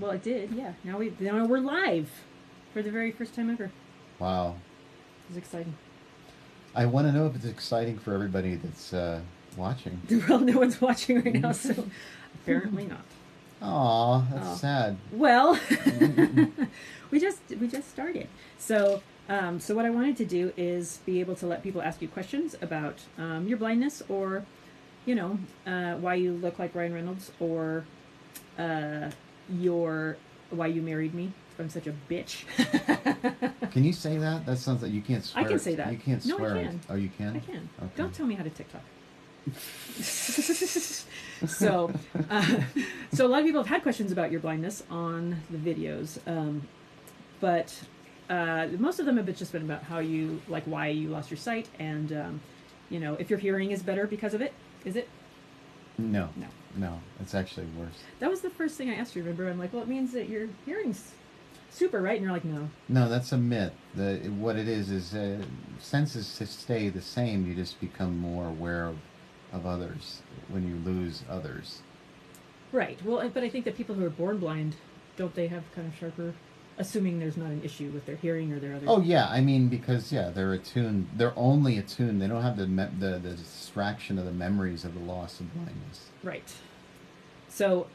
Well, it did. Yeah. Now we're live for the very first time ever. Wow. It's exciting. I want to know if it's exciting for everybody that's watching. Well, no one's watching right now, so apparently not. Aw, that's Oh. sad. Well, we just started. So so what I wanted to do is be able to let people ask you questions about your blindness, or why you look like Ryan Reynolds, or your why you married me. I'm such a bitch. Can you say that? That sounds like you can't swear. I can say that. You can't No, I swear. can. Oh, you can? I can. Okay. Don't tell me how to TikTok. So, so a lot of people have had questions about your blindness on the videos, but most of them have just been about why you lost your sight, and if your hearing is better because of it. Is it? No. No. No, it's actually worse. That was the first thing I asked you. Remember, I'm like, well, it means that your hearing's super, right? And you're like, no. No, that's a myth. What it is senses stay the same. You just become more aware of others when you lose others. Right. Well, but I think that people who are born blind, don't they have kind of sharper, assuming there's not an issue with their hearing or their other... Oh yeah, I mean, because they're attuned. They're only attuned. They don't have the distraction of the memories of the loss of blindness. Right. So,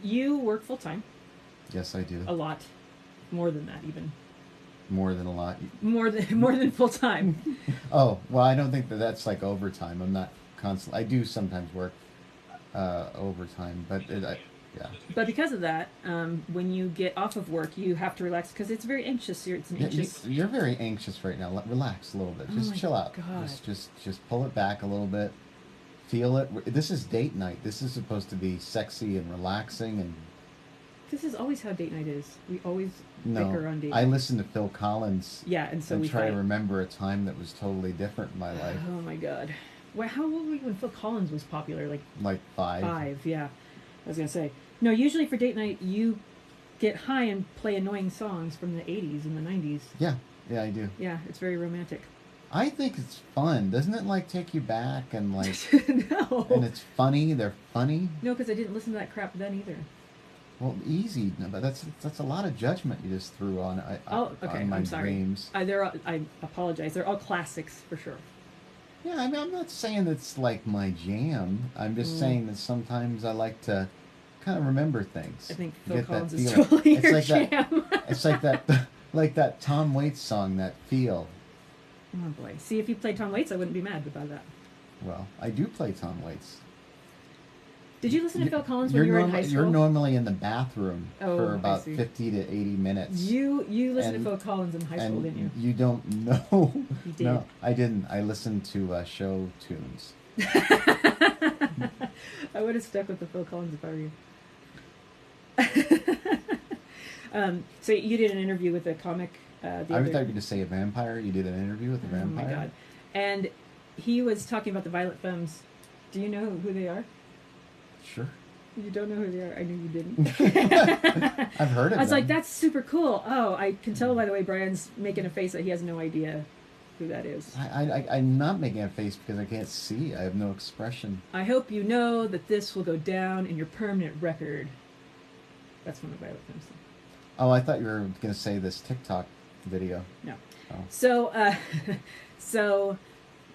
you work full time. Yes, I do. A lot. More than that, even. More than a lot. More than full time. Oh, well, I don't think that's like overtime. I'm not constantly. I do sometimes work overtime, but yeah. But because of that, when you get off of work, you have to relax because it's very anxious. It's an anxious... You're very anxious right now. Relax a little bit. Just chill out. God. Just pull it back a little bit. Feel it. This is date night. This is supposed to be sexy and relaxing and... This is always how date night is. We always bicker on date night. I listen to Phil Collins. Yeah, and so we try fight. to remember a time that was totally different in my life. Oh my God. Well, how old were you when Phil Collins was popular? Like 5. 5, yeah. I was gonna say. No, usually for date night you get high and play annoying songs from the 80s and the 90s. Yeah, I do. Yeah, it's very romantic. I think it's fun. Doesn't it take you back and No. And it's funny. They're funny. No, because I didn't listen to that crap then either. Well, easy, but that's a lot of judgment you just threw on. Okay. On my I'm sorry. dreams. I apologize. They're all classics for sure. Yeah, I mean, I'm not saying it's like my jam. I'm just saying that sometimes I like to kind of remember things. I think Phil Collins is feeling. totally It's your like jam. It's like that Tom Waits song, that feel. Oh boy. See, if you played Tom Waits, I wouldn't be mad about that. Well, I do play Tom Waits. Did you listen to Phil Collins when you were in high school? You're normally in the bathroom for about 50 to 80 minutes. You listened to Phil Collins in high school, didn't you? You don't know. You did. No, I didn't. I listened to show tunes. I would have stuck with the Phil Collins if I were you. So you did an interview with a comic. I thought you were going to say a vampire. You did an interview with a vampire? Oh my God. And he was talking about the Violet Femmes. Do you know who they are? Sure. You don't know who they are? I knew you didn't. I've heard of them. I was like, that's super cool. Oh, I can tell by the way Brian's making a face that he has no idea who that is. I'm not making a face because I can't see. I have no expression. I hope you know that this will go down in your permanent record. That's one of Violet Femmes. Oh, I thought you were going to say this TikTok video. No. Oh. So, so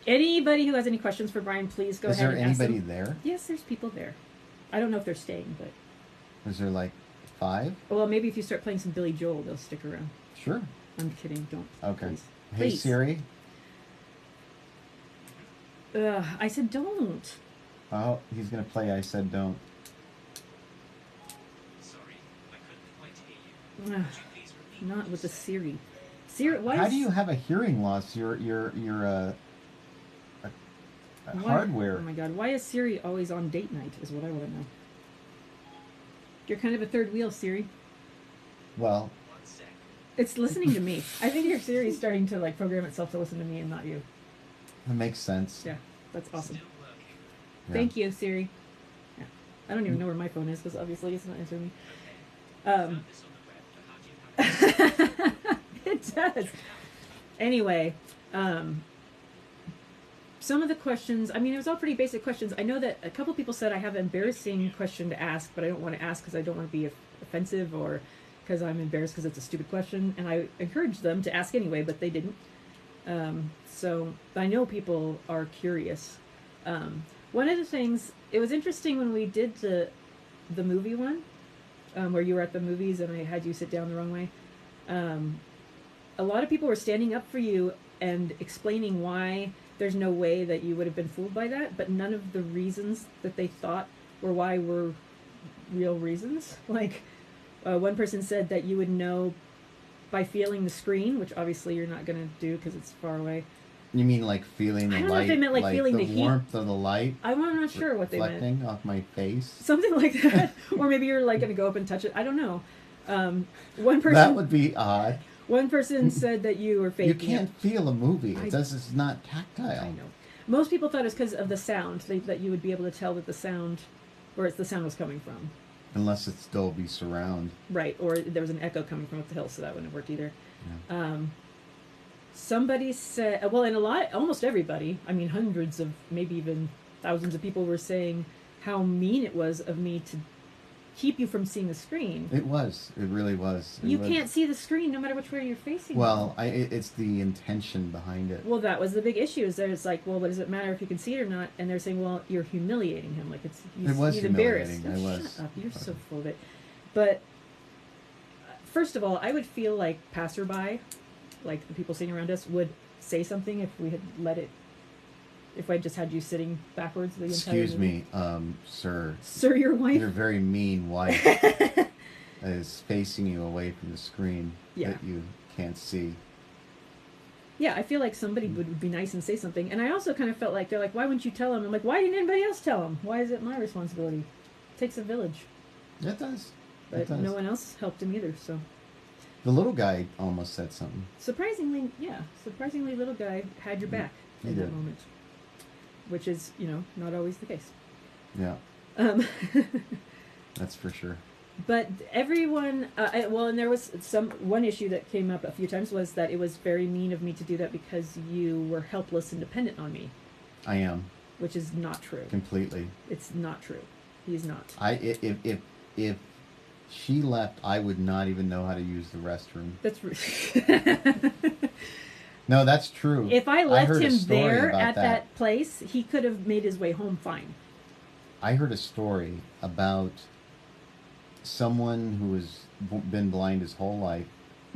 anybody who has any questions for Brian, please go ahead and ask them. Is there anybody there? Yes, there's people there. I don't know if they're staying, but... Is there 5? Well, maybe if you start playing some Billy Joel, they'll stick around. Sure. I'm kidding. Don't. Okay. Please. Hey, Please. Siri. I said don't. Oh, he's going to play I Said Don't. Sorry, I couldn't quite hear you. Would you please repeat Not what with you the said? Siri. Siri, why How is... do you have a hearing loss? You're hardware. Oh my God, why is Siri always on date night is what I want to know. You're kind of a third wheel, Siri. Well, 1 sec. It's listening to me. I think your Siri's starting to program itself to listen to me and not you. that makes sense. Yeah, that's awesome. Still working. Yeah. Thank you, Siri. Yeah. I don't even know where my phone is because obviously it's not answering me. Found this on the web for how do you It does. Anyway, some of the questions, I mean, it was all pretty basic questions. I know that a couple people said I have an embarrassing question to ask, but I don't want to ask because I don't want to be offensive or because I'm embarrassed because it's a stupid question. And I encouraged them to ask anyway, but they didn't. So I know people are curious. One of the things, it was interesting when we did the movie one, where you were at the movies and I had you sit down the wrong way. A lot of people were standing up for you and explaining why there's no way that you would have been fooled by that, but none of the reasons that they thought were real reasons. Like, one person said that you would know by feeling the screen, which obviously you're not going to do because it's far away. You mean like feeling the I don't light? know if they meant like feeling the heat. Warmth of the light? I'm not sure what they meant. Reflecting off my face? Something like that. Or maybe you're like going to go up and touch it. I don't know. One person... That would be odd. One person said that you were faking. You can't feel a movie. It's not tactile. I know. Most people thought it was because of the sound, that you would be able to tell that the sound, where the sound was coming from. Unless it's Dolby Surround. Right, or there was an echo coming from up the hill, so that wouldn't have worked either. Yeah. Somebody said, well, and almost everybody, I mean hundreds of, maybe even thousands of people were saying how mean it was of me to keep you from seeing the screen. It was. It really was. You can't see the screen no matter which way you're facing. Well, it's the intention behind it. Well, that was the big issue. Is there's like, well, what does it matter if you can see it or not? And they're saying, well, you're humiliating him. Like It was he's humiliating. embarrassed. I Oh, was. shut up. You're so full of it. But first of all, I would feel like passerby, like the people sitting around us, would say something if we had let it. If I just had you sitting backwards the entire Excuse movie. me, sir. Sir, your wife? Your very mean wife is facing you away from the screen that you can't see. Yeah, I feel like somebody would be nice and say something. And I also kind of felt like, they're like, why wouldn't you tell him? I'm like, why didn't anybody else tell him? Why is it my responsibility? It takes a village. It does. But no one else helped him either, so. The little guy almost said something. Surprisingly, little guy had your back in that moment. Which is, not always the case. Yeah. That's for sure. But everyone, and there was one issue that came up a few times was that it was very mean of me to do that because you were helpless and dependent on me. I am. Which is not true. Completely. It's not true. He's not. If she left, I would not even know how to use the restroom. That's rude. No, that's true. If I left him there at that place, he could have made his way home fine. I heard a story about someone who has been blind his whole life.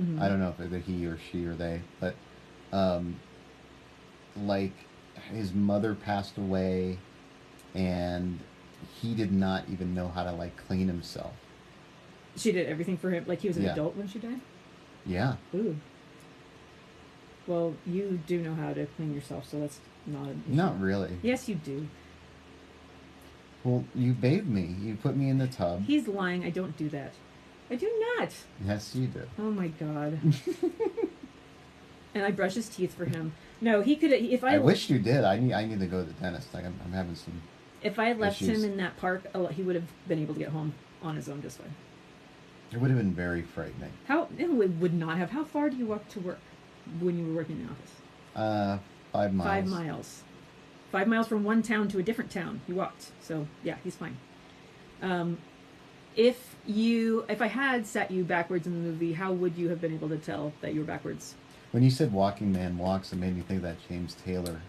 Mm-hmm. I don't know if either he or she or they, but like his mother passed away and he did not even know how to like clean himself. She did everything for him, like he was an adult when she died? Yeah. Ooh. Well, you do know how to clean yourself, so that's not an issue. Not really. Yes, you do. Well, you bathed me. You put me in the tub. He's lying. I don't do that. I do not. Yes, you do. Oh my God. And I brush his teeth for him. No, he could. If I wish you did. I need to go to the dentist. Like I'm having some. If I left him in that park, he would have been able to get home on his own just fine. It would have been very frightening. It would not have. How far do you walk to work when you were working in the office? 5 miles. 5 miles. 5 miles from one town to a different town. He walked. So yeah, he's fine. If I had sat you backwards in the movie, how would you have been able to tell that you were backwards? When you said "Walking Man Walks," it made me think of that James Taylor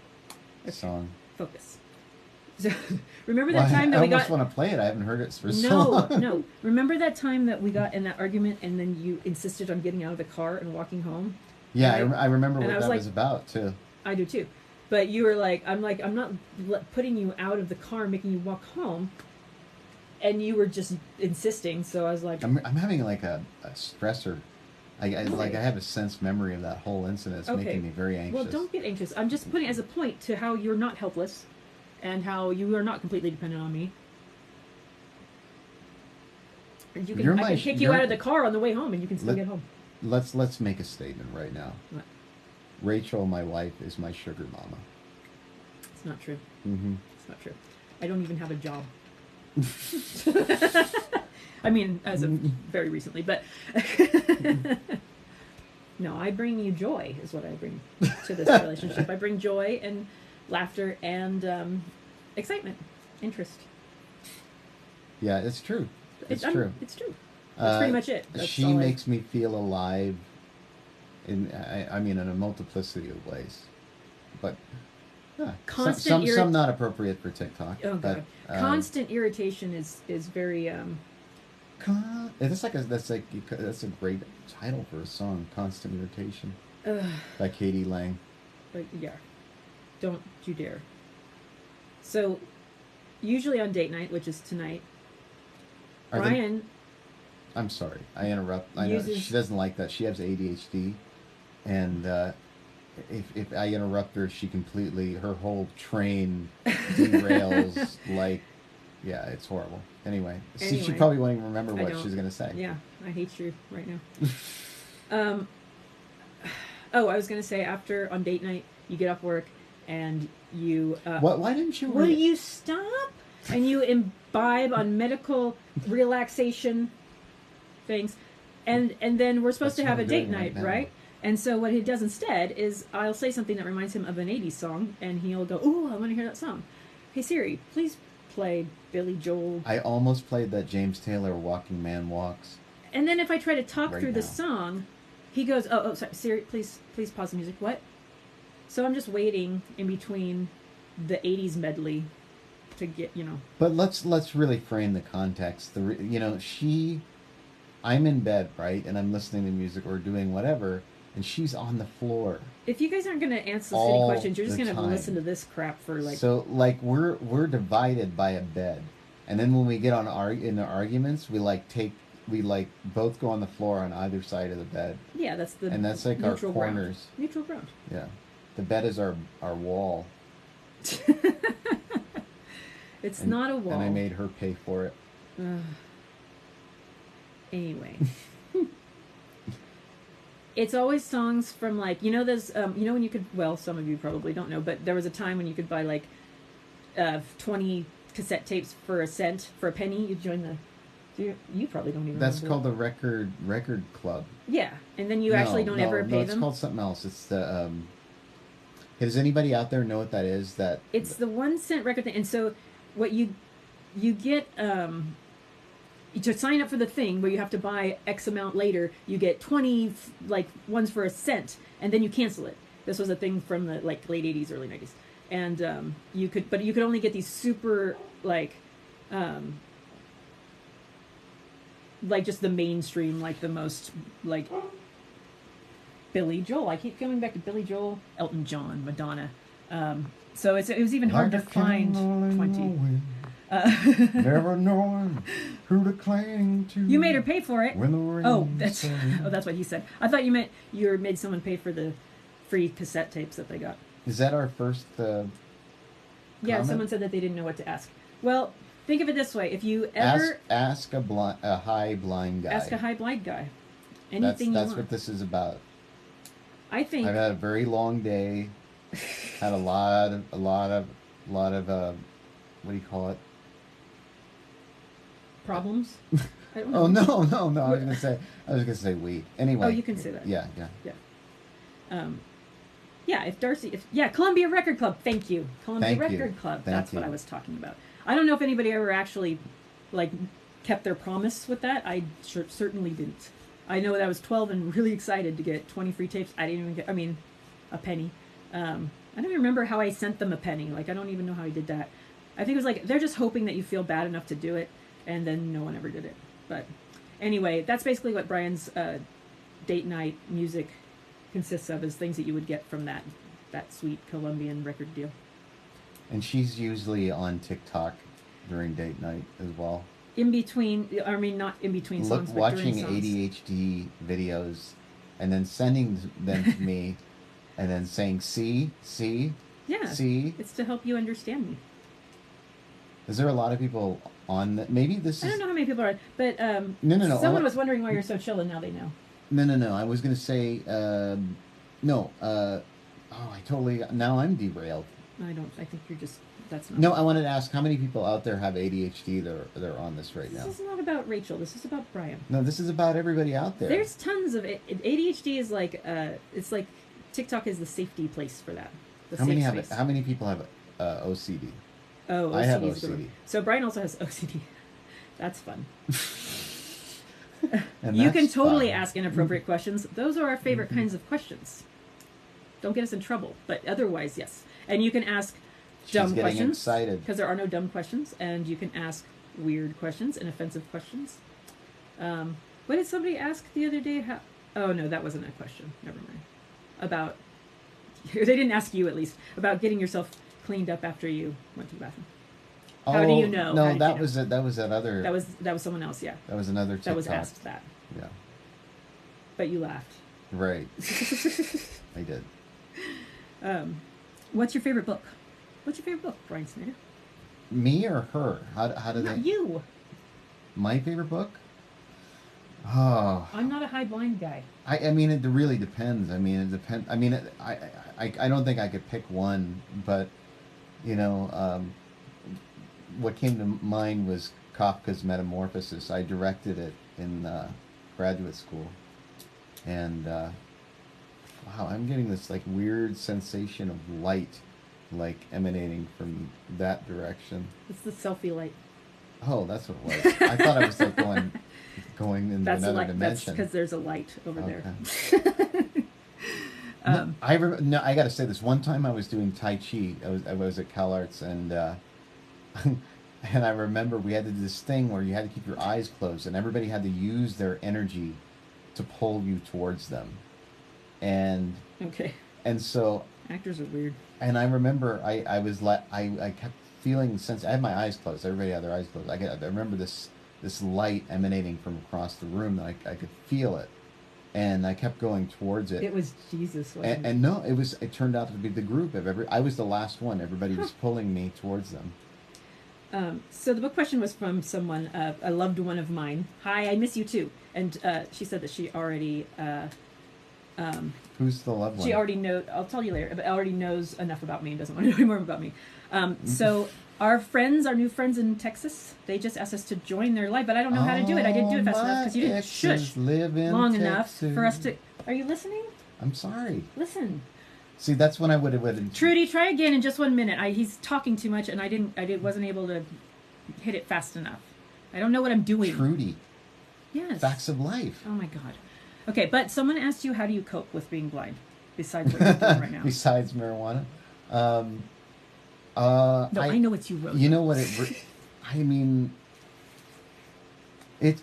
song. Focus. So, remember that time that I almost want to play it. I haven't heard it for so long. No. Remember that time that we got in that argument and then you insisted on getting out of the car and walking home? Yeah, I remember what that was was about, too. I do, too. But you were like, I'm not putting you out of the car and making you walk home. And you were just insisting, so I was like... I'm having like a stressor. I have a sense memory of that whole incident. It's making me very anxious. Well, don't get anxious. I'm just putting it as a point to how you're not helpless. And how you are not completely dependent on me. I can kick you out of the car on the way home, and you can still get home. Let's make a statement right now. What? Rachel, my wife, is my sugar mama. It's not true. Mm-hmm. It's not true. I don't even have a job. I mean, as of very recently, but no, I bring you joy. Is what I bring to this relationship. I bring joy, and laughter, and excitement, interest. Yeah, it's true. It's I mean, true. it's true. That's pretty Uh, much it. That's she all makes me feel alive I mean, in a multiplicity of ways. But yeah, Constant some not appropriate for TikTok. Oh god, But, constant irritation is very that's a great title for a song. Constant Irritation by Katie Lang. But yeah, don't you dare. So, usually on date night, which is tonight, Are they- Brian I'm sorry, I interrupt. I know uses- she doesn't like that. She has ADHD, and if I interrupt her, her whole train derails. Like, yeah, it's horrible. Anyway, she Anyway, probably won't even remember I what don't. she's gonna say. Yeah, I hate you right now. Oh, I was gonna say after on date night, you get off work and you. What? Why didn't you? Will you stop? And you imbibe on medical relaxation things, and then we're supposed That's to have what a I'm date doing night, right now. right? And so what he does instead is I'll say something that reminds him of an '80s song, and he'll go, "Ooh, I want to hear that song." Hey Siri, please play Billy Joel. I almost played that James Taylor "Walking Man Walks." And then if I try to talk Right through the now. song, he goes, "Oh, sorry, Siri, please pause the music." What? So I'm just waiting in between the '80s medley to get, But let's really frame the context. I'm in bed, right, and I'm listening to music or doing whatever, and she's on the floor. If you guys aren't going to answer the All silly questions, you're just the going to time. listen to this crap for like. So we're divided by a bed, and then when we get into arguments, we both go on the floor on either side of the bed, Yeah, that's the. and that's like our neutral ground. corners. Neutral ground. Yeah, the bed is our wall. It's And- not a wall. And I made her pay for it. Anyway. It's always songs from like, there's, when you could, well, some of you probably don't know, but there was a time when you could buy like 20 cassette tapes for a penny. You join you probably don't even That's remember. called the record club. Yeah, and then you actually don't ever pay it's them. called something else. It's the does anybody out there know what that is? It's the 1 cent record thing. And so what you get to sign up for the thing where you have to buy X amount later, you get 20 ones for a cent, and then you cancel it. This was a thing from the late 80s, early 90s. And you could only get these super just the mainstream, like the most Billy Joel. I keep coming back to Billy Joel, Elton John, Madonna. So it was even hard to find 20. Never knowing who to cling to. You made her pay for it. When the rain That's what he said. I thought you meant you made someone pay for the free cassette tapes that they got. Is that our first? Yeah, comment? someone said that they didn't know what to ask. Well, think of it this way: if you ever ask a high blind guy. ask a high blind guy, anything That's you want. what this is about. I think I've had a very long day. Had a lot of what do you call it? problems. I don't know. Oh no! I was gonna say weed. Anyway. Oh, you can say that. Yeah. If Columbia Record Club. Thank you, Columbia Thank you. Record Club. Thank That's what you. I was talking about. I don't know if anybody ever actually kept their promise with that. I certainly didn't. I know that I was 12 and really excited to get 20 free tapes. I didn't even get. I mean, a penny. I don't even remember how I sent them a penny. I don't even know how I did that. I think it was they're just hoping that you feel bad enough to do it, and then no one ever did it. But anyway, that's basically what Brian's date night music consists of, is things that you would get from that sweet Colombian record deal. And she's usually on TikTok during date night as well. In between, I mean, not in between songs, but Watching during songs. ADHD videos, and then sending them to me, and then saying, "See, Yeah, see." it's to help you understand me. Is there a lot of people on that? Maybe this I is. don't know how many people are, but No. someone was wondering why you're so chill, and now they know. No. I was gonna say, no. I totally. Now I'm derailed. I think you're just. That's not. No, I wanted to ask how many people out there have ADHD that are on this right now. This is not about Rachel. This is about Brian. No, this is about everybody out there. There's tons of it. ADHD is it's like TikTok is the safety place for that. The How many safe have space. How many people have OCD? Oh, I have OCD is a good OCD. one. So Brian also has OCD. That's fun. And You can that's totally fun. ask inappropriate questions. Those are our favorite kinds of questions. Don't get us in trouble, but otherwise, yes. And you can ask She's dumb getting questions excited. because there are no dumb questions, and you can ask weird questions and offensive questions. What did somebody ask the other day? Oh no, that wasn't a question. Never mind. About they didn't ask you at least about getting yourself cleaned up after you went to the bathroom. How do you know? How No, did that you know? was it. That was that other. That was someone else. Yeah, That was another TikTok. that was asked that, Yeah. but you laughed. Right. I did. What's your favorite book? What's your favorite book, Brian Snyder? Me or her? How do Not they? you. My favorite book? Oh. I'm not a high blind guy. I mean, it really depends. I mean, it depends. I mean, I don't think I could pick one, but, you know, what came to mind was Kafka's Metamorphosis. I directed it in graduate school. And, wow, I'm getting this, like, weird sensation of light, like, emanating from that direction. It's the selfie light. Oh, that's what it was. I thought I was, like, going into That's a another light. That's dimension. because there's a light over there. No, I got to say this. One time I was doing Tai Chi. I was at CalArts, and and I remember we had to do this thing where you had to keep your eyes closed, and everybody had to use their energy to pull you towards them. And Okay. so Actors are weird. and I remember I was like I kept feeling the sense. I had my eyes closed. Everybody had their eyes closed. I remember this light emanating from across the room that I could feel it, and I kept going towards it. It was Jesus, wasn't And no, it turned out to be the group of I was the last one. Everybody was pulling me towards them. So the book question was from someone, a loved one of mine. Hi, I miss you too. And she said that she already, Who's the loved one? she already knows. I'll tell you later. But already knows enough about me and doesn't want to know any more about me. So our new friends in Texas, they just asked us to join their live, but I don't know how to do it. I didn't do it fast enough because you didn't shush long enough for us to. Are you listening? I'm sorry. Listen. See, that's when I would have. Trudy, try again in just 1 minute. He's talking too much, and I wasn't able to hit it fast enough. I don't know what I'm doing. Trudy. Yes. Facts of life. Oh my God. Okay, but someone asked you, how do you cope with being blind, besides what you're doing right now? Besides marijuana. No, I know it's you wrote. You know what I mean.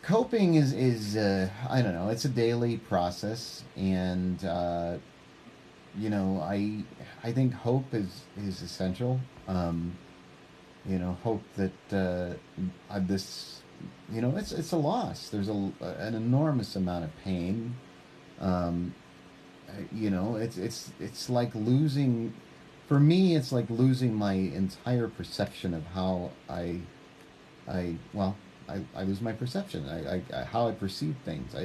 Coping is I don't know. It's a daily process, and you know, I think hope is essential. You know, hope that this, you know, it's a loss. There's an enormous amount of pain. You know, it's like losing. For me, it's like losing my entire perception of how I lose my perception. I how I perceive things.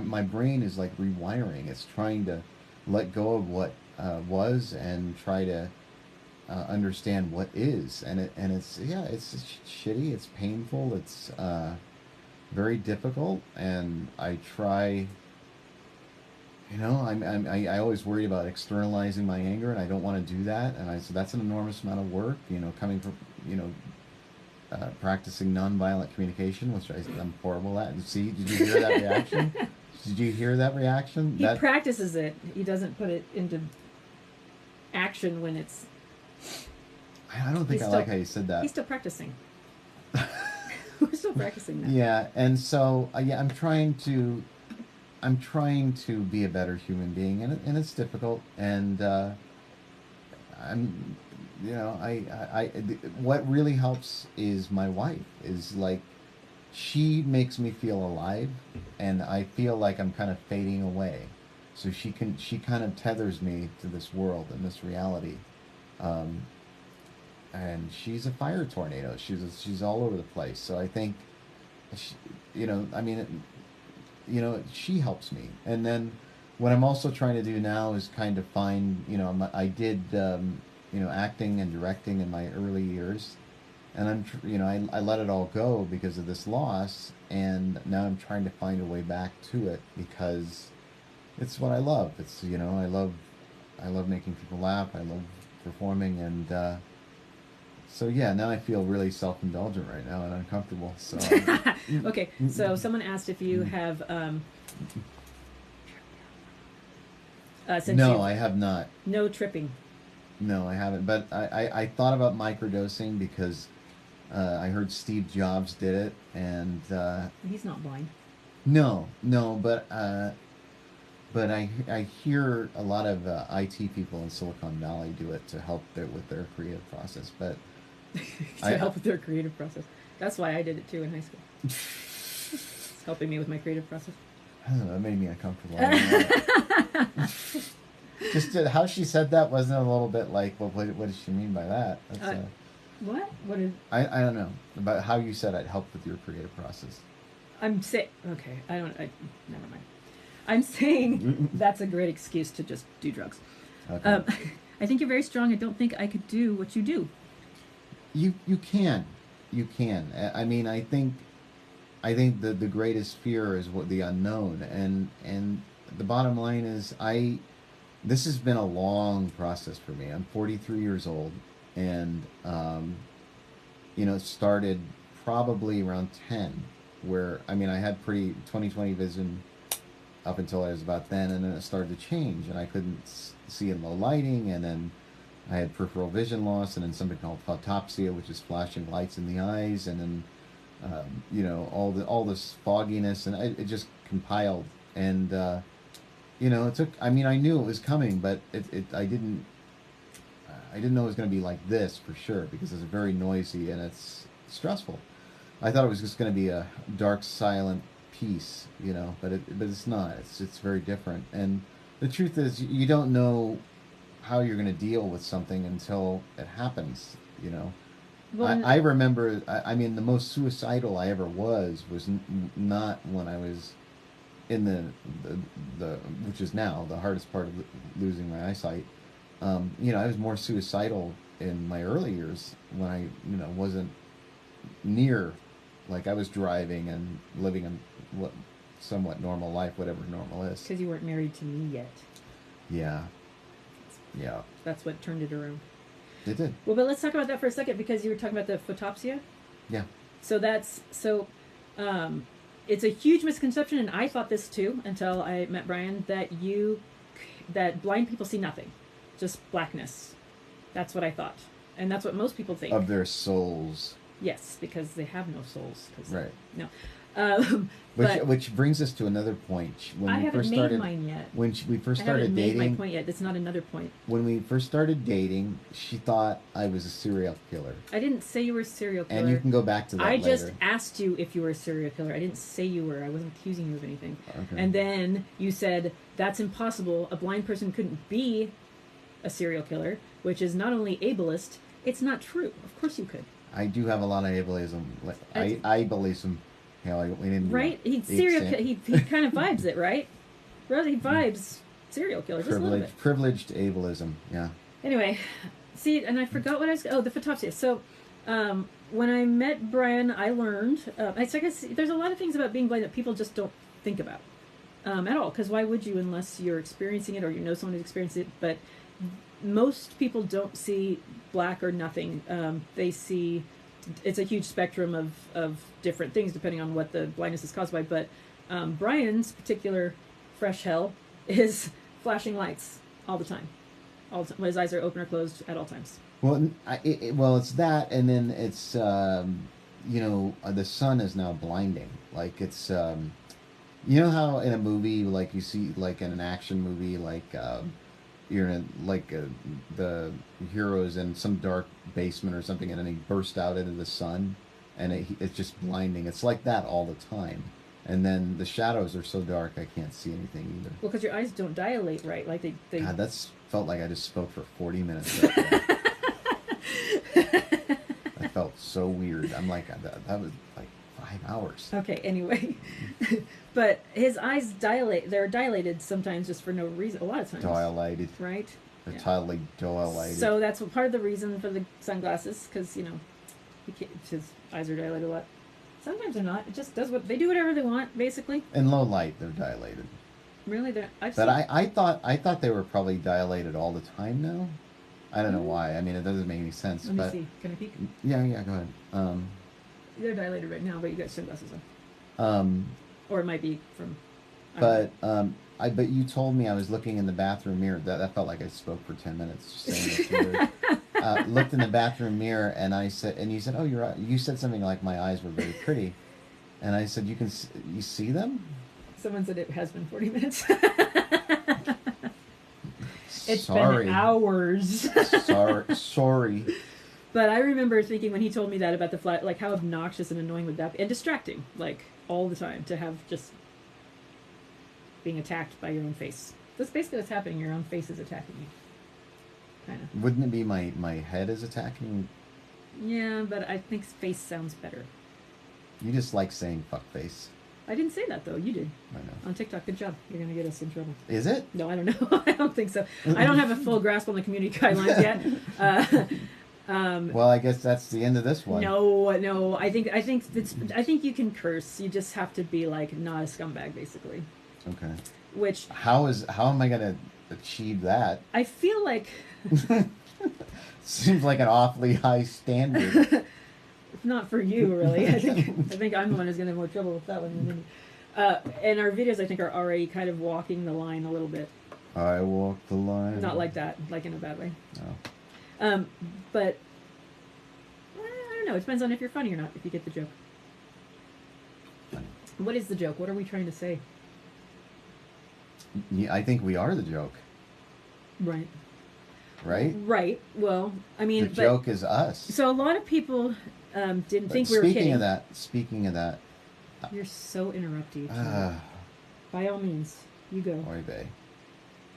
My brain is like rewiring. It's trying to let go of what was and try to understand what is. And it's shitty. It's painful. It's very difficult. And I try. You know, I always worry about externalizing my anger, and I don't want to do that. And so that's an enormous amount of work. You know, coming from practicing nonviolent communication, which I'm horrible at. See, did you hear that reaction? Did you hear that reaction? He practices it. He doesn't put it into action when it's. I don't think I like how you said that. He's still practicing. We're still practicing that. Yeah, and so I'm trying to be a better human being, and it's difficult. And I'm, you know, what really helps is my wife. Is like, she makes me feel alive, and I feel like I'm kind of fading away. So she kind of tethers me to this world and this reality. And she's a fire tornado. She's all over the place. So I think, you know, I mean, you know, she helps me. And then what I'm also trying to do now is kind of find, you know, I did, you know, acting and directing in my early years, and you know, I let it all go because of this loss, and now I'm trying to find a way back to it because it's what I love. It's, you know, I love I love making people laugh. I love performing, and so yeah. Now I feel really self-indulgent right now and uncomfortable. So Okay, so someone asked if you have since no, you've- I have not. no tripping. No, I haven't. But I thought about microdosing because I heard Steve Jobs did it, and He's not blind. no, but I hear a lot of IT people in Silicon Valley do it to help with their creative process. But To help with their creative process. That's why I did it too in high school. It's helping me with my creative process. I don't know, that made me uncomfortable. I don't know. Just how she said that wasn't a little bit like, well, what does she mean by that? That's, What? What is? I don't know about how you said I'd help with your creative process. I'm saying. Okay, never mind. I'm saying that's a great excuse to just do drugs. Okay. I think you're very strong. I don't think I could do what you do. You can. I mean, I think the greatest fear is what the unknown, and the bottom line is this has been a long process for me. I'm 43 years old, and it started probably around 10, where I had pretty 20/20 vision up until I was about then, and then it started to change, and I couldn't see in low lighting, and then I had peripheral vision loss, and then something called photopsia, which is flashing lights in the eyes, and then all this fogginess, and it just compiled, and it took. I knew it was coming, but I didn't know it was going to be like this for sure, because it's very noisy and it's stressful. I thought it was just going to be a dark, silent piece, but it's not. It's very different, and the truth is, you don't know how you're going to deal with something until it happens. Well, I remember. The most suicidal I ever was not when I was in the which is now the hardest part of losing my eyesight. I was more suicidal in my early years when I wasn't near, like I was driving and living a somewhat normal life, whatever normal is. because you weren't married to me yet. Yeah. That's what turned it around. It did. Well, but let's talk about that for a second, because you were talking about the photopsia. Yeah. So it's a huge misconception, and I thought this too until I met Brian, that blind people see nothing, just blackness. That's what I thought, and that's what most people think. Of their souls. Yes, because they have no souls. Right. No. Which brings us to another point. When I we haven't first made started, mine yet. When we first I started haven't made dating, my point yet. That's not another point. when we first started dating, she thought I was a serial killer. I didn't say you were a serial killer. And you can go back to that I later. just asked you if you were a serial killer. I didn't say you were. I wasn't accusing you of anything. Okay. And then you said, that's impossible. A blind person couldn't be a serial killer, which is not only ableist, it's not true. Of course you could. I do have a lot of ableism. Ableism. We didn't. Right? He kind of vibes it, right? He vibes serial killer just a little bit. Privileged ableism. Yeah. Anyway, see, and I forgot what I was. Oh, the photopsia. So, when I met Brian, I learned. I guess there's a lot of things about being blind that people just don't think about at all. Because why would you, unless you're experiencing it or you know someone who's experienced it? But most people don't see black or nothing. They see. It's a huge spectrum of different things depending on what the blindness is caused by. But Brian's particular fresh hell is flashing lights all the time. When his eyes are open or closed at all times. Well, it's that, and then it's the sun is now blinding. Like it's how in a movie, like you see, like in an action movie, like you're in the hero's in some dark basement or something, and then he bursts out into the sun, and it's just blinding. It's like that all the time. And then the shadows are so dark I can't see anything either. Well, because your eyes don't dilate right, like they. God, that's felt like I just spoke for 40 minutes. That felt so weird. I'm like, that was like 5 hours. Okay, anyway. But his eyes dilate. They're dilated sometimes just for no reason. A lot of times. Dilated. Right? They're totally dilated. So that's part of the reason for the sunglasses, because, his eyes are dilated a lot. Sometimes they're not. It just does they do whatever they want, basically. In low light, they're dilated. Really, I've But seen. I thought they were probably dilated all the time now. I don't know why. I mean, it doesn't make any sense. Let me But see. Can I peek? yeah, go ahead. They're dilated right now, but you got sunglasses on, Um, or it might be from. I don't know. but you told me I was looking in the bathroom mirror. That felt like I spoke for 10 minutes just saying this word. Looked in the bathroom mirror and I said, and you said, oh, you said something like my eyes were very pretty, and I said, you see them? Someone said it has been 40 minutes. It's Sorry. been hours. Sorry. But I remember thinking when he told me that about the flat, like how obnoxious and annoying would that be, and distracting, like all the time to have just being attacked by your own face. That's basically what's happening. Your own face is attacking you. Kind of. Wouldn't it be my head is attacking? Yeah, but I think face sounds better. You just like saying fuckface. I didn't say that though. You did. I know. On TikTok. Good job. You're gonna get us in trouble. Is it? No, I don't know. I don't think so. I don't have a full grasp on the community guidelines yet. Well, I guess that's the end of this one. No. I think you can curse. You just have to be like not a scumbag, basically. Okay. Which How am I gonna achieve that? I feel like Seems like an awfully high standard. not for you, really. I think I'm the one who's gonna have more trouble with that one than you. And our videos, I think, are already kind of walking the line a little bit. I walk the line. Not like that, like in a bad way. No. But I don't know. It depends on if you're funny or not. If you get the joke. Funny. What is the joke? What are we trying to say? Yeah, I think we are the joke, Right. right? Right. Well, I mean, The joke is us. So a lot of people didn't But think we were kidding. Speaking of that, You're so interruptive. By all means, you go. oy vey.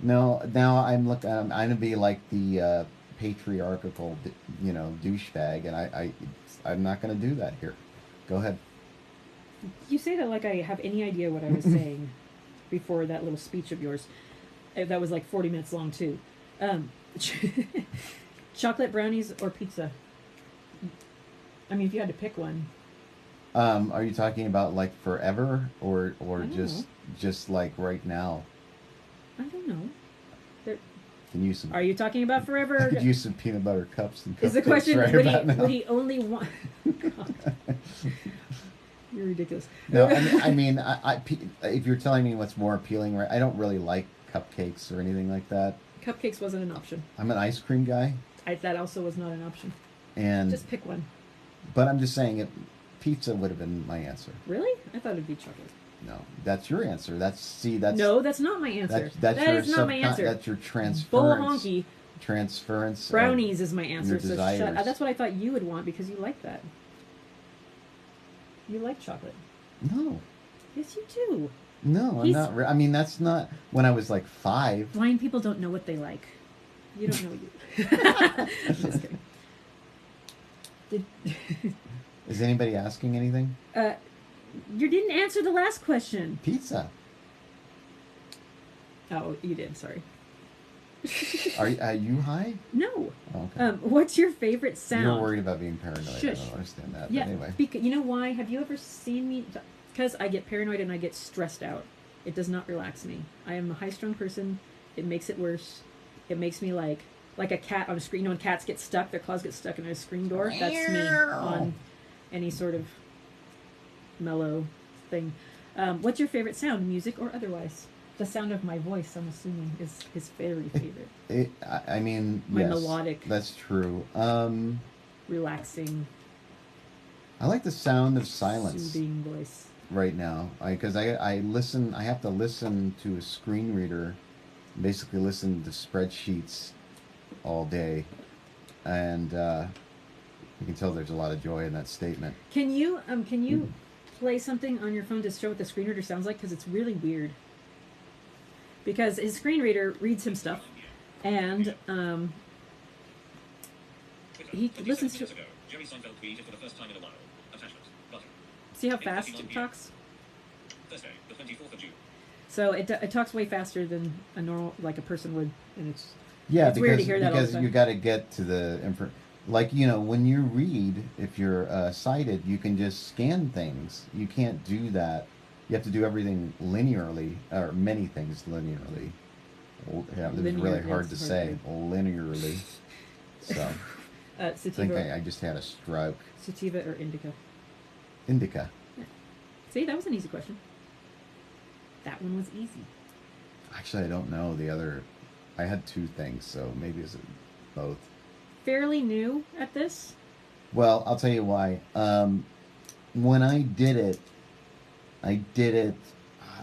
No, now I'm gonna be like the patriarchal, douchebag, and I'm not gonna do that here. Go ahead. You say that like I have any idea what I was saying before that little speech of yours. That was like 40 minutes long too. Chocolate brownies or pizza? I mean, if you had to pick one. Are you talking about like forever or I don't just like right now? I don't know. Can use some. Are you talking about forever? Could use some peanut butter cups and cupcakes Is the question right would about now. would he only want? You're ridiculous. No, I mean, if you're telling me what's more appealing, right? I don't really like cupcakes or anything like that. Cupcakes wasn't an option. I'm an ice cream guy, That also was not an option. and Just pick one. but I'm just saying, pizza would have been my answer. Really? I thought it'd be chocolate. No, that's your answer. That's No, that's not my answer. That's That your is not my answer. That's your Bull transference. honky. Transference. Brownies is my answer. your So desires. that's what I thought you would want because you like that. You like chocolate. No, Yes, you do. no, I'm He's- not. I mean, that's not when I was like 5. Blind people don't know what they like. You don't know what you. Just kidding. Did, Is anybody asking anything? you didn't answer the last question. Pizza. Oh, you did. Sorry. Are you high? No. Oh, okay. What's your favorite sound? You're worried about being paranoid. I Shush. don't understand that. Yeah. But anyway. You know why? Have you ever seen me? Because I get paranoid and I get stressed out. It does not relax me. I am a high-strung person. It makes it worse. It makes me like a cat on a screen. You know when cats get stuck, their claws get stuck in a screen door? That's me on any sort of mellow thing. What's your favorite sound, music or otherwise? The sound of my voice, I'm assuming, is his very favorite. I mean, My yes, melodic. That's true. Relaxing, I like the sound of silence soothing voice. right now. Because I listen. I have to listen to a screen reader, basically listen to spreadsheets all day, and you can tell there's a lot of joy in that statement. Can you play something on your phone to show what the screen reader sounds like? Because it's really weird. Because his screen reader reads him stuff, and he listens to. Jerry Seinfeld tweeted for the first time in a while. Attachment. Button. See how fast it talks? Thursday, the 24th of June. So it talks way faster than a normal, like a person would, and it's Yeah, It's weird to hear that all the because time. you got to get to the like when you read, if you're sighted, you can just scan things. You can't do that you have to do everything linearly, or many things linearly. Yeah, it was Linear, really yeah, hard to it's hard say, to- linearly. So I think Sativa, I just had a stroke. sativa or indica? Indica. See, that was an easy question. That one was easy. Actually, I don't know the other. I had two things, so maybe it's both. Fairly new at this. Well, I'll tell you why. When I did it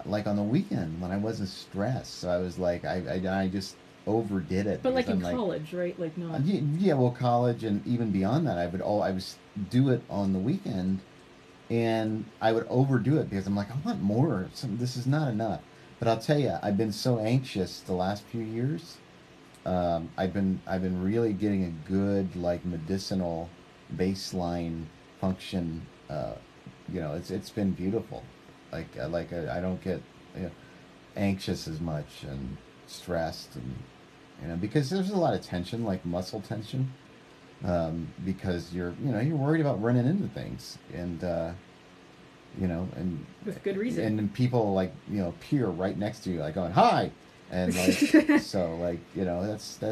like on the weekend when I wasn't stressed. So I was like, I just overdid it. But like because in I'm college, right? Like not. yeah, well, college and even beyond that, I would do it on the weekend, and I would overdo it because I'm like, I want more. This is not enough. But I'll tell you, I've been so anxious the last few years. I've been really getting a good like medicinal baseline function. It's been beautiful. I don't get anxious as much and stressed, and because there's a lot of tension, like muscle tension, because you're worried about running into things, and and With good reason. and then people like peer right next to you like going hi, and like so like that's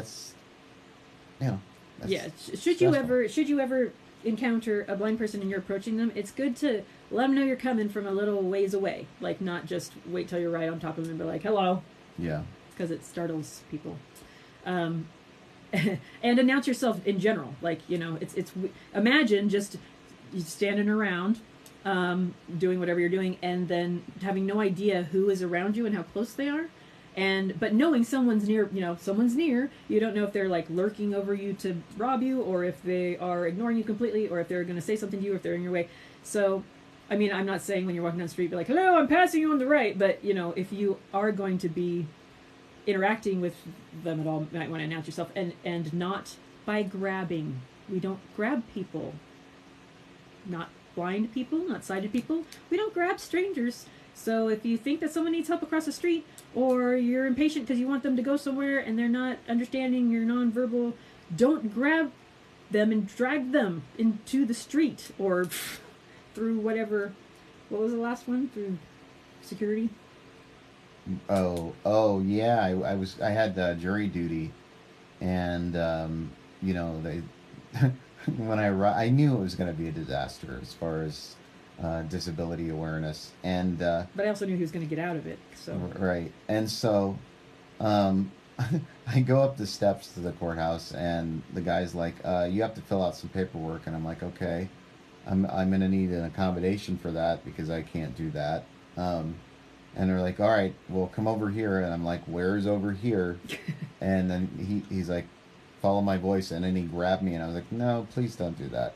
Yeah. that's Should you stressful. ever encounter a blind person and you're approaching them, it's good to let them know you're coming from a little ways away. Like not just wait till you're right on top of them and be like, hello, Yeah. because it startles people. And announce yourself in general. Like, imagine just you standing around, doing whatever you're doing, and then having no idea who is around you and how close they are. But knowing someone's near, you don't know if they're like lurking over you to rob you, or if they are ignoring you completely, or if they're going to say something to you, or if they're in your way. So, I mean, I'm not saying when you're walking down the street, be like, hello, I'm passing you on the right. But, if you are going to be interacting with them at all, you might want to announce yourself, and not by grabbing. We don't grab people. Not blind people, not sighted people. We don't grab strangers. So if you think that someone needs help across the street, or you're impatient because you want them to go somewhere and they're not understanding your nonverbal, don't grab them and drag them into the street or through whatever. What was the last one? Through security? Oh yeah, I had jury duty, and they when I knew it was going to be a disaster as far as disability awareness, and But I also knew he was going to get out of it. So right, and so um, I go up the steps to the courthouse, and the guy's like, "You have to fill out some paperwork," and I'm like, "Okay, I'm going to need an accommodation for that because I can't do that." And they're like, "All right, well, come over here," and I'm like, "Where's over here?" And then he's like, "Follow my voice," and then he grabbed me, and I was like, "No, please don't do that."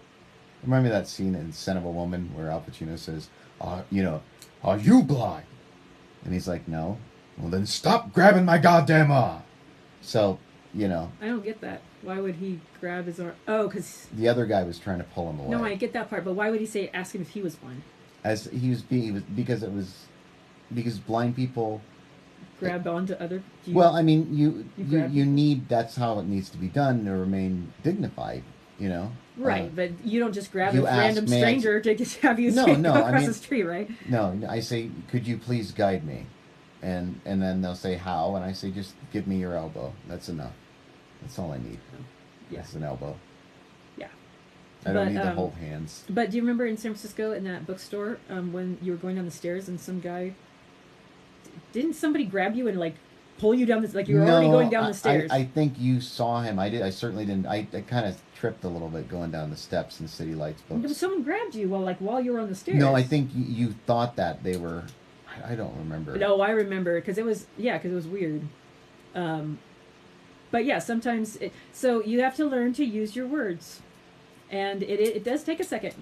Remind me of that scene in Son of a Woman where Al Pacino says, "Are you blind?" And he's like, "No." "Well, then stop grabbing my goddamn arm." So, I don't get that. Why would he grab his arm? Oh, because the other guy was trying to pull him away. no, I get that part. But why would he ask him if he was blind? As he was because blind people. Grab onto other. Well, I mean, you grab people? need, that's how it needs to be done to remain dignified, Right, but you don't just grab a you ask, random "May I-" stranger to have you No, go no, I across mean- the street, right? No, I say, "Could you please guide me?" And then they'll say, "How?" And I say, "Just give me your elbow. That's enough. That's all I need. Yeah. That's an elbow. Yeah. I don't But, need to hold hands." But do you remember in San Francisco in that bookstore when you were going down the stairs and some guy didn't somebody grab you and like pull you down this like you were already going down the stairs? I think you saw him. I did. I certainly didn't. I kind of tripped a little bit going down the steps in City Lights books. Someone grabbed you while you were on the stairs. No, I think you thought that they were. I don't remember. No, I remember because it was weird. But yeah, sometimes so you have to learn to use your words, and it does take a second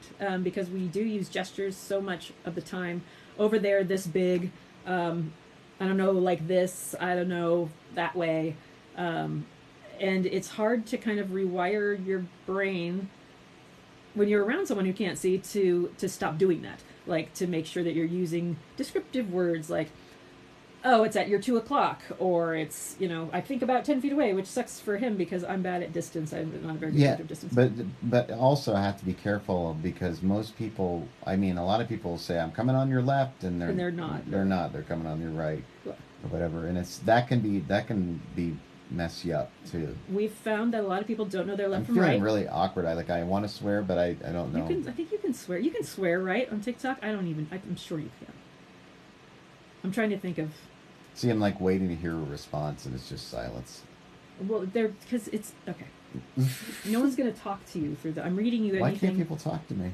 because we do use gestures so much of the time. Over there, this big, I don't know, like this, I don't know, that way, and it's hard to kind of rewire your brain when you're around someone who can't see to stop doing that. Like to make sure that you're using descriptive words like oh, it's at your 2:00, or it's, I think about 10 feet away, which sucks for him because I'm bad at distance. I'm not a very good Yeah, judge of distance. but also have to be careful because most people, I mean, a lot of people say I'm coming on your left, and they're not. They're not. They're coming on your right, Well, or whatever, and that can be mess you up too. we've found that a lot of people don't know their left I'm from feeling right. really awkward. I want to swear, but I don't know. I think you can swear. You can swear, right, on TikTok? I'm sure you can. I'm trying to think of. See, I'm like waiting to hear a response, and it's just silence. Well, because it's okay. No one's gonna talk to you through I'm reading you anything. Why can't people talk to me?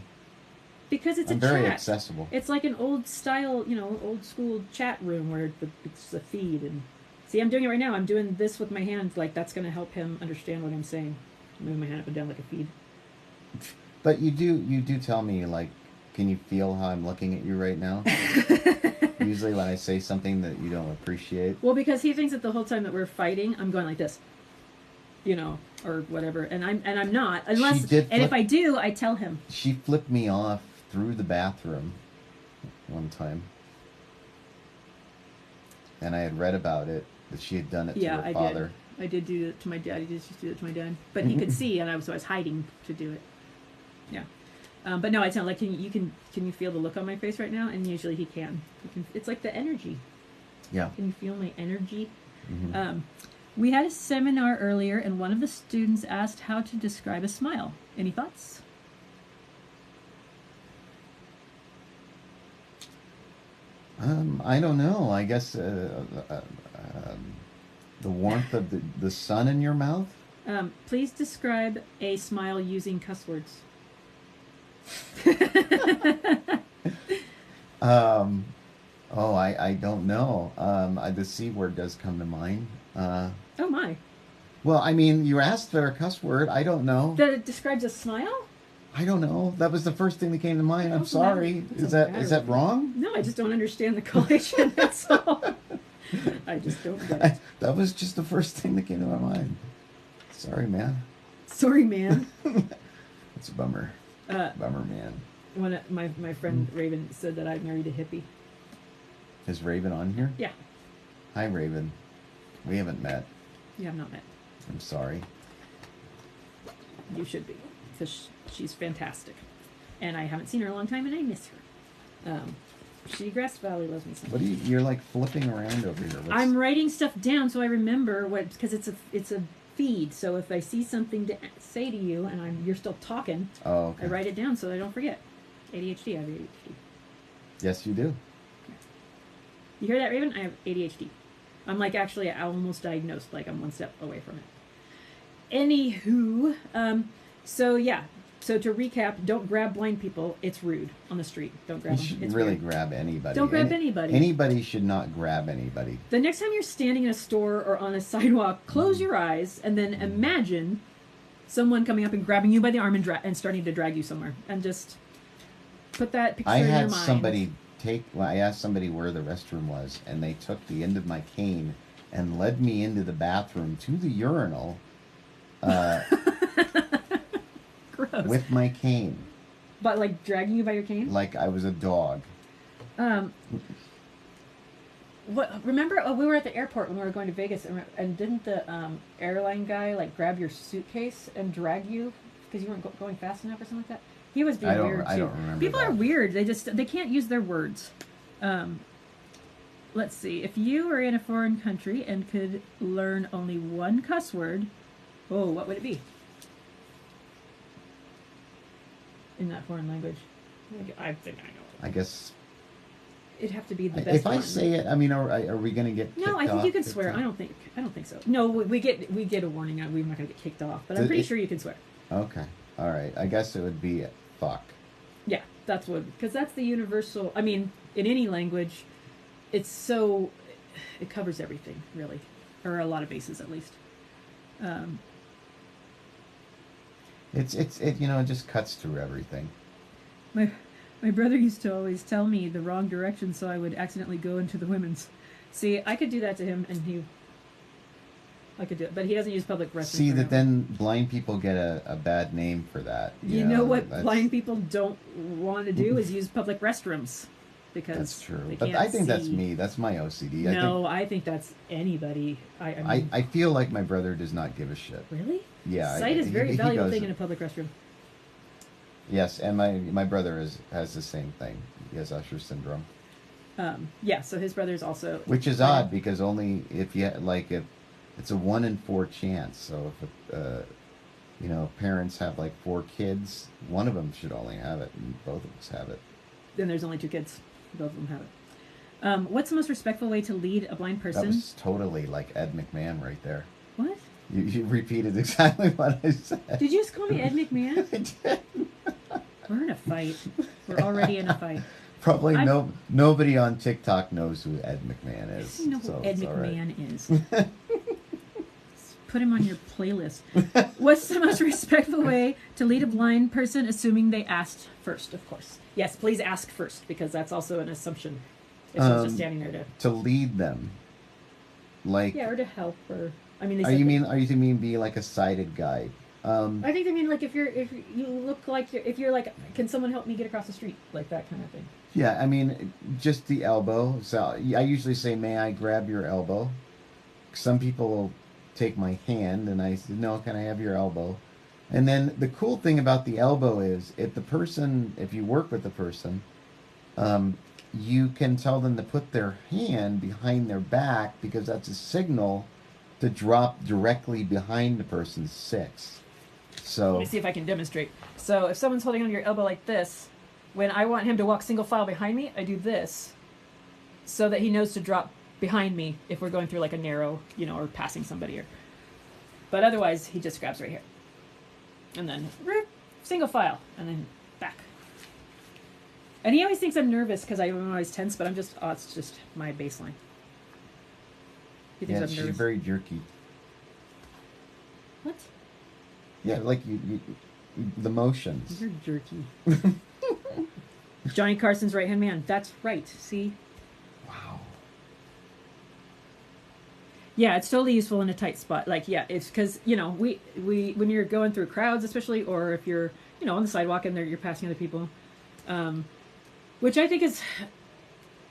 Because it's I'm a very chat. accessible. It's like an old style, old school chat room where it's a feed. And see, I'm doing it right now. I'm doing this with my hands. Like that's gonna help him understand what I'm saying. Moving my hand up and down like a feed. But you do tell me, like, can you feel how I'm looking at you right now? Usually when I say something that you don't appreciate. Well, because he thinks that the whole time that we're fighting, I'm going like this, or whatever, and I'm not. Unless, and if I do, I tell him. She flipped me off through the bathroom one time, and I had read about it that she had done it to her father. I did do it to my dad. He just do it to my dad, but he could see, and I was hiding to do it. Yeah. But no, I tell him, like, can you feel the look on my face right now? And usually he can. It's like the energy. Yeah. Can you feel my energy? Mm-hmm. We had a seminar earlier, and one of the students asked how to describe a smile. Any thoughts? I don't know. I guess the warmth of the sun in your mouth. Please describe a smile using cuss words. I don't know. The C word does come to mind. Oh my. Well, I mean, you asked for a cuss word. I don't know. That it describes a smile? I don't know. That was the first thing that came to mind. I'm Doesn't matter. sorry. Doesn't Is that wrong? No, I just don't understand the collation. That's all. I just don't get it. That was just the first thing that came to my mind. Sorry, man. Sorry, man. It's a bummer. Bummer, man. One my friend Raven said that I married a hippie. Is Raven on here? Yeah. Hi, Raven. We haven't met. You have not met. I'm sorry. You should be, because she's fantastic, and I haven't seen her in a long time, and I miss her. She Grass Valley loves me so much. What are you're like flipping around over here? I'm writing stuff down so I remember because it's a feed. So if I see something to say to you and you're still talking, oh, okay. I write it down so that I don't forget. ADHD. I have ADHD. Yes, you do. You hear that, Raven? I have ADHD. I'm like actually almost diagnosed. Like I'm one step away from it. Anywho, so yeah. So to recap, don't grab blind people. It's rude on the street. Don't grab You them. shouldn't It's really rude. grab anybody. Don't grab anybody. Anybody should not grab anybody. The next time you're standing in a store or on a sidewalk, close your eyes and then imagine someone coming up and grabbing you by the arm and starting to drag you somewhere. And just put that picture in your mind. I asked somebody where the restroom was, and they took the end of my cane and led me into the bathroom to the urinal Gross. with my cane. But like dragging you by your cane? Like I was a dog. What? Remember? Oh, we were at the airport when we were going to Vegas, and didn't the airline guy like grab your suitcase and drag you because you weren't going fast enough or something like that? He was being weird too. I don't remember. People that. are weird. They can't use their words. Let's see. If you were in a foreign country and could learn only one cuss word, what would it be? In that foreign language, I think I know. I guess It'd have to be the best. if I one. say it, I mean, are we going to get? No, I think you can swear. I don't think so. No, we get a warning. We're not going to get kicked off, but I'm pretty sure you can swear. Okay, all right. I guess it would be fuck. Yeah, that's what, because that's the universal. I mean, in any language, it covers everything really, or a lot of bases at least. It just cuts through everything. My brother used to always tell me the wrong direction, so I would accidentally go into the women's. See, I could do that to him, and I could do it, but he doesn't use public restrooms. See that then blind people get a bad name for that. You know what blind people don't want to do is use public restrooms. because That's true. they But can't I think that's see. me. That's my OCD. No, I think that's anybody. I mean, I feel like my brother does not give a shit. really? Yeah. Sight is a very he valuable goes- thing in a public restroom. Yes, and my brother has the same thing. He has Usher syndrome. Yeah, so his brother's also. Which is odd because only if if it's a 1 in 4 chance. So if parents have like 4 kids, one of them should only have it, and both of us have it. Then there's only 2 kids. Both of them have it. What's the most respectful way to lead a blind person? That was totally like Ed McMahon right there. What? You repeated exactly what I said. Did you just call me Ed McMahon? I did. We're in a fight. We're already in a fight. Probably nobody on TikTok knows who Ed McMahon is. I know so who Ed it's all right. McMahon is. Put him on your playlist. What's the most respectful way to lead a blind person, assuming they asked first, of course? Yes, please ask first, because that's also an assumption. If someone's just standing there to lead them, like or to help, or I mean, are you mean be like a sighted guide? I think they mean like if you look like if you're like, can someone help me get across the street, like that kind of thing. Yeah, I mean just the elbow. So I usually say, "May I grab your elbow?" Some people will take my hand, and I say, "No, can I have your elbow?" And then the cool thing about the elbow is if you work with the person, you can tell them to put their hand behind their back because that's a signal to drop directly behind the person's 6. So Let me see if I can demonstrate. So if someone's holding on your elbow like this, when I want him to walk single file behind me, I do this so that he knows to drop behind me if we're going through like a narrow, or passing somebody. But otherwise, he just grabs right here. And then single file, and then back. And he always thinks I'm nervous because I'm always tense, but it's just my baseline. He thinks yeah, I'm she's nervous. very jerky. What? Yeah, like you the motions. You're jerky. Johnny Carson's right-hand man. That's right. See? Wow. Yeah, it's totally useful in a tight spot. Like, yeah, it's because, we when you're going through crowds, especially, or if you're, on the sidewalk and you're passing other people, which I think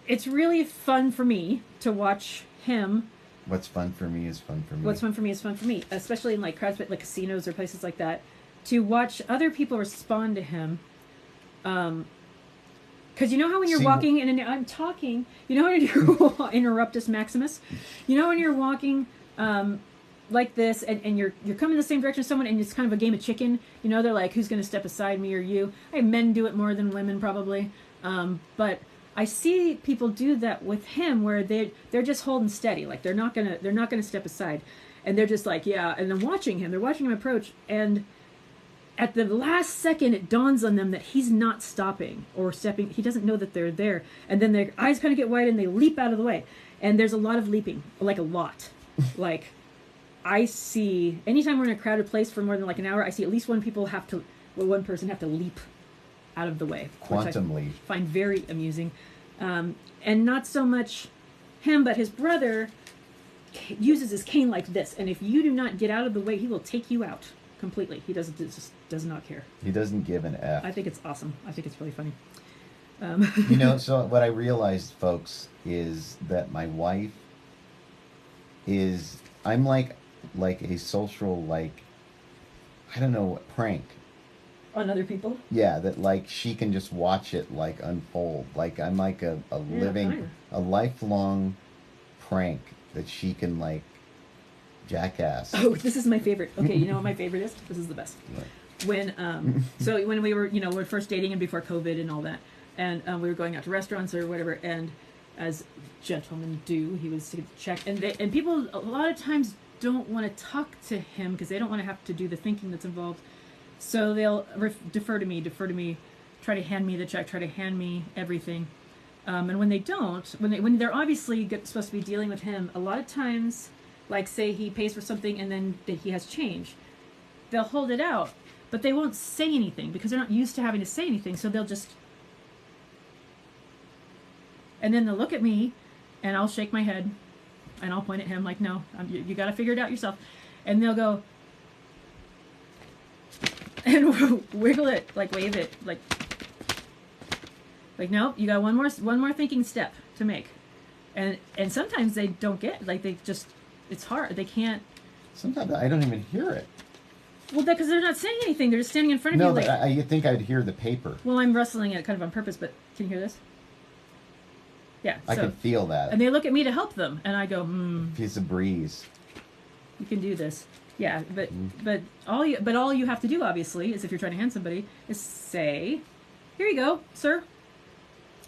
it's really fun for me to watch him. What's fun for me is fun for me. What's fun for me is fun for me, especially in like crowds, like casinos or places like that, to watch other people respond to him. Because you know how when you're walking and I'm talking, how when you're interruptus maximus, when you're walking like this and you're coming the same direction as someone and it's kind of a game of chicken, they're like, who's going to step aside, me or you? Men do it more than women probably, but I see people do that with him where they're just holding steady, like they're not gonna step aside, and they're just like, yeah, and then they're watching him approach, and at the last second it dawns on them that he's not stopping or stepping. He doesn't know that they're there, and then their eyes kind of get wide and they leap out of the way, and there's a lot of leaping, like a lot. Like I see anytime we're in a crowded place for more than like an hour, I see at least one person have to leap out of the way. Quantum leap. Find very amusing. And not so much him, but his brother uses his cane like this. And if you do not get out of the way, he will take you out completely. He just does not care. He doesn't give an F. I think it's awesome. I think it's really funny. So what I realized, folks, is that my wife I'm like a social, I don't know, prank. On other people? Yeah, that she can just watch it unfold. I'm like a living, a lifelong prank that she can jackass. Oh, this is my favorite. Okay, you know what my favorite is? This is the best. Right. When we were, we're first dating and before COVID and all that, and we were going out to restaurants or whatever, and as gentlemen do, he was to check, and people a lot of times don't want to talk to him because they don't want to have to do the thinking that's involved. So they'll defer to me, try to hand me the check, try to hand me everything. And when they don't, when they're obviously supposed to be dealing with him, a lot of times, like say he pays for something and then he has change, they'll hold it out, but they won't say anything because they're not used to having to say anything. So they'll just, and then they'll look at me, and I'll shake my head, and I'll point at him like, no, you got to figure it out yourself. And they'll go, and wiggle it, wave it, Like, no, you got one more thinking step to make. And sometimes they don't get, like, they just, it's hard. They can't. Sometimes I don't even hear it. Well, because they're not saying anything. They're just standing in front of No, you. Like, but I think I'd hear the paper. well, I'm rustling it kind of on purpose, but can you hear this? Yeah. I can feel that. And they look at me to help them, and I go, Piece of breeze. you can do this. Yeah, but all you have to do, obviously, is if you're trying to hand somebody, is say, here you go, sir.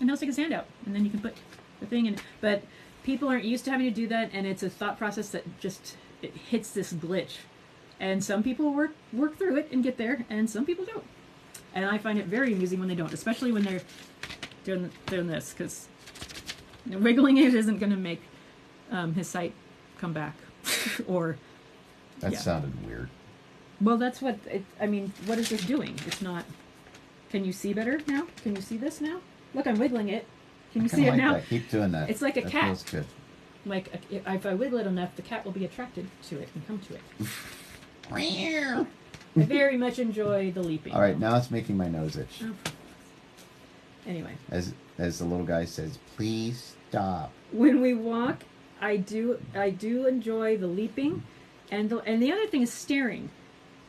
And they'll stick his hand out, and then you can put the thing in. But people aren't used to having to do that, and it's a thought process that just it hits this glitch. And some people work through it and get there, and some people don't. And I find it very amusing when they don't, especially when they're doing this, because wiggling it isn't going to make his sight come back. Or That yeah. sounded weird. Well, that's what I mean. What is this doing? It's not. Can you see better now? Can you see this now? Look, I'm wiggling it. Can you see it like now? That. Keep doing that. It's like a that cat. Feels good. Like if I wiggle it enough, the cat will be attracted to it and come to it. I very much enjoy the leaping. All right, now it's making my nose itch. Oh. Anyway, As the little guy says, please stop. when we walk, I do enjoy the leaping, and the other thing is staring.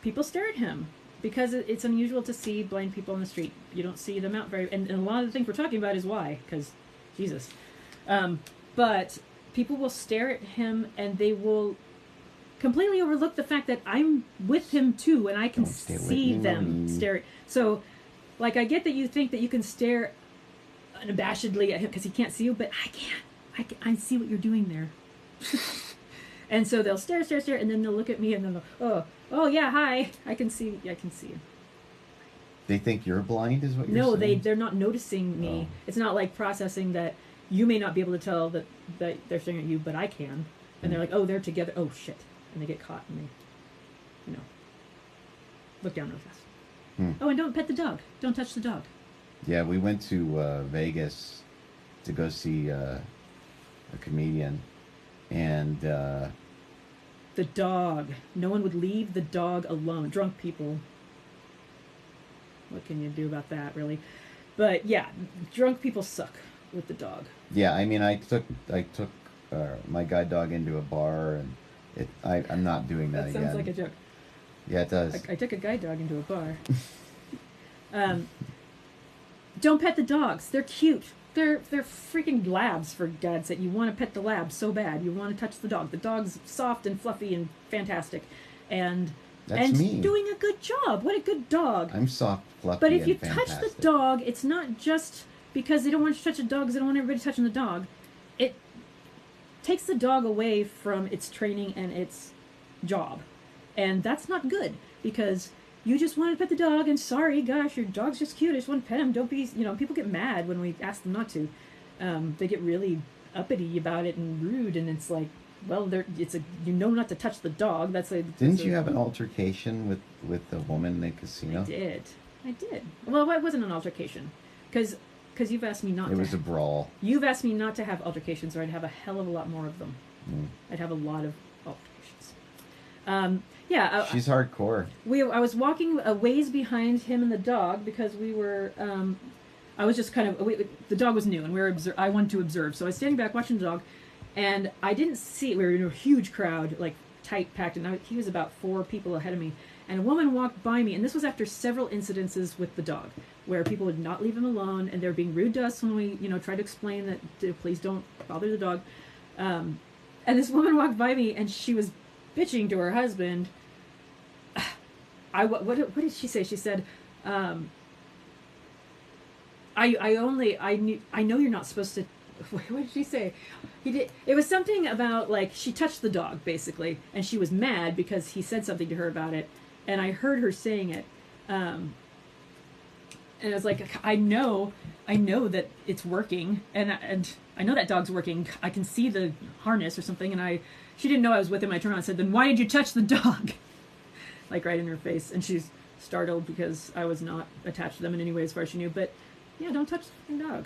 People stare at him because it's unusual to see blind people on the street. You don't see them out very, and a lot of the things we're talking about is why, because Jesus. But people will stare at him, and they will completely overlook the fact that I'm with him too, and I can see them staring. So, like, I get that you think that you can stare unabashedly at him because he can't see you, but I can't. I see what you're doing there. And so they'll stare, and then they'll look at me, and then they'll, oh yeah, hi, I can see you. They think you're blind, is what you're saying? No, they're not noticing me. Oh. It's not like processing that you may not be able to tell that they're staring at you, but I can. And they're like, oh, they're together. Oh shit, and they get caught, and they, look down real fast. Oh, and don't pet the dog. Don't touch the dog. Yeah, we went to Vegas to go see a comedian, and The dog. No one would leave the dog alone. Drunk people. What can you do about that, really? But yeah, drunk people suck with the dog. yeah, I mean, I took my guide dog into a bar, and I'm not doing that again. Sounds like a joke. Yeah, it does. I took a guide dog into a bar. Don't pet the dogs. They're cute. They're freaking labs, for God's sake. You want to pet the lab so bad. You want to touch the dog. The dog's soft and fluffy and fantastic, and That's me. doing a good job. What a good dog. I'm soft, fluffy, But if and you fantastic. touch the dog, it's not just because they don't want you to touch the dog, because they don't want everybody touching the dog. It takes the dog away from its training and its job. And that's not good, because you just want to pet the dog, and sorry, gosh, your dog's just cute. I just want to pet him. Don't be, people get mad when we ask them not to. They get really uppity about it and rude, and it's like, well, not to touch the dog. Didn't you have an altercation with the woman in the casino? I did. Well, it wasn't an altercation, because you've asked me not to. It was a brawl. You've asked me not to have altercations, or I'd have a hell of a lot more of them. I'd have a lot of altercations. She's hardcore. I was walking a ways behind him and the dog because we were. I was just kind of. The dog was new, and I wanted to observe, so I was standing back watching the dog, and I didn't see. We were in a huge crowd, like tight packed, and he was about 4 people ahead of me. And a woman walked by me, and this was after several incidences with the dog, where people would not leave him alone, and they were being rude to us when we, tried to explain that please don't bother the dog. And this woman walked by me, and she was bitching to her husband. What did she say? She said, I know you're not supposed to. What did she say? It was something about, like, she touched the dog basically, and she was mad because he said something to her about it, and I heard her saying it, and I was like, I know that it's working, and I know that dog's working. I can see the harness or something, and she didn't know I was with him. I turned around and said, then why did you touch the dog? Like, right in her face, and she's startled because I was not attached to them in any way as far as she knew. But yeah, don't touch the dog.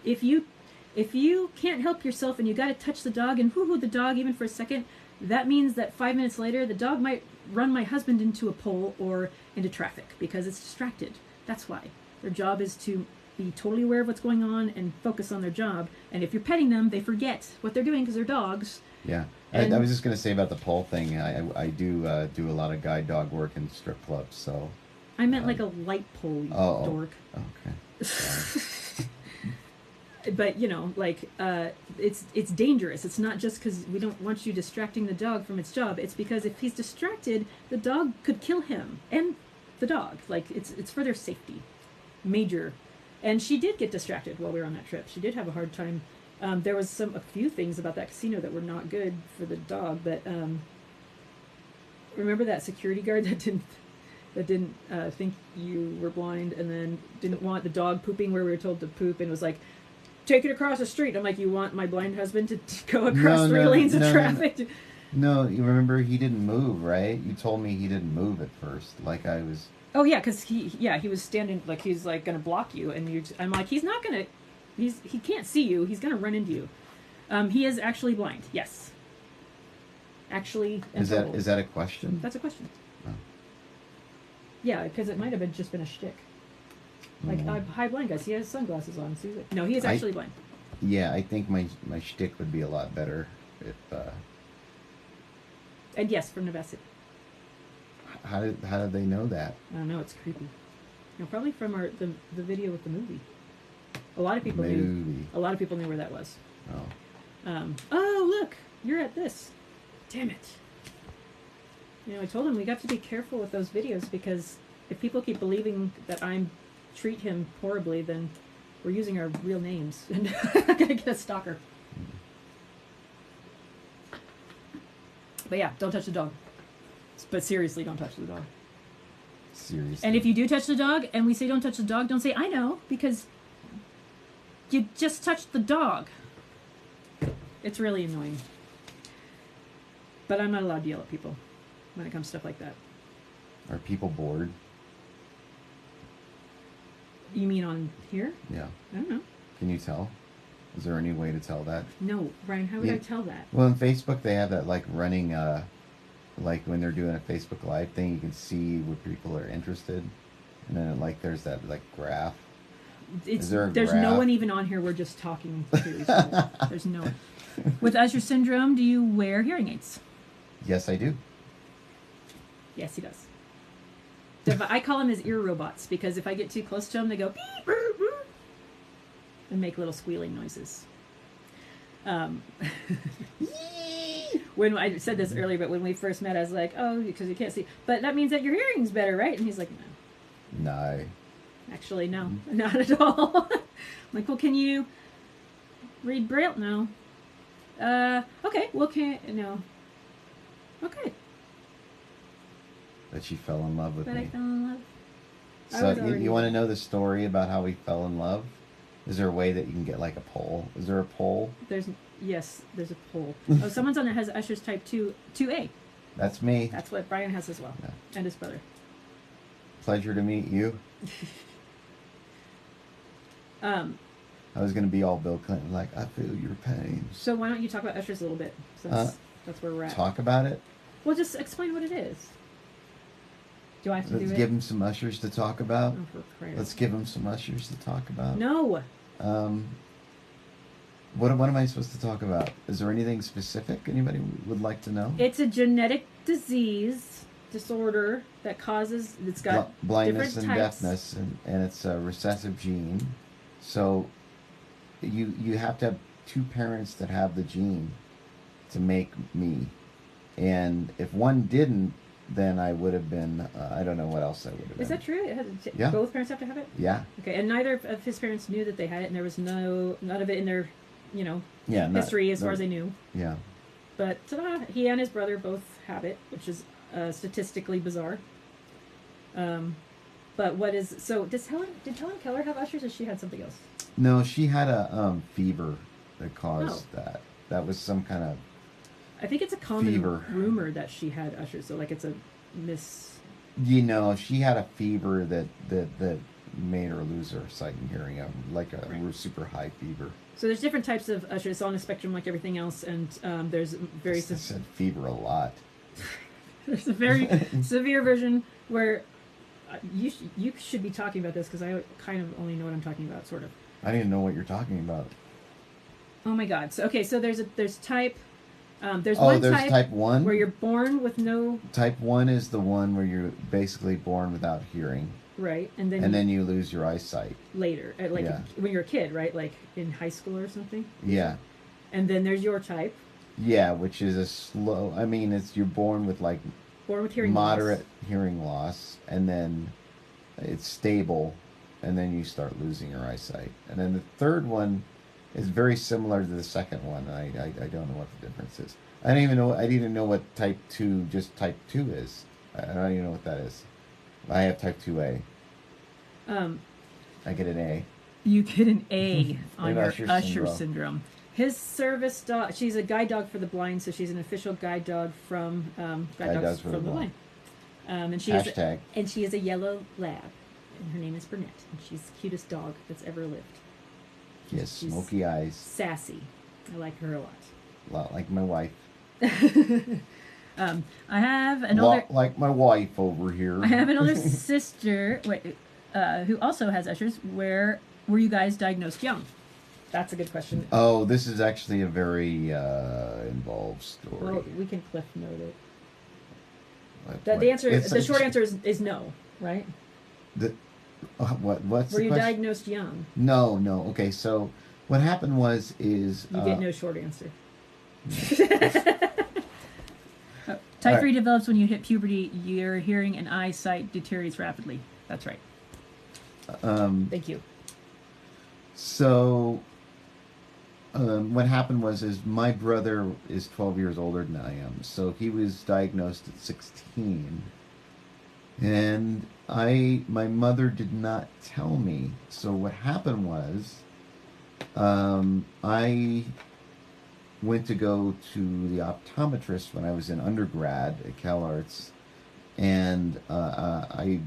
If you can't help yourself and you got to touch the dog and hoo-hoo the dog even for a second, that means that 5 minutes later the dog might run my husband into a pole or into traffic because it's distracted. That's why their job is to be totally aware of what's going on and focus on their job. And if you're petting them, they forget what they're doing because they're dogs. Yeah. And- I was just going to say about the pole thing. I do do a lot of guide dog work in strip clubs, so. I meant like a light pole, you dork. Okay. Sorry. But you know, like it's dangerous. It's not just because we don't want you distracting the dog from its job. It's because if he's distracted, the dog could kill him and the dog. Like it's for their safety, major. And she did get distracted while we were on that trip. She did have a hard time. There was a few things about that casino that were not good for the dog. But remember that security guard that didn't think you were blind and then didn't want the dog pooping where we were told to poop and was like, take it across the street. I'm like, you want my blind husband to go across three lanes of traffic? No, you remember he didn't move, right? You told me he didn't move at first. Like I was... Oh, yeah, because he was standing, like he's like going to block you. And I'm like, he's not going to... He can't see you. He's going to run into you. He is actually blind, yes. Actually... Is that a question? That's a question. Oh. Yeah, because it might have just been a shtick. Like, hi, blind guys. He has sunglasses on. So he's like, no, he is actually blind. Yeah, I think my shtick would be a lot better if... And yes, from Nevada. How did they know that? I don't know. It's creepy. You know, probably from the video with the movie. A lot of people knew. A lot of people knew where that was. Oh. Oh, look! You're at this. Damn it. You know, I told him we got to be careful with those videos because if people keep believing that I'm treat him horribly, then we're using our real names and I'm gonna get a stalker. But yeah, don't touch the dog. But seriously, don't touch the dog. Seriously. And if you do touch the dog and we say don't touch the dog, don't say I know, because you just touched the dog. It's really annoying. But I'm not allowed to yell at people when it comes to stuff like that. Are people bored? You mean on here? Yeah. I don't know. Can you tell? Is there any way to tell that? No, Brian, how would I tell that? Well, on Facebook, they have that, like, running, like, when they're doing a Facebook Live thing, you can see where people are interested. And then, like, there's that, like, graph. There's graph? no one even on here. We're just talking to each other. There's no... With Usher Syndrome, do you wear hearing aids? Yes, I do. Yes, he does. I call them his ear robots because if I get too close to them, they go beep, boop, boop, and make little squealing noises. When I said this earlier, but when we first met, I was like, "Oh, because you can't see." But that means that your hearing's better, right? And he's like, "No." No. Actually, no, not at all. I'm like, well, can you read Braille? No. Okay. Well, no. Okay. That she fell in love with But me. I fell in love. So you want to know the story about how we fell in love? Is there a way that you can get like a poll? Is there a poll? There's a poll. Oh, someone's on there has Usher's type 2A. That's me. That's what Brian has as well, Yeah. and his brother. Pleasure to meet you. I was gonna be all Bill Clinton, like I feel your pain. So why don't you talk about Usher's a little bit, since that's where we're at. Talk about it. Well, just explain what it is. Do I have to Let's do it? give him some ushers to talk about. Oh, for Christ. Let's give him some ushers to talk about. No. What am I supposed to talk about? Is there anything specific anybody would like to know? It's a genetic disorder that causes. It's got blindness different and types. deafness, and it's a recessive gene. So you have to have two parents that have the gene to make me. And if one didn't, then I would have been, I don't know what else I would have been. Is that true? Yeah. Both parents have to have it? Yeah. Okay, and neither of his parents knew that they had it, and there was none of it in their, Yeah, history as far as they knew. Yeah. But he and his brother both have it, which is statistically bizarre. But what is did Helen Keller have Usher's, or she had something else? No, she had a fever that caused that. That was some kind of I think it's a common fever. rumor that she had Usher's, so like it's a she had a fever that made her lose her sight and hearing, like a super high fever. So there's different types of Usher. It's on a spectrum like everything else, and there's very I said fever a lot. there's a very severe version where you should be talking about this because I kind of only know what I'm talking about, sort of. I don't even know what you're talking about. Oh my God! So okay, so there's type. There's one there's type, type 1. where you're born with no Type 1 is the one where you're basically born without hearing, right, and then you lose your eyesight. later, like Yeah. when you're a kid, right, like in high school or something. Yeah. And then there's your type, Yeah, which is a slow. I mean, you're born with like born with hearing moderate loss. hearing loss, and then it's stable, and then you start losing your eyesight. And then the third one is very similar to the second one. I don't know what the difference is. I didn't even know what type 2, just type 2 is. I don't even know what that is. I have type 2A. I get an A. You get an A on In your Usher Usher syndrome. syndrome. His service dog. She's a guide dog for the blind, so she's an official guide dog from Guide Dogs for the Blind. And she Hashtag. she is a yellow lab, and her name is Burnett, and she's the cutest dog that's ever lived. She has She's smoky eyes, sassy. I like her a lot. a lot like my wife. I have an older. Lot like my wife over here. I have an older sister, who also has Usher's. Where were you guys diagnosed young? That's a good question. Oh, this is actually a very involved story. Well, we can cliff note it. What- The answer, it's the like- short answer is no, right? What's Were the you question? diagnosed young? No. Okay, so what happened is You get no short answer. Type Alright. 3 develops when you hit puberty. Your hearing and eyesight deteriorates rapidly. That's right. Thank you. So what happened is my brother is 12 years older than I am, so he was diagnosed at 16, and my mother did not tell me. So what happened was I went to go to the optometrist when I was in undergrad at Cal Arts, and I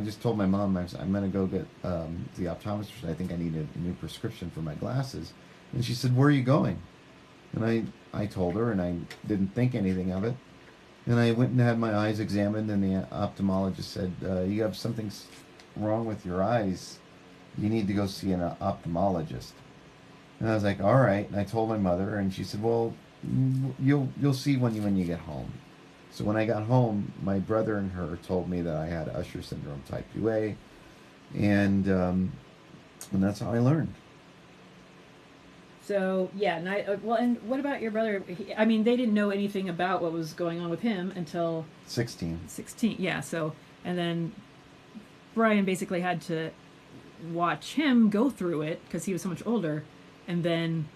just told my mom I'm going to go get the optometrist. I think I need a new prescription for my glasses. And she said, "Where are you going?" And I told her, and I didn't think anything of it. And I went and had my eyes examined, and the ophthalmologist said, "You have something wrong with your eyes. You need to go see an ophthalmologist." And I was like, "All right." And I told my mother, and she said, "Well, you'll see when you get home." So when I got home, my brother and her told me that I had Usher syndrome type 2A, and that's how I learned. So yeah, and what about your brother? I mean, they didn't know anything about what was going on with him until 16. 16. Yeah. So and then Brian basically had to watch him go through it because he was so much older, and then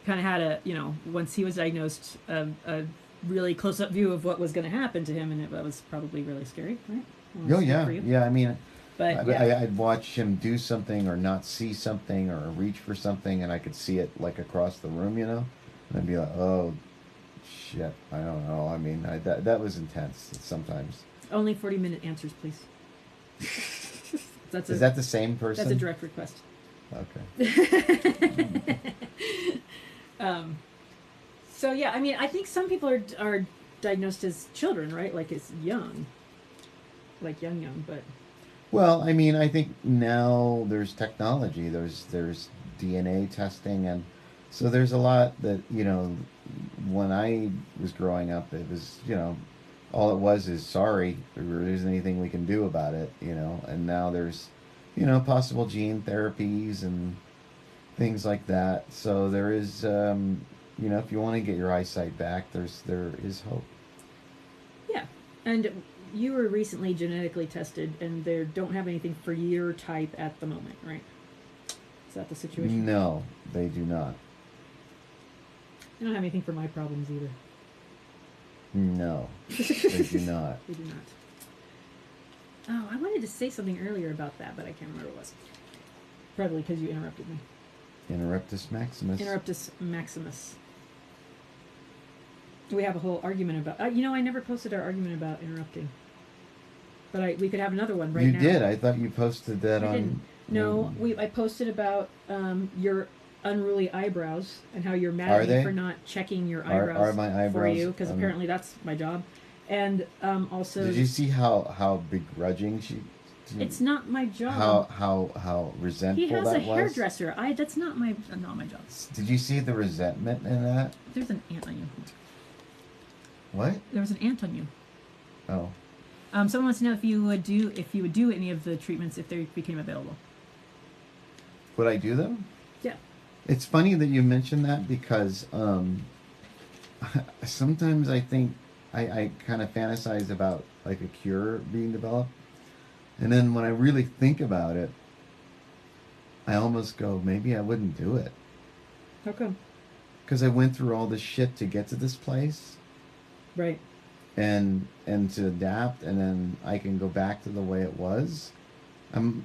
kind of had once he was diagnosed, a really close-up view of what was going to happen to him, and it was probably really scary, right? Oh yeah, yeah. I mean, But I'd watch him do something or not see something or reach for something, and I could see it like across the room, and I'd be like, "Oh, shit, I don't know." I mean, that was intense sometimes. Only 40-minute answers, please. Is that the same person? That's a direct request. Okay. So yeah, I mean, I think some people are diagnosed as children, right? Like it's young, like young, but. Well, I mean, I think now there's technology. There's DNA testing, and so there's a lot that when I was growing up, it was all it was is sorry, there isn't anything we can do about it, and now there's possible gene therapies and things like that. So there is if you want to get your eyesight back, there is hope. Yeah, and you were recently genetically tested, and they don't have anything for your type at the moment, right? Is that the situation? No, they do not. They don't have anything for my problems either. No, they do not. They do not. Oh, I wanted to say something earlier about that, but I can't remember what it was. Probably because you interrupted me. Interruptus maximus. Interruptus maximus. We have a whole argument about... I never posted our argument about interrupting. But we could have another one right now. You did. I thought you posted that I on... didn't. No, I posted about your unruly eyebrows and how you're mad at me for not checking your eyebrows, are my eyebrows for you, because apparently that's my job. And also... Did you see how begrudging she... It's not my job. How resentful He has that a was? hairdresser. That's not my job. Did you see the resentment in that? There's an ant on you. What? There was an ant on you. Oh. Someone wants to know if you would do any of the treatments if they became available. Would I do them? Yeah. It's funny that you mentioned that because sometimes I think I kind of fantasize about like a cure being developed. And then when I really think about it, I almost go, maybe I wouldn't do it. How come? Because I went through all this shit to get to this place. Right. And to adapt, and then I can go back to the way it was. I'm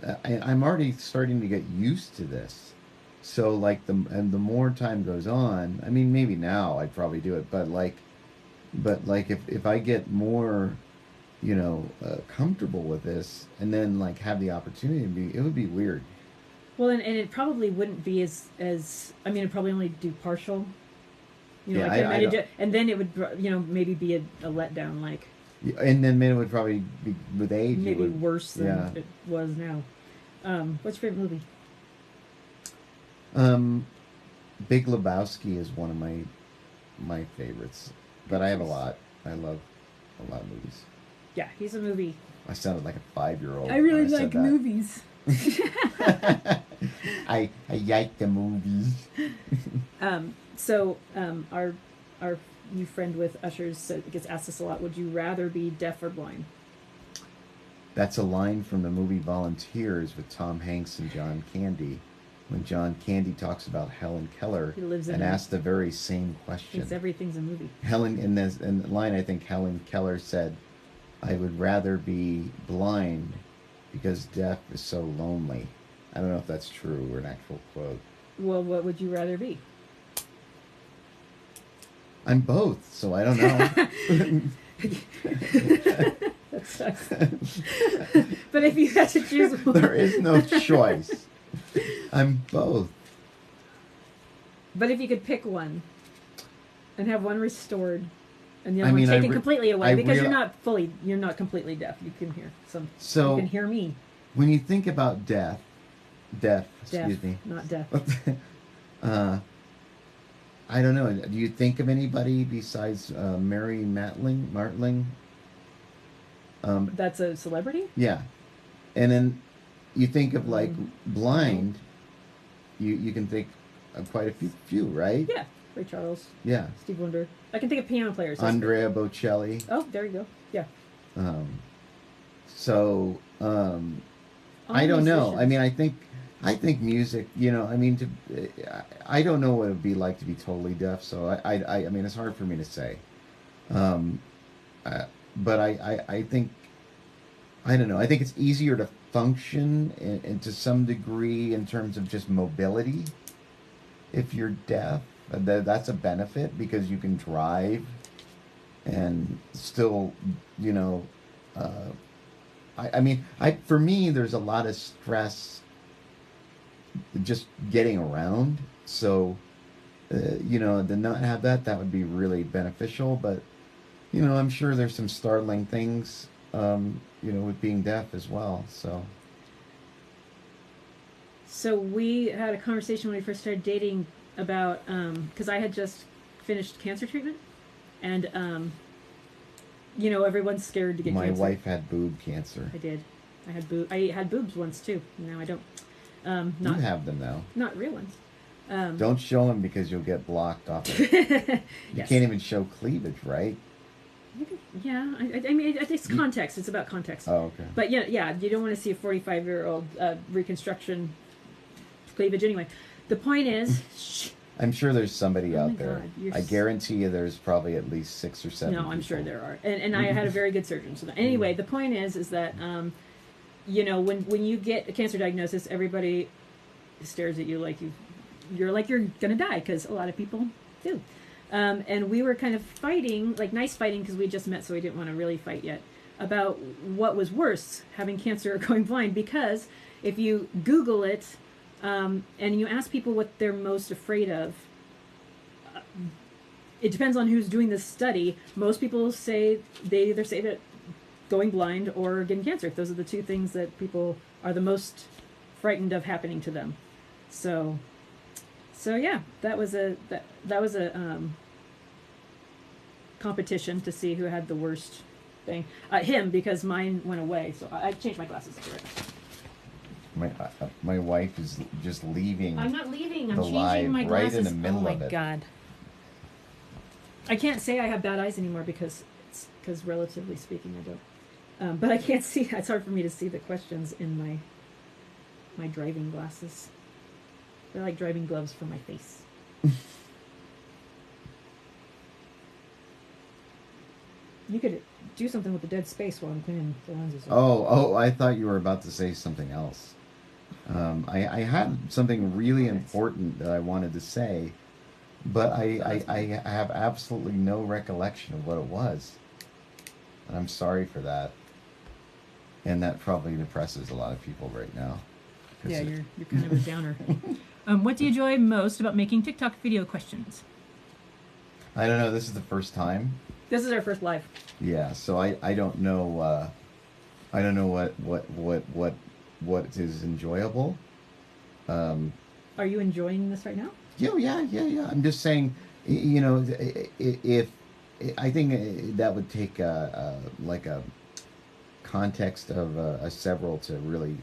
already starting to get used to this. So like the more time goes on, I mean maybe now I'd probably do it, but like if I get more, comfortable with this, and then like have the opportunity, it would be weird. Well, and it probably wouldn't be as I mean, it'd probably only do partial. Yeah, and then it would, maybe be a letdown, like. And then it would probably be with age. Maybe worse than it was now. What's your favorite movie? Big Lebowski is one of my favorites, but I have a lot. I love a lot of movies. Yeah, he's a movie. I sounded like a 5-year-old. I really like movies. I like the movies. So our new friend with Usher's gets asked this a lot. Would you rather be deaf or blind? That's a line from the movie Volunteers with Tom Hanks and John Candy, when John Candy talks about Helen Keller and asked the very same question. Everything's a movie. In the line, I think Helen Keller said, "I would rather be blind because deaf is so lonely." I don't know if that's true or an actual quote. Well, what would you rather be? I'm both, so I don't know. That sucks. But if you had to choose one. There is no choice. I'm both. But if you could pick one and have one restored and the other one taken completely away, because you're not completely deaf. You can hear you can hear me. When you think about deaf, excuse me. Not deaf. I don't know. Do you think of anybody besides Mary Martling? That's a celebrity? Yeah. And then you think of like blind, you can think of quite a few, right? Yeah. Ray Charles. Yeah. Steve Wonder. I can think of piano players. Andrea Bocelli. Oh, there you go. Yeah. I don't know. I mean, I think music, I don't know what it would be like to be totally deaf, so I mean, it's hard for me to say. But I think, I don't know, I think it's easier to function and to some degree in terms of just mobility if you're deaf. That's a benefit because you can drive and still, for me, there's a lot of stress just getting around. So, to not have that would be really beneficial. But, I'm sure there's some startling things, with being deaf as well. So we had a conversation when we first started dating about, because I had just finished cancer treatment, and, everyone's scared to get cancer. My wife had boob cancer. I did. I had boobs once too. Now I don't. You have them now. Not real ones. Don't show them because you'll get blocked off. You can't even show cleavage, right? Yeah, I mean, it's context. It's about context. Oh, okay. But yeah, you don't want to see a 45-year-old reconstruction cleavage anyway. The point is, I'm sure there's somebody out there. God, I guarantee you there's probably at least 6 or 7 No, I'm people. sure there are. And I had a very good surgeon. So anyway, the point is that, when you get a cancer diagnosis, everybody stares at you like you're going to die, because a lot of people do. And we were kind of fighting, like nice fighting, because we just met, so we didn't want to really fight yet, about what was worse, having cancer or going blind. Because if you Google it, and you ask people what they're most afraid of, it depends on who's doing this study. Most people say they either say that going blind or getting cancer. Those are the two things that people are the most frightened of happening to them. So yeah, that was a competition to see who had the worst thing. Him, because mine went away. So I changed my glasses. My wife is just leaving. I'm not leaving. I'm the changing live my glasses. right in the middle oh of my it. god! I can't say I have bad eyes anymore because relatively speaking, I don't. But I can't see. It's hard for me to see the questions in my driving glasses. They're like driving gloves for my face. You could do something with the dead space while I'm cleaning the lenses. Oh, I thought you were about to say something else. I had something really important that I wanted to say, but I have absolutely no recollection of what it was. And I'm sorry for that. And that probably depresses a lot of people right now. Yeah, you're kind of a downer. What do you enjoy most about making TikTok video questions? I don't know. This is the first time. This is our first live. Yeah, so I don't know. I don't know what is enjoyable. Are you enjoying this right now? Yeah. I'm just saying, if I think that would take like a context of a several to really,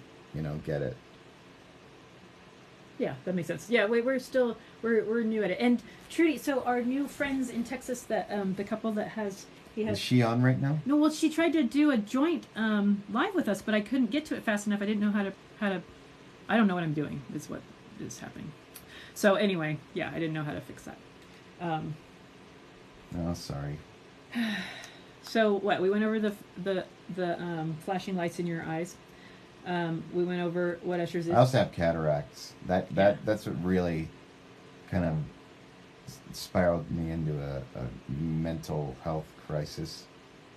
get it. Yeah, that makes sense. Yeah, we're still we're new at it. And Trudy, so our new friends in Texas, that the couple that Is she on right now? No, well, she tried to do a joint live with us, but I couldn't get to it fast enough. I didn't know how to. I don't know what I'm doing. Is what is happening. So anyway, yeah, I didn't know how to fix that. Oh, sorry. So what? We went over the flashing lights in your eyes. We went over what Usher's is. I also have cataracts. That's what really kind of spiraled me into a mental health crisis.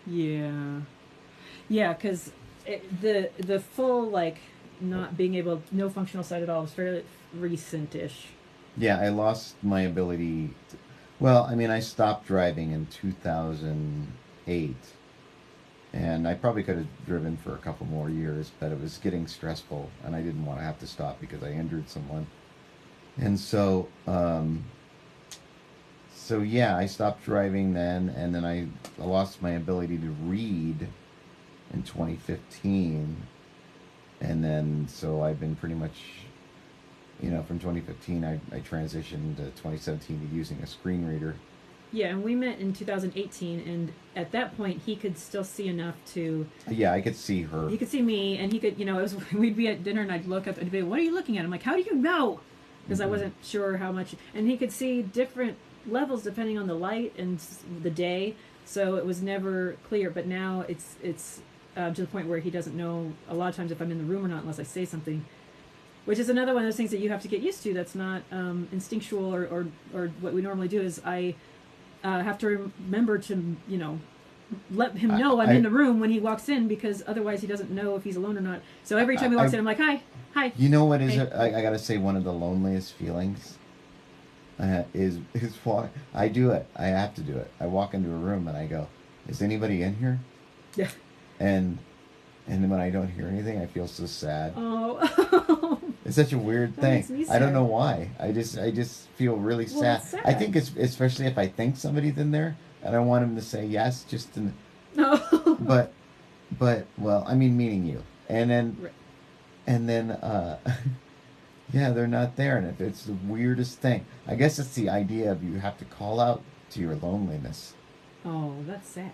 Yeah, because the full not being able, no functional sight at all was fairly recent-ish. Yeah, I lost my ability. I stopped driving in 2008. And I probably could have driven for a couple more years, but it was getting stressful, and I didn't want to have to stop because I injured someone. And so yeah, I stopped driving then, and then I lost my ability to read in 2015. And then, so I've been pretty much, from 2015, I transitioned to 2017 to using a screen reader. Yeah, and we met in 2018, and at that point, he could still see enough to... Yeah, I could see her. He could see me, and he could, we'd be at dinner, and I'd look up and be, what are you looking at? I'm like, how do you know? Because I wasn't sure how much... And he could see different levels depending on the light and the day, so it was never clear. But now it's to the point where he doesn't know a lot of times if I'm in the room or not unless I say something. Which is another one of those things that you have to get used to. That's not instinctual or what we normally do is I... have to remember to, let him know I'm in the room when he walks in, because otherwise he doesn't know if he's alone or not. So every time he walks in, I'm like, hi. You know what is hey. it? I gotta say, one of the loneliest feelings is walk. I do it. I have to do it. I walk into a room and I go, is anybody in here? Yeah. And when I don't hear anything, I feel so sad. Oh. It's such a weird thing. Makes me sad. I don't know why. I just feel really sad. It's sad. I think it's especially if I think somebody's in there and I want him to say yes, just to. No. But meaning you. And then, Right. yeah, they're not there, and if it's the weirdest thing. I guess it's the idea of you have to call out to your loneliness. Oh, that's sad.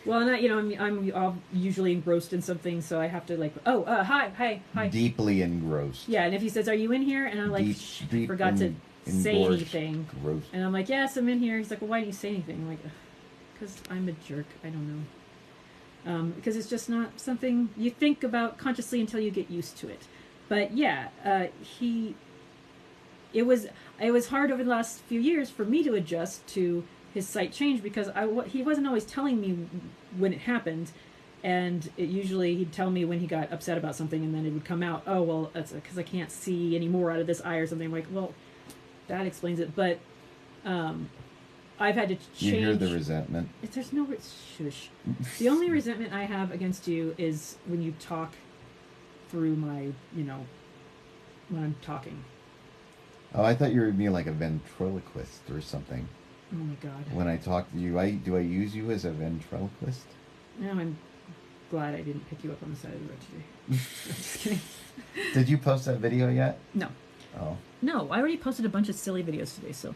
Well, and I'm usually engrossed in something, so I have to hi. Deeply engrossed. Yeah, and if he says, "Are you in here?" and I'm like, deep forgot to say engorged, anything, gross. and I'm like, "Yes, I'm in here." He's like, "Well, why didn't you say anything?" I'm like, "Because I'm a jerk. I don't know." Because it's just not something you think about consciously until you get used to it. But yeah, it was hard over the last few years for me to adjust to his sight change, because he wasn't always telling me when it happened, and usually he'd tell me when he got upset about something, and then it would come out, oh, well, that's because I can't see any more out of this eye or something. I'm like, well, that explains it. But I I've had to change. You hear the resentment. There's no shush. The only resentment I have against you is when you talk through my, when I'm talking. Oh, I thought you were being like a ventriloquist or something. Oh my god. When I talk to you, do I use you as a ventriloquist? Now I'm glad I didn't pick you up on the side of the road today. I'm just kidding. Did you post that video yet? No. Oh. No, I already posted a bunch of silly videos today, so.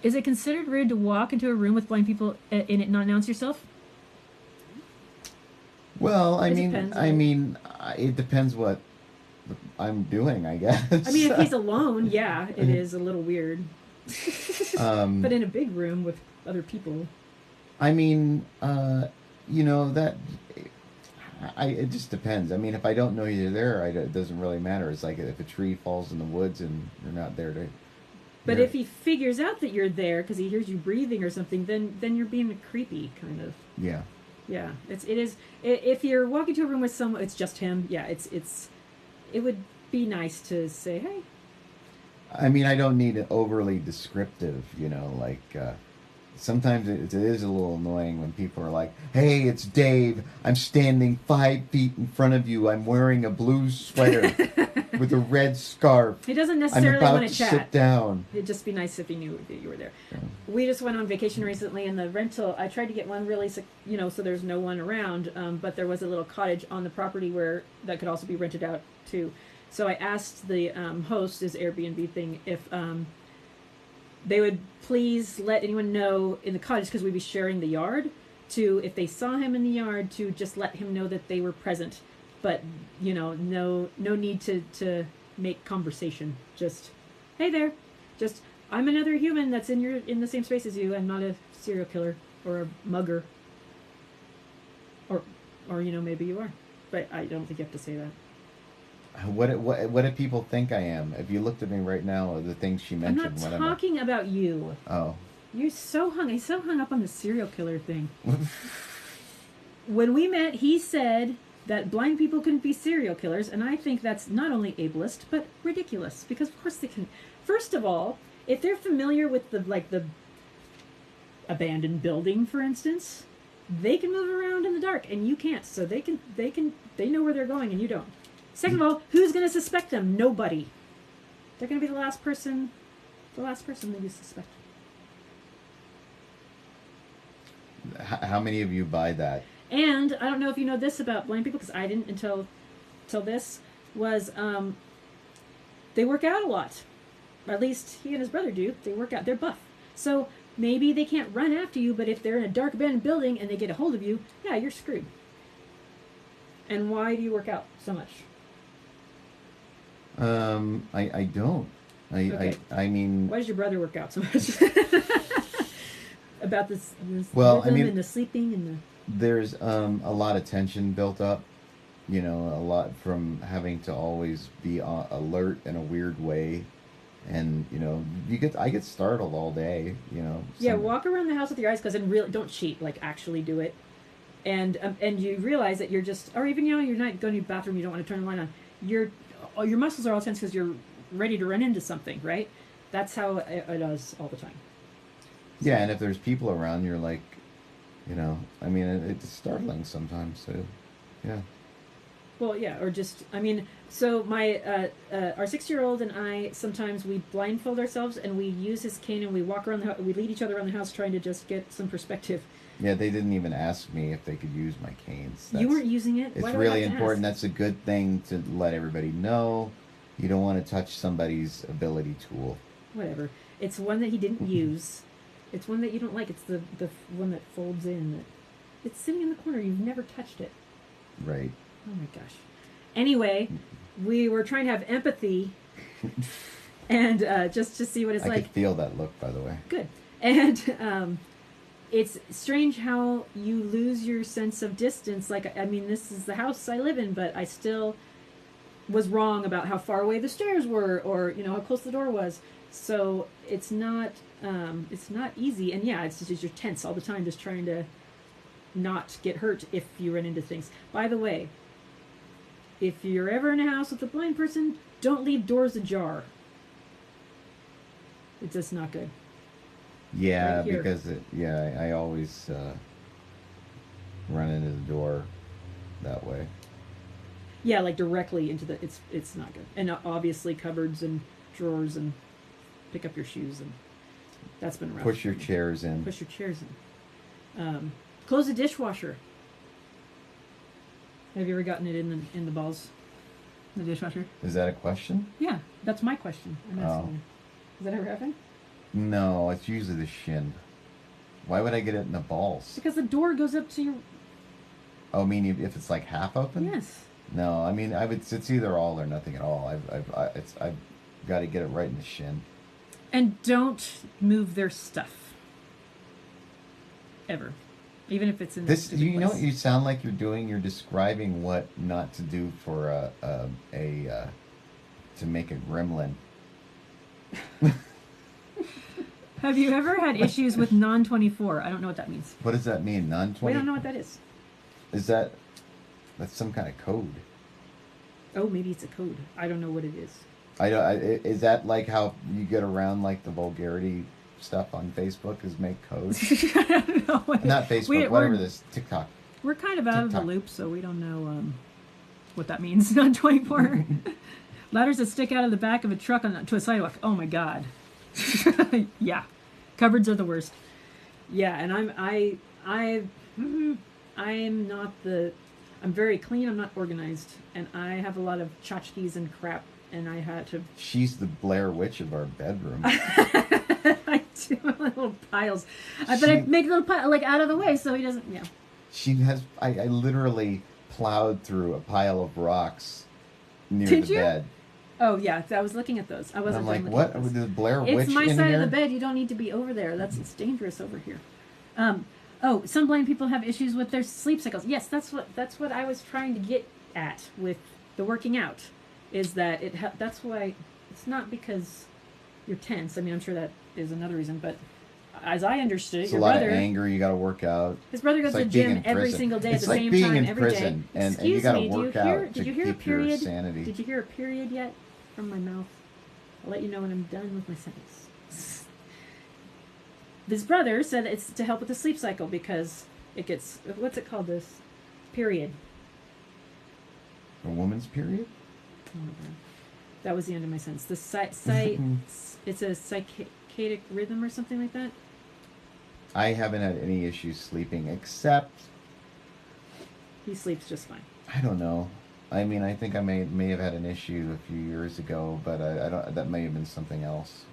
Is it considered rude to walk into a room with blind people and it not announce yourself? Well, It depends. It depends what I'm doing, I guess. I mean, if he's alone, yeah, it is a little weird. But in a big room with other people. I mean, it just depends. I mean, if I don't know you're there, it doesn't really matter. It's like if a tree falls in the woods and you're not there to... But if he figures out that you're there because he hears you breathing or something, then you're being creepy, kind of. Yeah. Yeah, it is. If you're walking to a room with someone, it's just him. Yeah, it would be nice to say, hey. I mean, I don't need it overly descriptive, sometimes it is a little annoying when people are like, hey, it's Dave. I'm standing 5 feet in front of you. I'm wearing a blue sweater with a red scarf. He doesn't necessarily want to chat. Sit down. It'd just be nice if he knew that you were there. Yeah. We just went on vacation recently, and the rental, I tried to get one really, so there's no one around, but there was a little cottage on the property that could also be rented out too. So I asked the host, his Airbnb thing, if they would please let anyone know in the cottage, because we'd be sharing the yard, to, if they saw him in the yard, to just let him know that they were present. But, no need to make conversation. Just, hey there. Just, I'm another human that's in the same space as you. I'm not a serial killer or a mugger. Or maybe you are. But I don't think you have to say that. What do people think I am? If you looked at me right now, the things she mentioned. I'm not talking about you. Oh. He's so hung up on the serial killer thing. When we met, he said that blind people couldn't be serial killers, and I think that's not only ableist, but ridiculous. Because of course they can. First of all, if they're familiar with the abandoned building, for instance, they can move around in the dark, and you can't. So they know where they're going, and you don't. Second of all, who's going to suspect them? Nobody. They're going to be the last person that you suspect. How many of you buy that? And I don't know if you know this about blind people, because I didn't until this, was they work out a lot. Or at least he and his brother do. They work out. They're buff. So maybe they can't run after you, but if they're in a dark abandoned building and they get a hold of you, yeah, you're screwed. And why do you work out so much? I don't. Okay. I mean. Why does your brother work out so much? About this rhythm and the sleeping and the. There's a lot of tension built up, a lot from having to always be alert in a weird way, and I get startled all day, Yeah, walk around the house with your eyes closed and really don't cheat, like actually do it, and you realize that you're just, or even you're not going to the bathroom, you don't want to turn the light on, your muscles are all tense because you're ready to run into something, right? That's how it does all the time. Yeah, and if there's people around, you're like, it's startling sometimes, so, yeah. Well, yeah, or just, so my, our 6-year-old and I, sometimes we blindfold ourselves and we use his cane and we walk around the house, we lead each other around the house trying to just get some perspective. Yeah, they didn't even ask me if they could use my canes. You weren't using it? It's really important. That's a good thing to let everybody know. You don't want to touch somebody's ability tool. Whatever. It's one that he didn't use. It's one that you don't like. It's the one that folds in. It's sitting in the corner. You've never touched it. Right. Oh my gosh. Anyway, we were trying to have empathy and just to see what it's like. I could feel that look, by the way. Good. And it's strange how you lose your sense of distance. Like, this is the house I live in, but I still was wrong about how far away the stairs were or, how close the door was. So it's not easy. And yeah, it's just you're tense all the time just trying to not get hurt if you run into things. By the way, if you're ever in a house with a blind person, don't leave doors ajar. It's just not good. Yeah, Right here. because I always run into the door that way. Yeah, like directly into the. It's not good. And obviously cupboards and drawers and pick up your shoes and that's been rough. Push your for me. chairs in. Push your chairs in. Close the dishwasher. Have you ever gotten it in the balls? The dishwasher? Is that a question? Yeah, that's my question. I'm asking Oh. you. Does that ever happen? No, it's usually the shin. Why would I get it in the balls? Because the door goes up to your. Oh, I mean, if it's like half open? Yes. No, I mean, it's either all or nothing at all. I've got to get it right in the shin. And don't move their stuff. Ever. Even if it's in This, a you know what place. you sound like you're doing? You're describing what not to do for to make a gremlin. Have you ever had issues with non-24? I don't know what that means. What does that mean? Non-20? We don't know what that is. Is that's some kind of code? Oh, maybe it's a code. I don't know what it is. Is that like how you get around like the vulgarity stuff on Facebook? Is make code? I don't know. Not Facebook, We're- whatever this TikTok. We're kind of out of the TikTok. loop, so we don't know what that means. Non-24. Ladders that stick out of the back of a truck to a sidewalk. Oh my god. Yeah, cupboards are the worst. Yeah, and I'm not the. I'm very clean. I'm not organized, and I have a lot of tchotchkes and crap. And I had to. She's the Blair Witch of our bedroom. I do little piles, but I make little pile like out of the way so he doesn't. Yeah. She has. I literally plowed through a pile of rocks near Did the you? bed. Oh yeah, I was looking at those. I And wasn't. I'm like, done what? looking at those. With the Blair Witch It's my in side here? of the bed. You don't need to be over there. It's dangerous over here. Oh, some blind people have issues with their sleep cycles. Yes, that's what I was trying to get at with the working out. Is that that's why it's not because you're tense. I mean, I'm sure that is another reason, but as I understood it, It's your a lot brother, of anger. You got to work out. his brother goes It's to like the being gym in every prison. single day It's at the like same being time in every day. prison, and you Excuse gotta me, work do you hear? out Did to you hear a keep your period? sanity. Did you hear a period yet from my mouth? I'll let you know when I'm done with my sentence. His brother said it's to help with the sleep cycle because it gets what's it called? This period. A woman's period? Oh my god. That was the end of my sentence. It's a circadian rhythm or something like that. I haven't had any issues sleeping, except He sleeps just fine. I don't know. I mean, I think I may have had an issue a few years ago, but I don't. That may have been something else.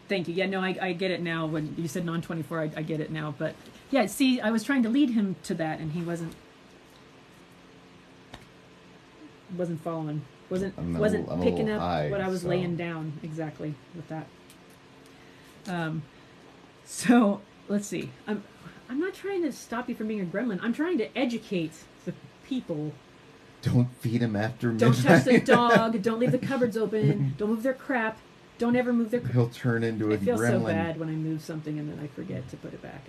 Thank you. Yeah, no, I get it now. When you said non-24, I get it now. But yeah, see, I was trying to lead him to that, and he wasn't following. Wasn't I'm a wasn't little picking up high, what I was so- laying down exactly with that. So let's see. I'm not trying to stop you from being a gremlin. I'm trying to educate the people. Don't feed him after midnight. Don't touch the dog. Don't leave the cupboards open. Don't move their crap. Don't ever move their. He'll turn into a I feel gremlin. so bad when I move something and then I forget to put it back.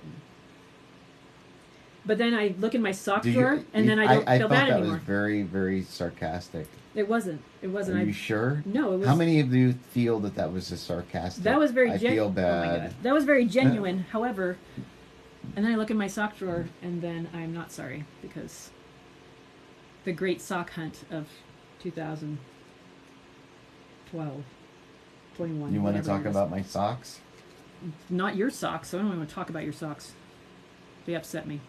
But then I look in my sock drawer and then I don't feel thought bad that anymore. was very, very sarcastic. It wasn't. It wasn't. Are you sure? No, it was. How many of you feel that was a sarcastic? That was very. I feel bad. Oh my god, that was very genuine. However, and then I look in my sock drawer and then I'm not sorry because the great sock hunt of 2012, 21. You want to whatever talk it was. about my socks? Not your socks. So I don't even want to talk about your socks. They upset me.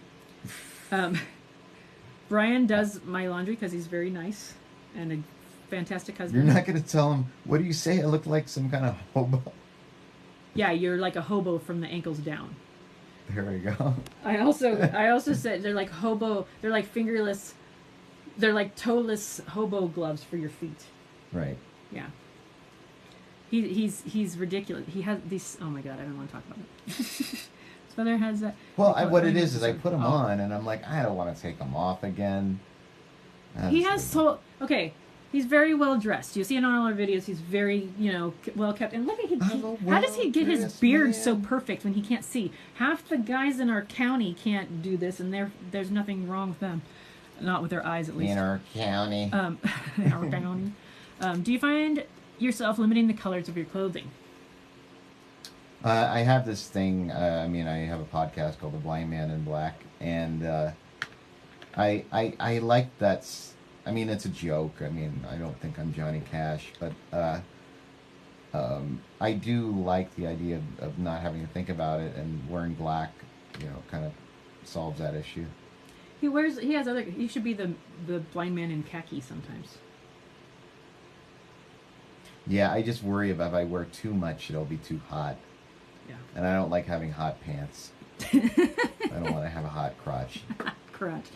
Brian does my laundry because he's very nice and a fantastic husband. You're not going to tell him. What do you say? I look like some kind of hobo. Yeah, you're like a hobo from the ankles down. There we go. I also said they're like hobo. They're like fingerless. They're like toeless hobo gloves for your feet. Right. Yeah. He's ridiculous. He has these. Oh my god, I don't want to talk about it. His father has that. Well, they call what it it is I put them Oh. on, and I'm like, I don't want to take them off again. He has okay. He's very well dressed. You see it on all our videos. He's very, well kept. And look at him. I'm a How does he get his well-dressed beard man. so perfect when he can't see? Half the guys in our county can't do this, and there's nothing wrong with them. Not with their eyes, at least. In our county. In our county. Do you find yourself limiting the colors of your clothing? I have this thing. I mean, I have a podcast called The Blind Man in Black, and I like that. I mean, it's a joke. I mean, I don't think I'm Johnny Cash, but I do like the idea of not having to think about it, and wearing black, kind of solves that issue. He has other. He should be the blind man in khaki sometimes. Yeah, I just worry about if I wear too much, it'll be too hot. Yeah. And I don't like having hot pants. I don't want to have a hot crotch. Correct.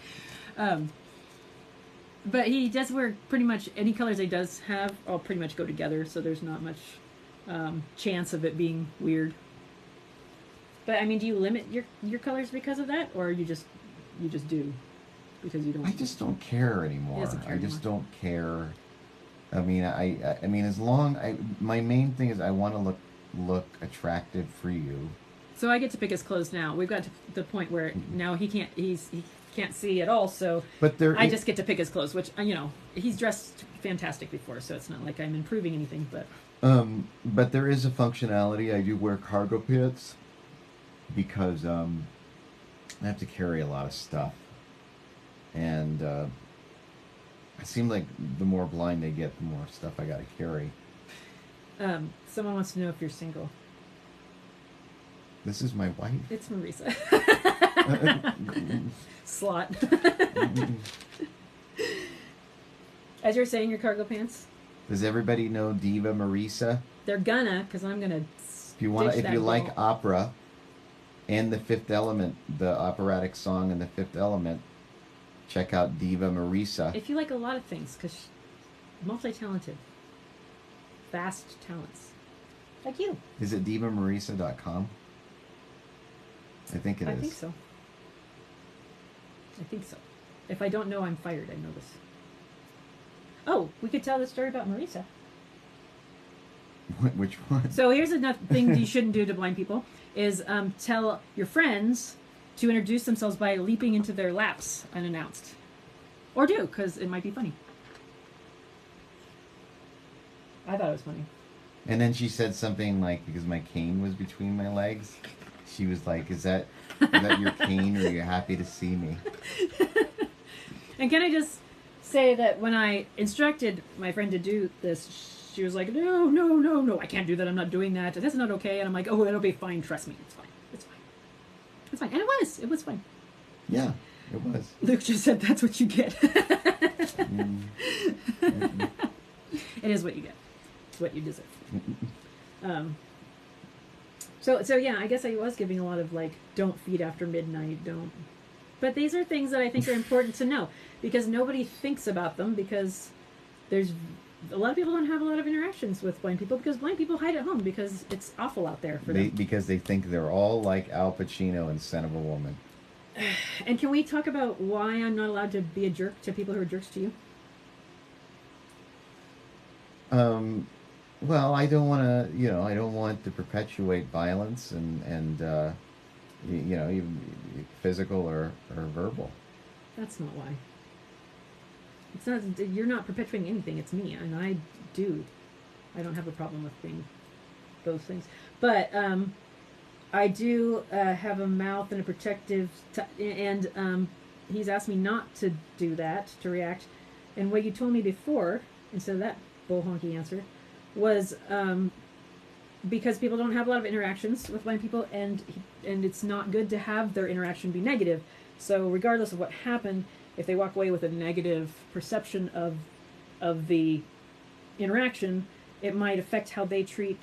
But he does wear pretty much any colors he does have all pretty much go together, so there's not much chance of it being weird. But I mean, do you limit your colors because of that, or you just do because you don't? I just don't care anymore. He doesn't care I just anymore. don't care. I mean, I mean, as long my main thing is I want to look attractive for you. So I get to pick his clothes now. We've got to the point where now he can't see at all. So But I just get to pick his clothes, which he's dressed fantastic before, so it's not like I'm improving anything. But there is a functionality. I do wear cargo pants because I have to carry a lot of stuff, and it seems like the more blind they get, the more stuff I got to carry. Someone wants to know if you're single. This is my wife. It's Marisa. Slot. As you're saying your cargo pants, Does everybody know Diva Marisa? they're gonna, because I'm gonna. If you like opera, and The Fifth Element, the operatic song in The Fifth Element, check out Diva Marisa. If you like a lot of things, because multi-talented, vast talents, like you. Is it divamarisa.com? I think it is. I think so. I think so. If I don't know, I'm fired. I know this. Oh, we could tell the story about Marisa. Which one? So here's another thing you shouldn't do to blind people is tell your friends to introduce themselves by leaping into their laps unannounced. Or do, because it might be funny. I thought it was funny. And then she said something like, because my cane was between my legs, she was like, is that your cane, or are you happy to see me? And can I just say that when I instructed my friend to do this, she was like, no, I can't do that. I'm not doing that. That's not okay. And I'm like, oh, it'll be fine. Trust me. It's fine. It's fine. It's fine. And it was fine. Yeah, it was. Luke just said that's what you get. It is what you get. It's what you deserve. So yeah, I guess I was giving a lot of like, don't feed after midnight, don't. But these are things that I think are important to know because nobody thinks about them because there's a lot of people don't have a lot of interactions with blind people because blind people hide at home because it's awful out there for them. Because they think they're all like Al Pacino in Son of a Woman. And can we talk about why I'm not allowed to be a jerk to people who are jerks to you? Well, I don't want to, I don't want to perpetuate violence and even physical or verbal. That's not why. It's not. You're not perpetuating anything. It's me, and I don't have a problem with being those things. But I do have a mouth and a protective, and he's asked me not to do that, to react. And what you told me before, instead of that bull honky answer, was because people don't have a lot of interactions with blind people, and it's not good to have their interaction be negative. So regardless of what happened, if they walk away with a negative perception of the interaction, it might affect how they treat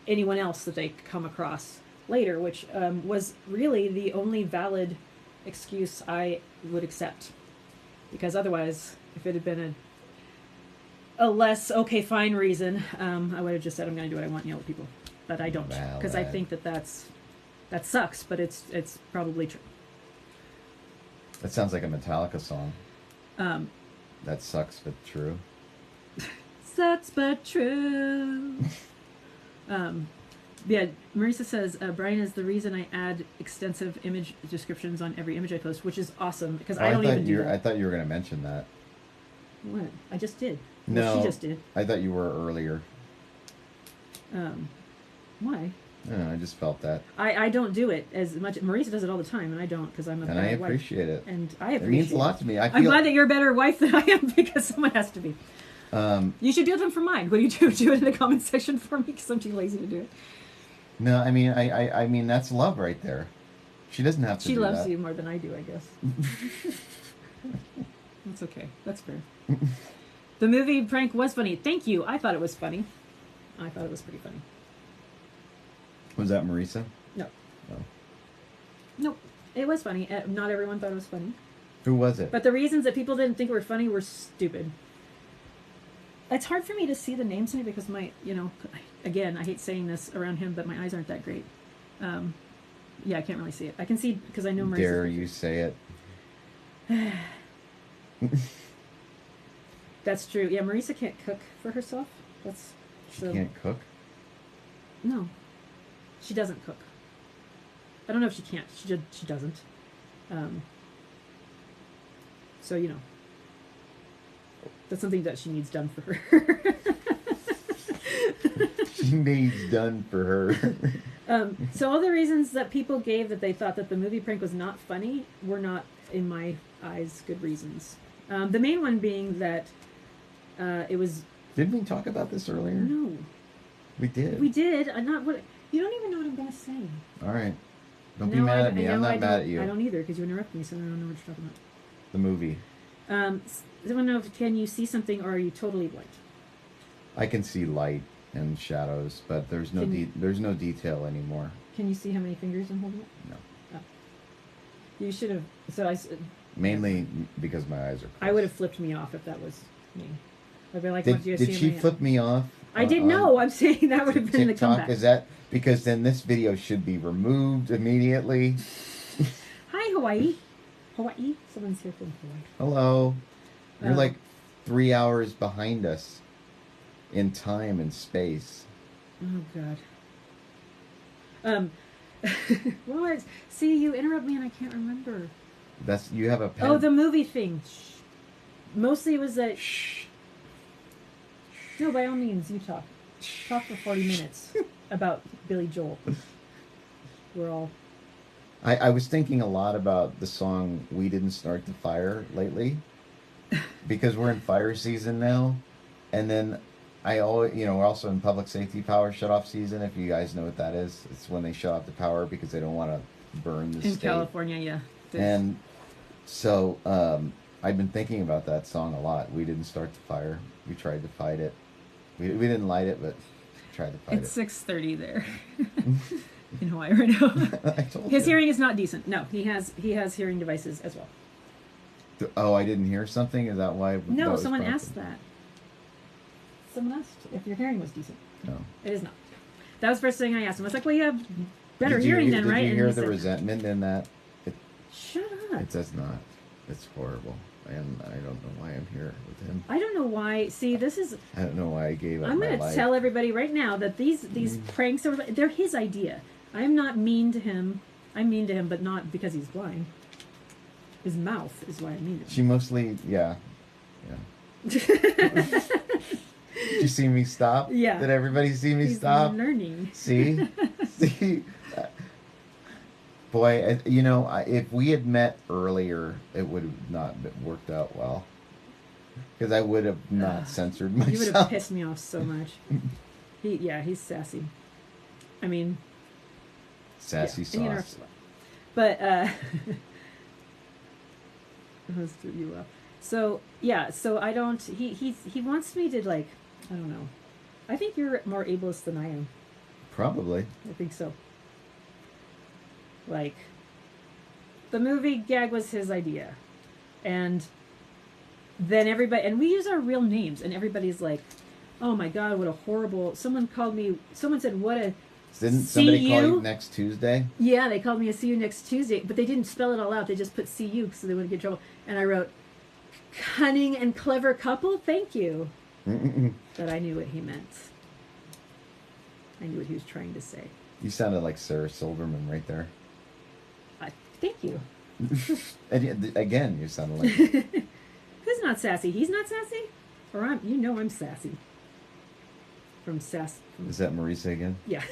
anyone else that they come across later, which was really the only valid excuse I would accept. Because otherwise, if it had been a less okay fine reason, I would have just said I'm going to do what I want and yell at people. But I don't, because I think that sucks, but it's probably true. That sounds like a Metallica song. That sucks, but true. Sucks, but true. Yeah, Marisa says, Brian is the reason I add extensive image descriptions on every image I post, which is awesome, because I don't even do that. I thought you were going to mention that. What? I just did. No. Well, she just did. I thought you were earlier. Why? No, I just felt that. I don't do it as much. Marisa does it all the time, and I don't because I'm a And bad I wife. appreciate it. And I appreciate It means a lot to me. I'm glad that you're a better wife than I am because someone has to be. You should do them for mine. What do you do? Do it in the comment section for me because I'm too lazy to do it. No, I mean, I mean, that's love right there. She doesn't have to She do loves that. you more than I do, I guess. That's okay. That's fair. The movie prank was funny. Thank you. I thought it was funny. I thought it was pretty funny. Was that Marisa? No. No. Nope. It was funny. Not everyone thought it was funny. Who was it? But the reasons that people didn't think were funny were stupid. It's hard for me to see the names in it because my, again, I hate saying this around him, but my eyes aren't that great. Yeah, I can't really see it. I can see because I know Marisa. Dare you say it? That's true. Yeah, Marisa can't cook for herself. She can't cook? No, she doesn't cook. I don't know if she can't. She doesn't. So that's something that she needs done for her. She needs done for her. So all the reasons that people gave that they thought that the movie prank was not funny were not, in my eyes, good reasons. The main one being that it was. Didn't we talk about this earlier? No. We did. We did. Not what. You don't even know what I'm going to say. All right. Don't be mad at me. I'm not mad at you. I don't either because you interrupt me, so I don't know what you're talking about. The movie. I don't know if can you see something or are you totally blind? I can see light and shadows, but there's no there's no detail anymore. Can you see how many fingers I'm holding it? No. Oh. You should have. So Mainly because my eyes are closed. I would have flipped me off if that was me. I'd be like, Did she flip me off? I didn't know. I'm saying that would have been the comeback. Is that because then this video should be removed immediately? Hi, Hawaii. Hawaii? Someone's here from Hawaii. Hello. You're like 3 hours behind us in time and space. Oh God. What was? See, you interrupt me and I can't remember. You have a pen. Oh, the movie thing. Shh. Mostly it was that. Shh. No, by all means, you talk. Talk for 40 minutes about Billy Joel. We're all. I was thinking a lot about the song "We Didn't Start the Fire" lately, because we're in fire season now, and then I always, we're also in public safety power shutoff season. If you guys know what that is, it's when they shut off the power because they don't want to burn the state. In California, yeah. And so I've been thinking about that song a lot. We didn't start the fire. We tried to fight it. We didn't light it, but tried to fight It's it. 6:30 there in Hawaii right now. I told His you. hearing is not decent. No, he has hearing devices as well. Oh, I didn't hear something? Is that why? No, was someone prompted? asked that. Someone asked if your hearing was decent. No. It is not. That was the first thing I asked him. I was like, well, you have better hearing then, right? Did you And hear he the said, resentment in that? Shut up. It does not. It's horrible. And I don't know why I'm here with him. I don't know why. See, this is. I don't know why I gave up I'm my going life. to tell everybody right now that these pranks they're his idea. I'm not mean to him. I'm mean to him, but not because he's blind. His mouth is why I'm mean to him. She mostly, yeah. Did you see me stop? Yeah. Did everybody see me He's stop? learning. See? See? Boy, if we had met earlier, it would have not worked out well. Because I would have not censored myself. You would have pissed me off so much. He's sassy. I mean... Sassy yeah, sauce. But, let's do you up. So, yeah, so I don't... He wants me to, like... I don't know. I think you're more ableist than I am. Probably. I think so. Like, the movie gag was his idea. And then everybody, and we use our real names, and everybody's like, oh my God, what a horrible, someone said, what a, Didn't somebody call CU? you next Tuesday? Yeah, they called me a see you next Tuesday, but they didn't spell it all out, they just put CU so they wouldn't get in trouble. And I wrote, cunning and clever couple, thank you. But I knew what he meant. I knew what he was trying to say. You sounded like Sarah Silverman right there. Thank you. And again, you sounded like... Who's not sassy? He's not sassy? Or I'm sassy. from Sass. Is that Marisa again? Yeah.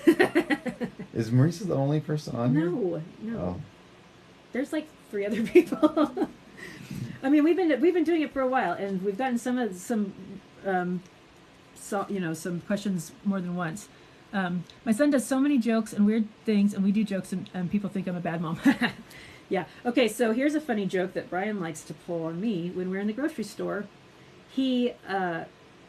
Is Marisa the only person on here? No. Oh. There's like 3 other people. I mean, we've been doing it for a while, and we've gotten some questions more than once. My son does so many jokes and weird things, and we do jokes, and people think I'm a bad mom. Yeah. Okay, so here's a funny joke that Brian likes to pull on me. When we're in the grocery store, he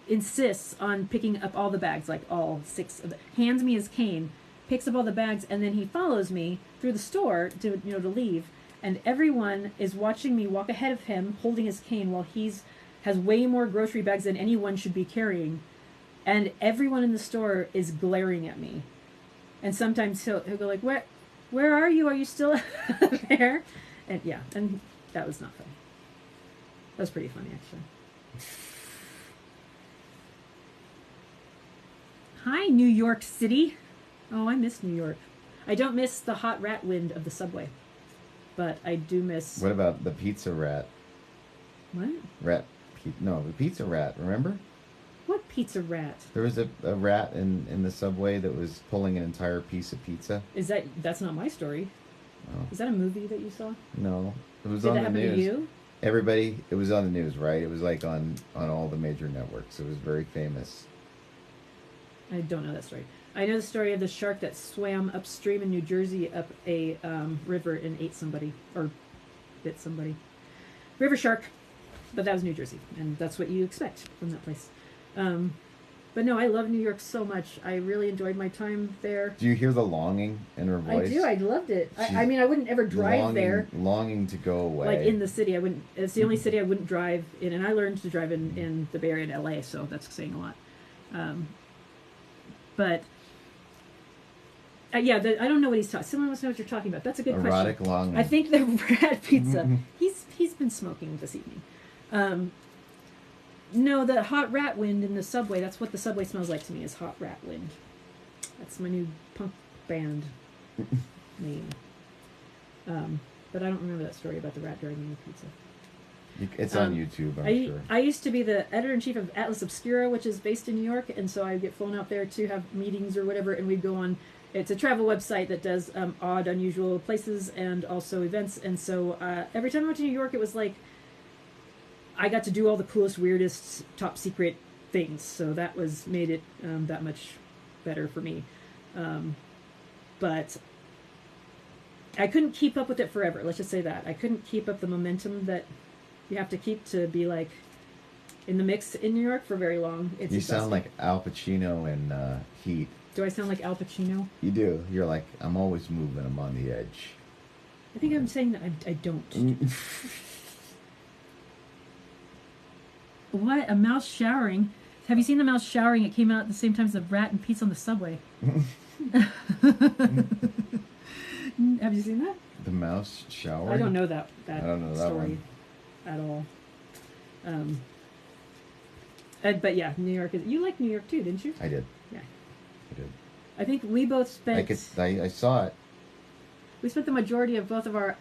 insists on picking up all the bags, like all 6 of them, hands me his cane, picks up all the bags, and then he follows me through the store to leave. And everyone is watching me walk ahead of him, holding his cane, while has way more grocery bags than anyone should be carrying. And everyone in the store is glaring at me. And sometimes he'll go like, where are you? Are you still there? And yeah, and that was not funny. That was pretty funny, actually. Hi, New York City. Oh, I miss New York. I don't miss the hot rat wind of the subway, but I do miss... What about the pizza rat? What? The pizza rat, remember? What pizza rat? There was a rat in the subway that was pulling an entire piece of pizza. That's not my story. Oh. Is that a movie that you saw? No. It was Did on that the happen news. to you? It was on the news, right? It was like on all the major networks. It was very famous. I don't know that story. I know the story of the shark that swam upstream in New Jersey up a river and ate somebody, or bit somebody. River shark. But that was New Jersey, and that's what you expect from that place. But no, I love New York so much. I really enjoyed my time there. Do you hear the longing in her voice? I do. I loved it. I mean, I wouldn't ever drive there. Longing to go away. Like in the city, I wouldn't. It's the only city I wouldn't drive in, and I learned to drive in the Bay Area and LA, so that's saying a lot. But yeah, I don't know what he's talking. Someone wants to know what you're talking about. That's a good Erotic question. longing. I think the rat pizza. He's been smoking this evening. No, the hot rat wind in the subway. That's what the subway smells like to me. Is hot rat wind. That's my new punk band name. But I don't remember that story about the rat dragging the pizza. It's on YouTube, I'm sure. I used to be the editor-in-chief of Atlas Obscura, which is based in New York, and so I get flown out there to have meetings or whatever, and we'd go on. It's a travel website that does odd, unusual places and also events, and so every time I went to New York, it was like I got to do all the coolest, weirdest, top secret things, so that made it that much better for me. But I couldn't keep up with it forever. Let's just say that. I couldn't keep up the momentum that you have to keep to be like in the mix in New York for very long. It's You exhausting. sound like Al Pacino in Heat. Do I sound like Al Pacino? You do. You're like, I'm always moving. I'm on the edge. I think I'm saying that I don't. What? A mouse showering? Have you seen the mouse showering? It came out at the same time as the rat and pizza on the subway. Have you seen that? The mouse showering? I don't know that I don't know that story one. at all. But yeah, New York is. You liked New York too, didn't you? I did. Yeah. I did. I think we both spent. I saw it. We spent the majority of both of our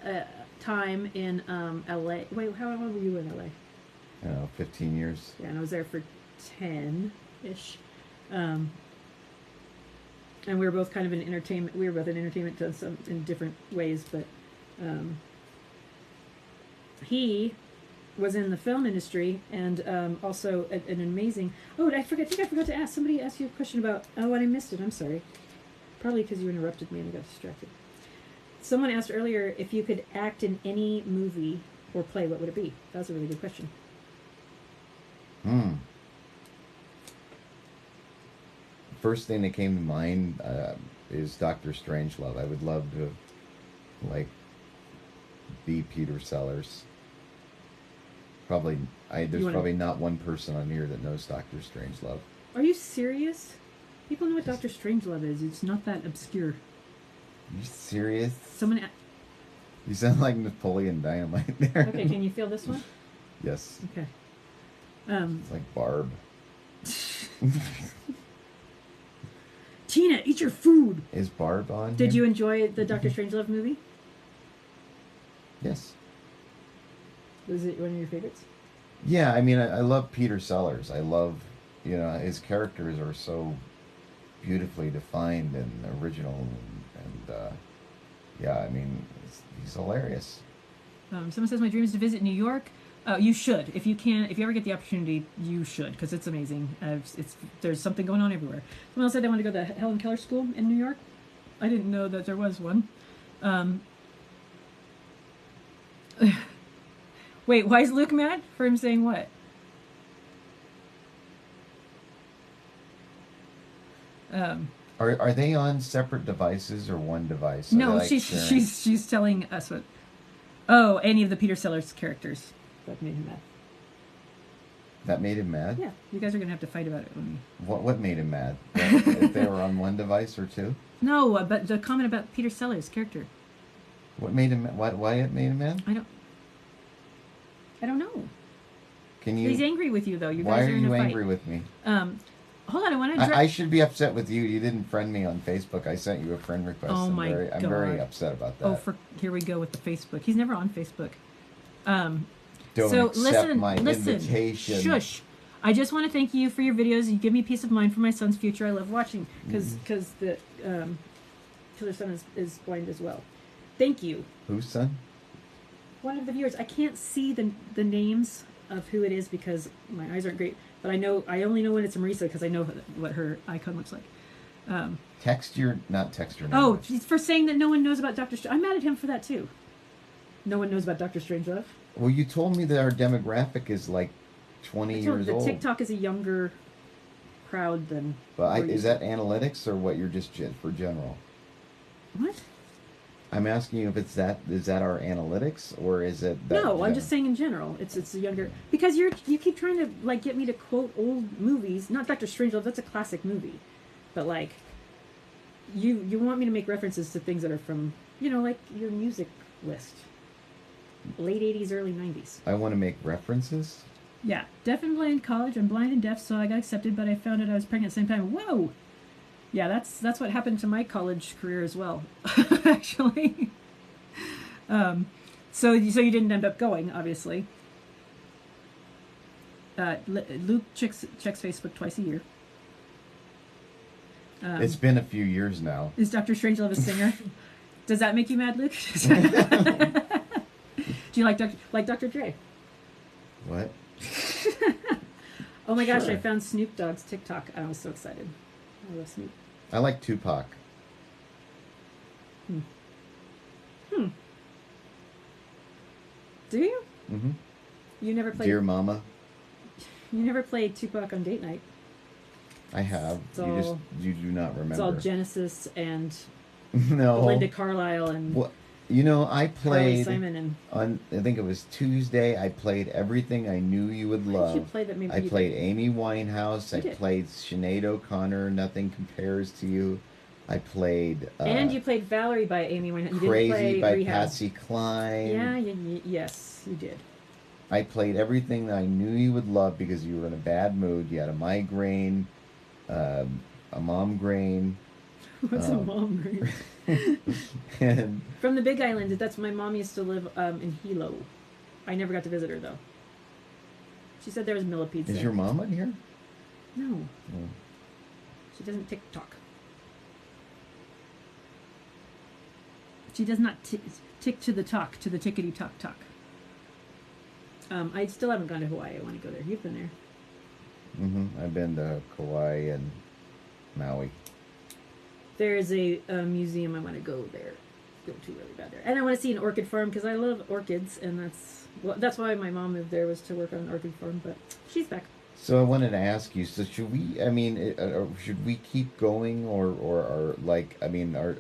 time in L.A. Wait, how long were you in L.A.? I don't know, 15 years. Yeah, and I was there for 10-ish. And we were both kind of in entertainment. We were both in entertainment in different ways, but he was in the film industry and also an amazing. Oh, I think I forgot to ask. Somebody asked you a question about. Oh, and I missed it. I'm sorry. Probably because you interrupted me and I got distracted. Someone asked earlier if you could act in any movie or play. What would it be? That was a really good question. First thing that came to mind is Dr. Strangelove. I would love to, be Peter Sellers. There's probably not one person on here that knows Dr. Strangelove. Are you serious? People know what Dr. Strangelove is. It's not that obscure. Are you serious? You sound like Napoleon Dynamite there. Okay, can you feel this one? Yes. Okay. It's like Barb. Tina, eat your food. Is Barb on Did here? you enjoy the Dr. Strangelove movie? Yes. Was it one of your favorites? Yeah, I mean, I love Peter Sellers. I love, his characters are so beautifully defined and original, and yeah, I mean, he's hilarious. Someone says my dream is to visit New York. You should, if you can, if you ever get the opportunity, you should, because it's amazing. There's something going on everywhere. Someone else said they wanted to go to the Helen Keller School in New York. I didn't know that there was one. Wait, why is Luke mad for him saying what? Are they on separate devices or one device? Are No, they, like, sharing? she's telling us what. Oh, any of the Peter Sellers characters that made him mad. That made him mad? Yeah, you guys are gonna have to fight about it when we. What made him mad? If they were on one device or two? No, but the comment about Peter Sellers' character. What made him? Why it made him mad? I don't know. Can you? He's angry with you though. You Why guys are in a you fight. angry with me? Hold on, I want to. I should be upset with you. You didn't friend me on Facebook. I sent you a friend request. Oh my God. I'm very upset about that. Oh, here we go with the Facebook. He's never on Facebook. Don't so accept my listen. invitation. Shush. I just want to thank you for your videos. You give me peace of mind for my son's future. I love watching because the killer son is blind as well. Thank you. Whose son? One of the viewers. I can't see the names of who it is because my eyes aren't great. But I only know when it's Marisa because I know what her icon looks like. Not text your name. Oh, for saying that no one knows about Doctor Strange. I'm mad at him for that too. No one knows about Doctor Strangelove. Well, you told me that our demographic is like 20 years old. TikTok is a younger crowd than. But is that analytics or what you're just for general? What? I'm asking you if it's that. Is that our analytics or is it? That No, I'm just saying in general. It's a younger because you keep trying to like get me to quote old movies. Not Doctor Strangelove. That's a classic movie, but like you want me to make references to things that are from like your music list. Late 80s, early 90s. I want to make references. Yeah, deaf and blind college. I'm blind and deaf, so I got accepted, but I found out I was pregnant at the same time. Whoa! Yeah, that's what happened to my college career as well, actually. So you didn't end up going, obviously. Luke checks Facebook twice a year. It's been a few years now. Is Dr. Strangelove a singer? Does that make you mad, Luke? Do you like Dr. Dre? What? Oh my gosh, Sure. I found Snoop Dogg's TikTok. I was so excited. I love Snoop. I like Tupac. Do you? Mm-hmm. You never played. Dear Mama. You never played Tupac on date night. I have. You do not remember. It's all Genesis and No. Belinda Carlisle and Well, I Carly played Simon and. on. I think it was Tuesday. I played Everything I Knew You Would Why Love. did you play that? Maybe I you played did. Amy Winehouse. You I did. played Sinead O'Connor. Nothing Compares to You. I played. And you played Valerie by Amy Winehouse. You Crazy didn't play by Rehab. Patsy Cline. Yeah, yes, you did. I played Everything I Knew You Would Love because you were in a bad mood. You had a migraine, a mom grain. What's a mom ring? And From the Big Island. That's my mom used to live in Hilo. I never got to visit her though. She said there was millipedes is there. your mom on here? No, Oh. she doesn't TikTok. She does not tick to the tickety talk. I still haven't gone to Hawaii. I want to go there. You've been there. I've been to Kauai and Maui. There is a museum I want to go to really bad there, and I want to see an orchid farm because I love orchids, and that's why my mom moved there was to work on an orchid farm. But she's back. So I wanted to ask you. So should we? I mean, should we keep going, or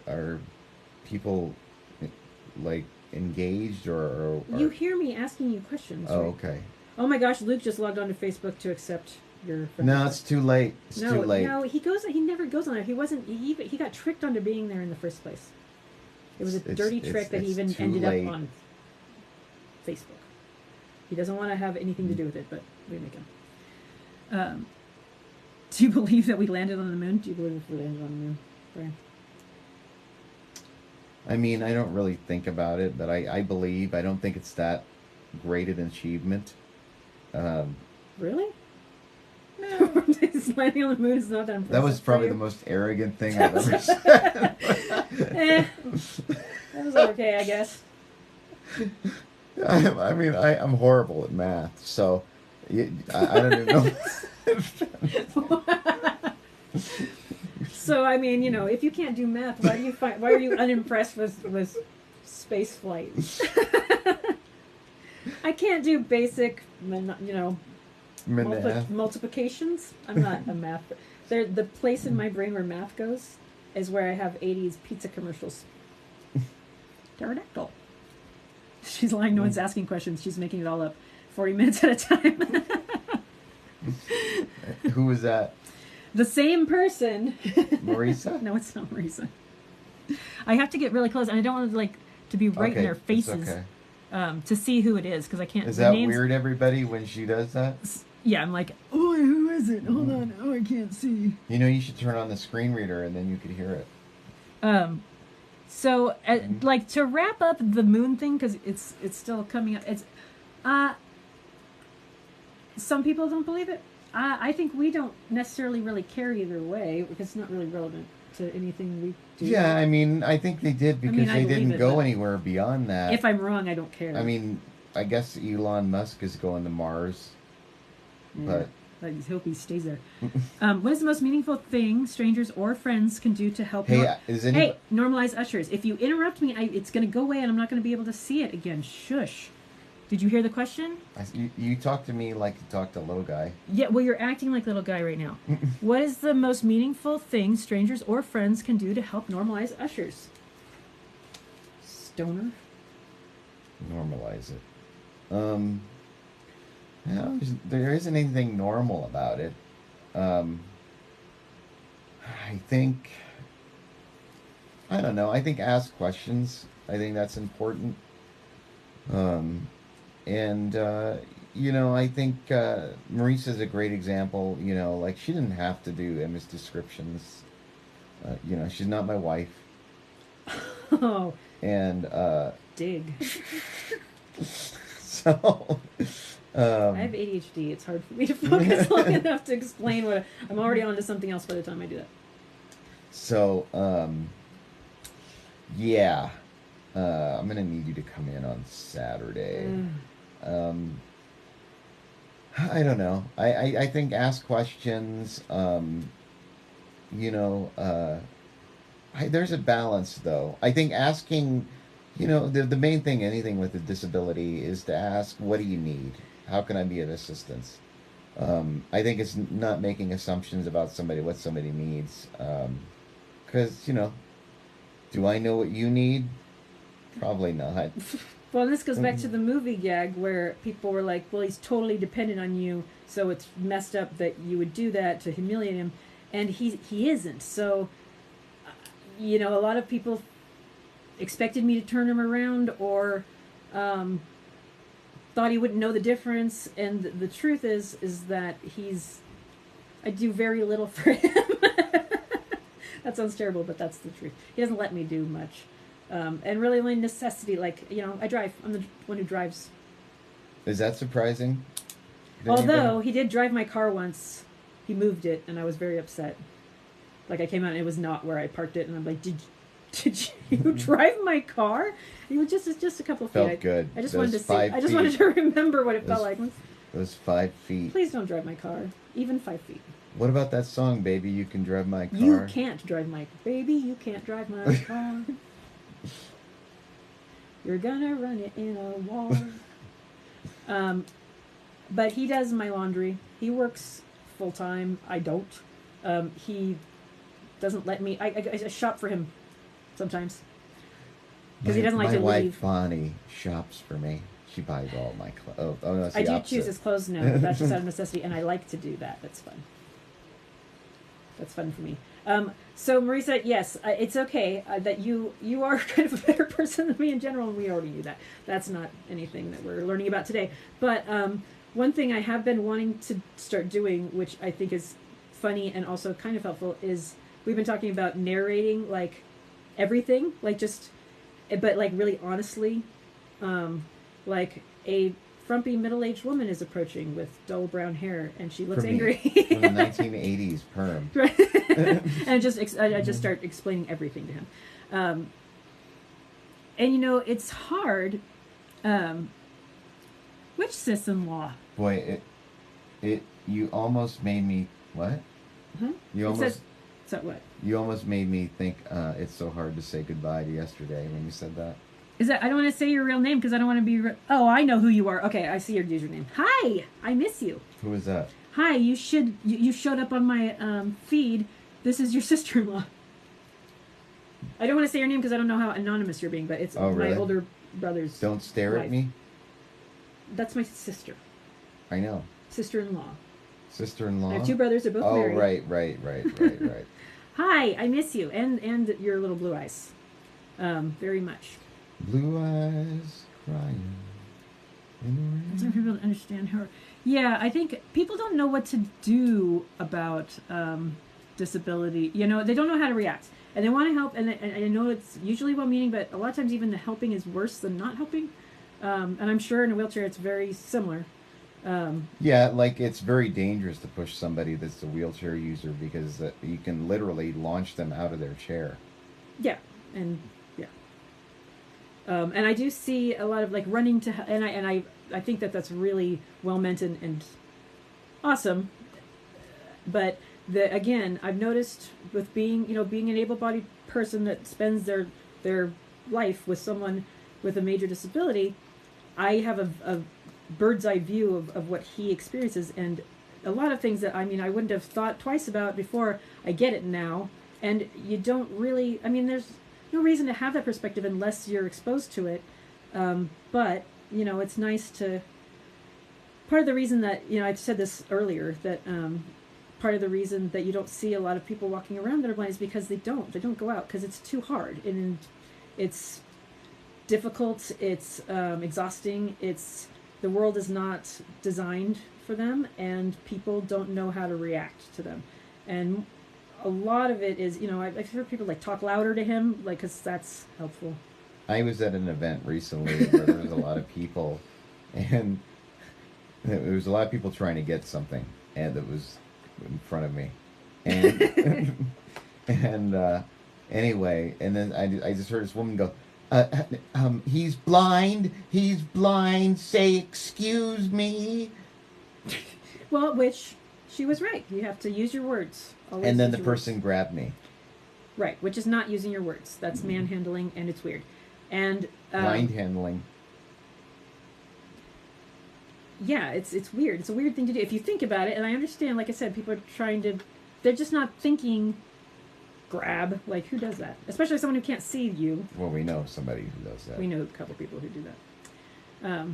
are people like engaged or You hear me asking you questions. Oh, right? okay. Oh my gosh, Luke just logged on to Facebook to accept your friend No, request. it's too late. It's No, too late. no, he never goes on there. He wasn't. He got tricked into being there in the first place. It was a dirty trick that he it's even too ended late. up on Facebook. He doesn't want to have anything to do with it, but we make him. Do you believe that we landed on the moon? Do you believe we landed on the moon, Brian? I mean, I don't really think about it, but I believe. I don't think it's that great an achievement. Really? No. Landing on the moon is not that impressive. That was probably for the you. most arrogant thing I've ever said. That was okay, I guess. I'm horrible at math, so I don't even know. So, I mean, if you can't do math, why are you unimpressed with space flight? I can't do basic, Math. multiplications. I'm not a math. The place in my brain where math goes is where I have 80s pizza commercials. Pterodactyl. She's lying. No one's asking questions. She's making it all up. 40 minutes at a time. Who was that? The same person. Marisa? No, it's not Marisa. I have to get really close, and I don't want to be right in their faces to see who it is, because I can't. Is that weird, everybody, when she does that? Yeah, I'm like, oh, who is it? Hold on. Oh, I can't see. You should turn on the screen reader, and then you could hear it. So, to wrap up the moon thing, because it's still coming up. It's, some people don't believe it. I think we don't necessarily really care either way, because it's not really relevant to anything we do. Yeah, I think they did, because I they believe didn't it, go but anywhere beyond that. If I'm wrong, I don't care. I guess Elon Musk is going to Mars, but I hope he stays there. What is the most meaningful thing strangers or friends can do to help? Normalize ushers. If you interrupt me, it's going to go away, and I'm not going to be able to see it again. Shush. Did you hear the question? You talk to me like you talk to a little guy. Yeah, well, you're acting like little guy right now. What is the most meaningful thing strangers or friends can do to help normalize ushers? Stoner? Normalize it. There isn't anything normal about it. I think ask questions. I think that's important. I think Marisa's a great example. She didn't have to do image descriptions. She's not my wife. Oh. And dig. So I have ADHD. It's hard for me to focus long enough to explain what I'm already on to something else by the time I do that. So yeah. I'm gonna need you to come in on Saturday. I don't know. I think ask questions. There's a balance, though. I think asking, the main thing, anything with a disability, is to ask, what do you need? How can I be of assistance? I think it's not making assumptions about what somebody needs. Because, do I know what you need? Probably not. Well, this goes back to the movie gag where people were like, well, he's totally dependent on you, so it's messed up that you would do that to humiliate him. And he isn't. So, a lot of people expected me to turn him around, or thought he wouldn't know the difference. And the truth is that I do very little for him. That sounds terrible, but that's the truth. He doesn't let me do much. And really only necessity, I drive. I'm the one who drives. Is that surprising? Although he did drive my car once. He moved it, and I was very upset. I came out, and it was not where I parked it, and I'm like, did you drive my car? It's just a couple of feet. Felt good. I just wanted to see. I just wanted to remember what it felt like. It was 5 feet. Please don't drive my car, even 5 feet. What about that song, Baby, You Can Drive My Car? You can't drive my... Baby, you can't drive my car. You're gonna run it in a wall. But he does my laundry. He works full-time. I don't. He doesn't let me... I shop for him sometimes. Because he doesn't like to leave. My wife, Bonnie, shops for me. She buys all my clothes. Oh, no, it's the I do opposite. choose his clothes now. That's just out of necessity, and I like to do that. That's fun. That's fun for me. So Marisa, yes, it's okay that you are kind of a better person than me in general, and we already knew that. That's not anything that we're learning about today. But one thing I have been wanting to start doing, which I think is funny and also kind of helpful, is we've been talking about narrating everything, but really honestly, like a frumpy middle-aged woman is approaching with dull brown hair, and she looks From angry. From the 1980s perm. Right. And I just start explaining everything to him. And you know, it's hard. Which sis-in-law? Boy, you almost made me what? Huh? You almost So what? You almost made me think it's so hard to say goodbye to yesterday when you said that. Is that I don't want to say your real name because I don't want to be. Oh, I know who you are. Okay, I see your username. Hi, I miss you. Who is that? Hi, you showed up on my feed. This is your sister-in-law. I don't want to say your name because I don't know how anonymous you're being, but it's really? my older brother's. Don't stare wife. at me. That's my sister. I know. Sister-in-law. Sister-in-law. I have two brothers. They're both Oh, married. right. Hi, I miss you, and your little blue eyes, very much. Blue eyes crying in the rain. Some people don't understand her. Yeah, I think people don't know what to do about disability. You know, they don't know how to react, and they want to help. And I know it's usually well-meaning, but a lot of times even the helping is worse than not helping. And I'm sure in a wheelchair it's very similar. Yeah, like it's very dangerous to push somebody that's a wheelchair user because you can literally launch them out of their chair. Yeah, and yeah. And I do see a lot of like running to, and I think that that's really well meant and awesome. But again, I've noticed with being an able-bodied person that spends their life with someone with a major disability, I have a bird's eye view of what he experiences, and a lot of things that I wouldn't have thought twice about before. I get it now, and you don't really. There's no reason to have that perspective unless you're exposed to it. But it's nice to. Part of the reason that I said this earlier that part of the reason that you don't see a lot of people walking around that are blind is because they don't go out because it's too hard and it's difficult. It's exhausting. The world is not designed for them, and people don't know how to react to them. And a lot of it is, I've heard people like talk louder to him, like, because that's helpful. I was at an event recently where there was a lot of people, and there was a lot of people trying to get something, and that was in front of me, and anyway, and then I just heard this woman go, he's blind, say excuse me. Well, which she was right. You have to use your words. Always and then the your person words. grabbed me. Right, which is not using your words. That's manhandling, and it's weird. And Blind handling. Yeah, it's weird. It's a weird thing to do. If you think about it, and I understand, like I said, people are they're just not thinking grab. Like, who does that? Especially someone who can't see you. Well, we know somebody who does that. We know a couple people who do that.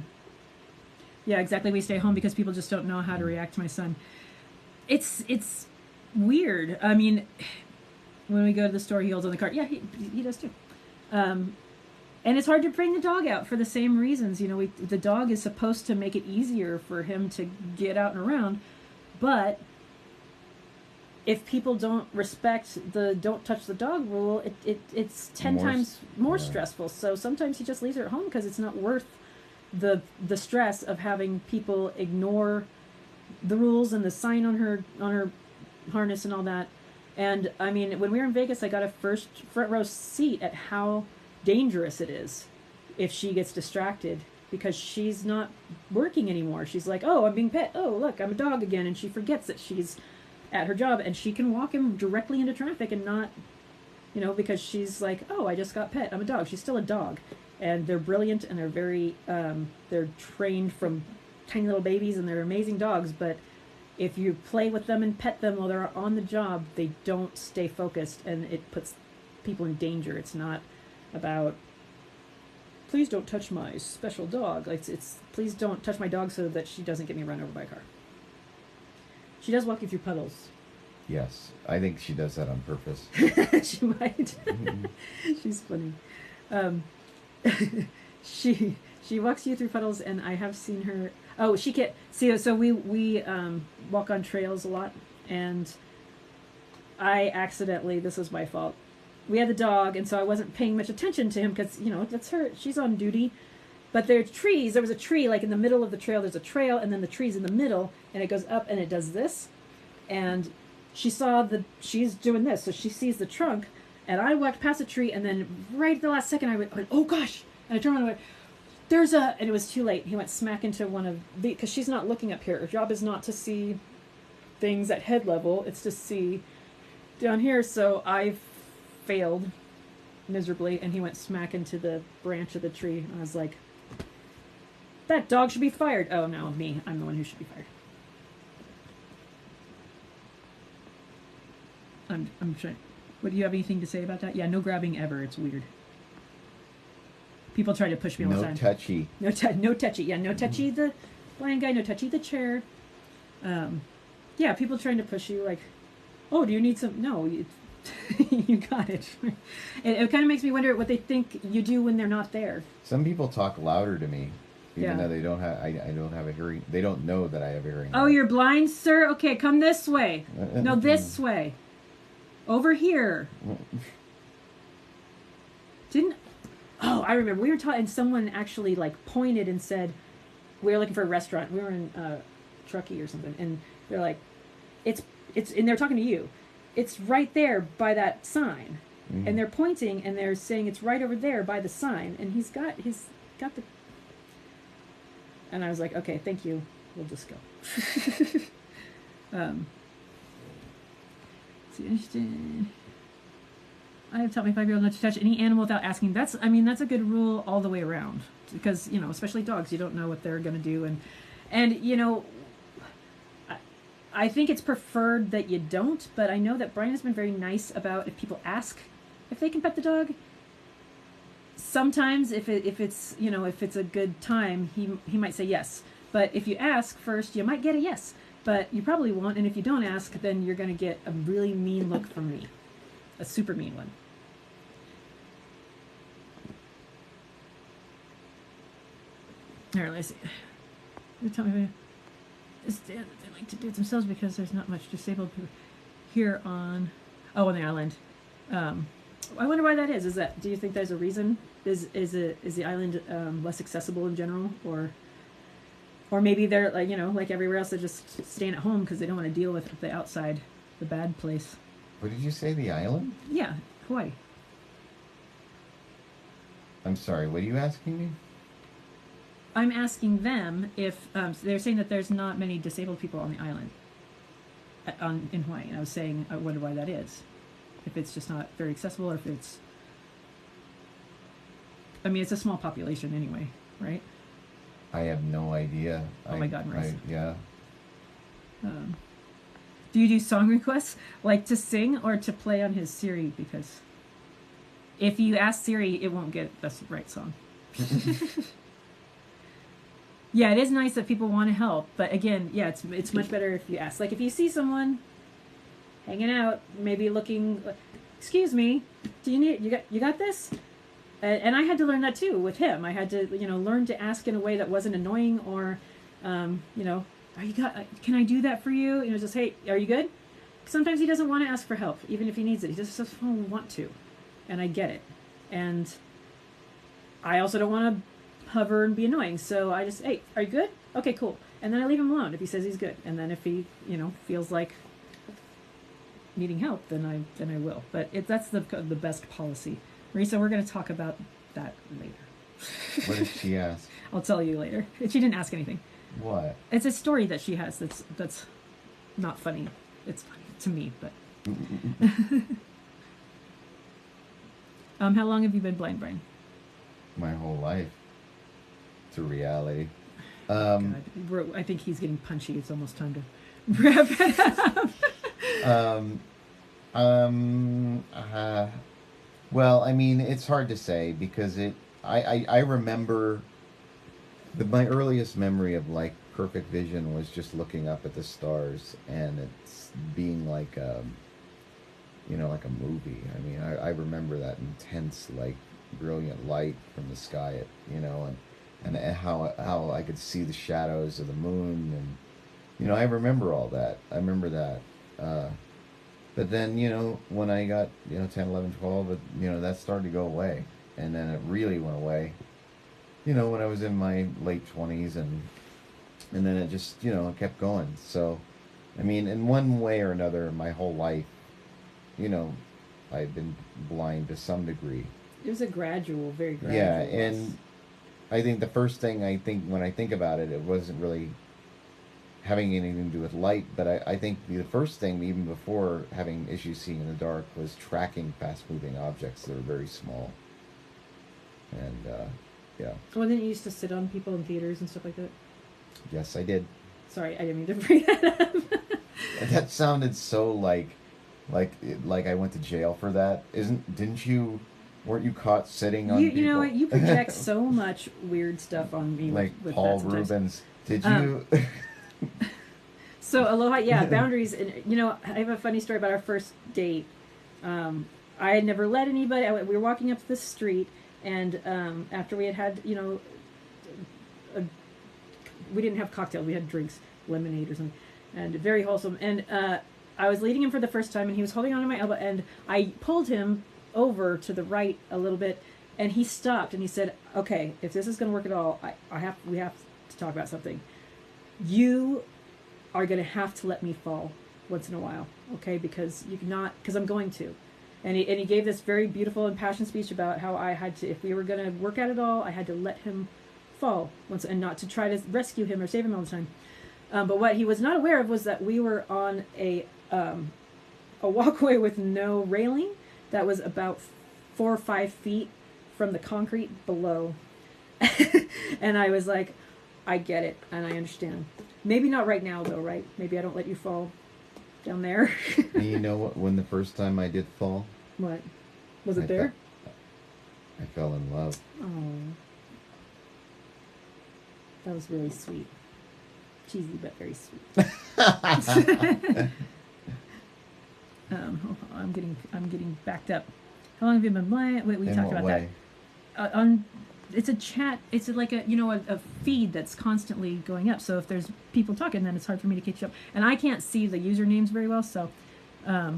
Yeah, exactly. We stay home because people just don't know how to react to my son. It's weird. When we go to the store, he holds on the cart. Yeah, he does too. And it's hard to bring the dog out for the same reasons. The dog is supposed to make it easier for him to get out and around, but if people don't respect the don't touch the dog rule, it's 10 times more stressful. So sometimes he just leaves her at home because it's not worth the stress of having people ignore the rules and the sign on her harness and all that. And when we were in Vegas, I got a front row seat at how dangerous it is if she gets distracted because she's not working anymore. She's like, oh, I'm being pet. Oh, look, I'm a dog again. And she forgets that she's at her job, and she can walk him directly into traffic and not, because she's like, oh, I just got pet. I'm a dog. She's still a dog. And they're brilliant, and they're very, they're trained from tiny little babies, and they're amazing dogs. But if you play with them and pet them while they're on the job, they don't stay focused, and it puts people in danger. It's not about, please don't touch my special dog. It's please don't touch my dog so that she doesn't get me run over by a car. She does walk you through puddles. Yes, I think she does that on purpose. She might. She's funny. She walks you through puddles, and I have seen her. Oh, she can't see. So we walk on trails a lot, and I accidentally. This was my fault. We had the dog, and so I wasn't paying much attention to him because that's her. She's on duty, But there's trees. There was a tree like in the middle of the trail. There's a trail, and then the tree's in the middle, and it goes up and it does this. And she's doing this, so she sees the trunk, and I walked past the tree, and then right at the last second I went, oh gosh, and I turned around and went, and it was too late. He went smack into one of the, because she's not looking up here. Her job is not to see things at head level, it's to see down here. So I failed miserably, and he went smack into the branch of the tree. I was like, that dog should be fired. Oh no, me, I'm the one who should be fired. I'm sure. What, do you have anything to say about that? Yeah, no grabbing ever. It's weird. People try to push me all the time. Touchy. No touchy. Yeah, no touchy the blind guy. No touchy the chair. Yeah, people trying to push you like, oh, do you need some? No, you got it. It kind of makes me wonder what they think you do when they're not there. Some people talk louder to me, even Yeah. though they don't have. I don't have a hearing. They don't know that I have a hearing. Oh, you're blind, sir? Okay, come this way. No, this way. Over here. Oh, I remember. We were talking, and someone actually like pointed and said, we were looking for a restaurant. We were in Truckee or something. And they're like, it's, and they're talking to you. It's right there by that sign. Mm. And they're pointing and they're saying it's right over there by the sign. And he's got the, and I was like, okay, thank you. We'll just go. Interesting. I have taught my 5-year-old not to touch any animal without asking. That's a good rule all the way around, because especially dogs, you don't know what they're going to do, and I think it's preferred that you don't. But I know that Brian has been very nice about if people ask if they can pet the dog. Sometimes if it's a good time, he might say yes. But if you ask first, you might get a yes. But you probably won't, and if you don't ask, then you're going to get a really mean look from me. A super mean one. All right, let's see. You tell me they like to do it themselves because there's not much disabled people here on the island. I wonder why that is. Do you think there's a reason? Is the island less accessible in general, or maybe they're like everywhere else, they're just staying at home because they don't want to deal with the outside, the bad place. What did you say? The island? Yeah, Hawaii. I'm sorry. What are you asking me? I'm asking them if they're saying that there's not many disabled people on the island in Hawaii, and I was saying I wonder why that is. If it's just not very accessible, or if it's, it's a small population anyway, right? I have no idea. Oh my God, Maurice. Yeah. Do you do song requests, like to sing or to play on his Siri? Because if you ask Siri, it won't get the right song. Yeah, it is nice that people want to help, but again, yeah, it's much better if you ask. Like if you see someone hanging out, maybe looking, excuse me, do you got this? And I had to learn that too with him. I had to learn to ask in a way that wasn't annoying, or can I do that for you? Just, hey, are you good? Sometimes he doesn't want to ask for help, even if he needs it. He just doesn't want to, and I get it. And I also don't want to hover and be annoying, so I just, hey, are you good? Okay, cool. And then I leave him alone if he says he's good. And then if he feels like needing help, then I will. But that's the best policy. Marisa, we're going to talk about that later. What did she ask? I'll tell you later. She didn't ask anything. What? It's a story that she has that's not funny. It's funny to me, but how long have you been blind, Brian? My whole life. It's a reality. God, I think he's getting punchy. It's almost time to wrap it up. Well, it's hard to say because I remember my earliest memory of like perfect vision was just looking up at the stars, and it's being like like a movie. I remember that intense, like brilliant light from the sky, and how I could see the shadows of the moon, and I remember all that. I remember that. But then, when I got, 10, 11, 12, that started to go away. And then it really went away. when I was in my late 20s, and then it just, kept going. So, I mean, in one way or another, my whole life, you know, I've been blind to some degree. It was a gradual, very gradual Yeah, loss. and I think the first thing I think when I think about it, it wasn't really having anything to do with light, but I think the first thing, even before having issues seeing in the dark, was tracking fast-moving objects that are very small. And, yeah. Well, then you used to sit on people in theaters and stuff like that. Yes, I did. Sorry, I didn't mean to bring that up. That sounded so like I went to jail for that. Weren't you caught sitting on people? You know what? You project so much weird stuff on me. Like with Paul that sometimes. Rubens. Did you? So aloha, yeah, boundaries. And I have a funny story about our first date. I had never let anybody. We were walking up this street, and after we had we didn't have cocktails. We had drinks, lemonade or something, and very wholesome. And I was leading him for the first time, and he was holding on to my elbow, and I pulled him over to the right a little bit, and he stopped, and he said, "Okay, if this is going to work at all, we have to talk about something. You are going to have to let me fall once in a while, okay? Because I'm going to." And he gave this very beautiful impassioned speech about how I had to, if we were going to work out at all, I had to let him fall once, and not to try to rescue him or save him all the time. But what he was not aware of was that we were on a walkway with no railing that was about 4 or 5 feet from the concrete below. And I was like, I get it, and I understand. Maybe not right now, though, right? Maybe I don't let you fall down there. And you know what? When the first time I did fall, What? Was it there? I fell in love. Oh. That was really sweet. Cheesy, but very sweet. Hold on, I'm getting backed up. How long have you been blind? Wait, we In talked what about way? that. It's a chat. It's like a feed that's constantly going up. So if there's people talking, then it's hard for me to catch up. And I can't see the usernames very well. So, I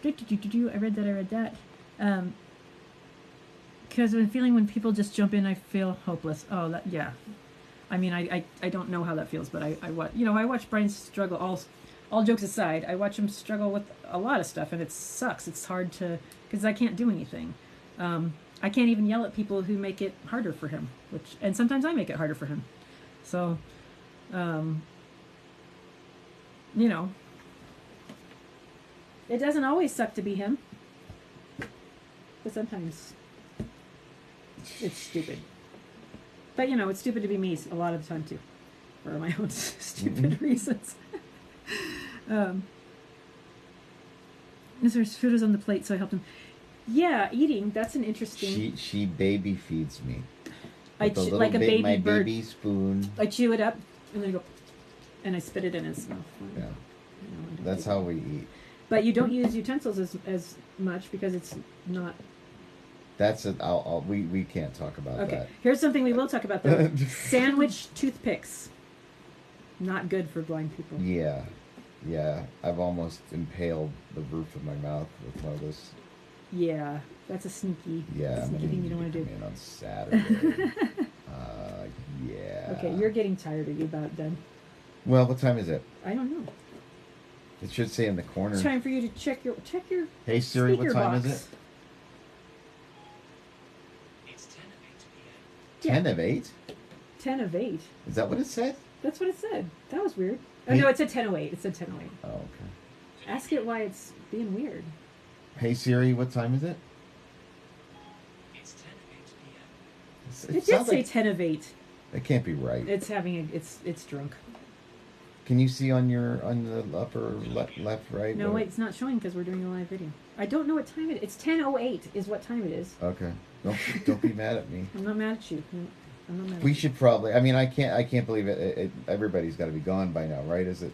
read that. Because I'm feeling when people just jump in, I feel hopeless. Oh, yeah. I mean, I don't know how that feels, but I watch Brian struggle. All jokes aside, I watch him struggle with a lot of stuff, and it sucks. It's hard because I can't do anything. I can't even yell at people who make it harder for him, and sometimes I make it harder for him. So, it doesn't always suck to be him, but sometimes it's stupid. But it's stupid to be me a lot of the time too, for my own stupid reasons. There's food was on the plate, so I helped him. Yeah, eating. That's an interesting. She baby feeds me. Like a baby my bird. baby spoon. I chew it up, and then I go, and I spit it in his mouth. Yeah, that's how we eat. But you don't use utensils as much because it's not. That's it. We can't talk about that. Okay, here's something we will talk about though. Sandwich toothpicks. Not good for blind people. Yeah. I've almost impaled the roof of my mouth with one of those. Yeah, that's a sneaky thing you don't want to do. Come in on Saturday. Yeah. Okay, you're getting tired. Are you about done? Well, what time is it? I don't know. It should say in the corner. It's time for you to check your. Hey Siri, what speaker time box. is it? It's 10 of 8 p.m. Yeah. 10 of 8? 10 of 8. Is that what it said? That's what it said. That was weird. Oh Hey. no, it said 10:08. It said 10:08. Oh, okay. Ask it why it's being weird. Hey Siri, what time is it? It's 10 of 8 p.m. It It did sounds say like 10 of 8. that can't be right. It's having it's drunk. Can you see on the upper left, right? No, wait, it's not showing because we're doing a live video. I don't know what time it is. It's 10:08 is what time it is. Okay. Don't be mad at me. I'm not mad at you. I'm not mad at We you. should probably. I mean, I can't believe it. Everybody's got to be gone by now, right? Is it?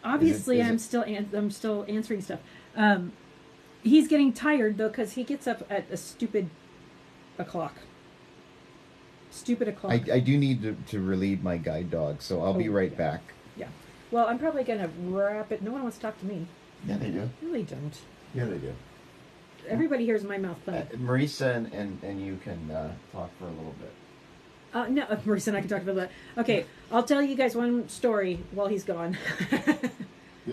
Obviously, is I'm it- I'm still answering stuff. He's getting tired though because he gets up at a stupid o'clock. Stupid o'clock. I do need to relieve my guide dog, so I'll be Oh, right yeah. back. Yeah. Well, I'm probably gonna wrap it. No one wants to talk to me. Yeah, they do. No, they don't. Yeah, they do. Everybody hears my mouth plenty. Marisa and you can talk for a little bit. No, Maurice and I can talk about that. Okay, I'll tell you guys one story while he's gone.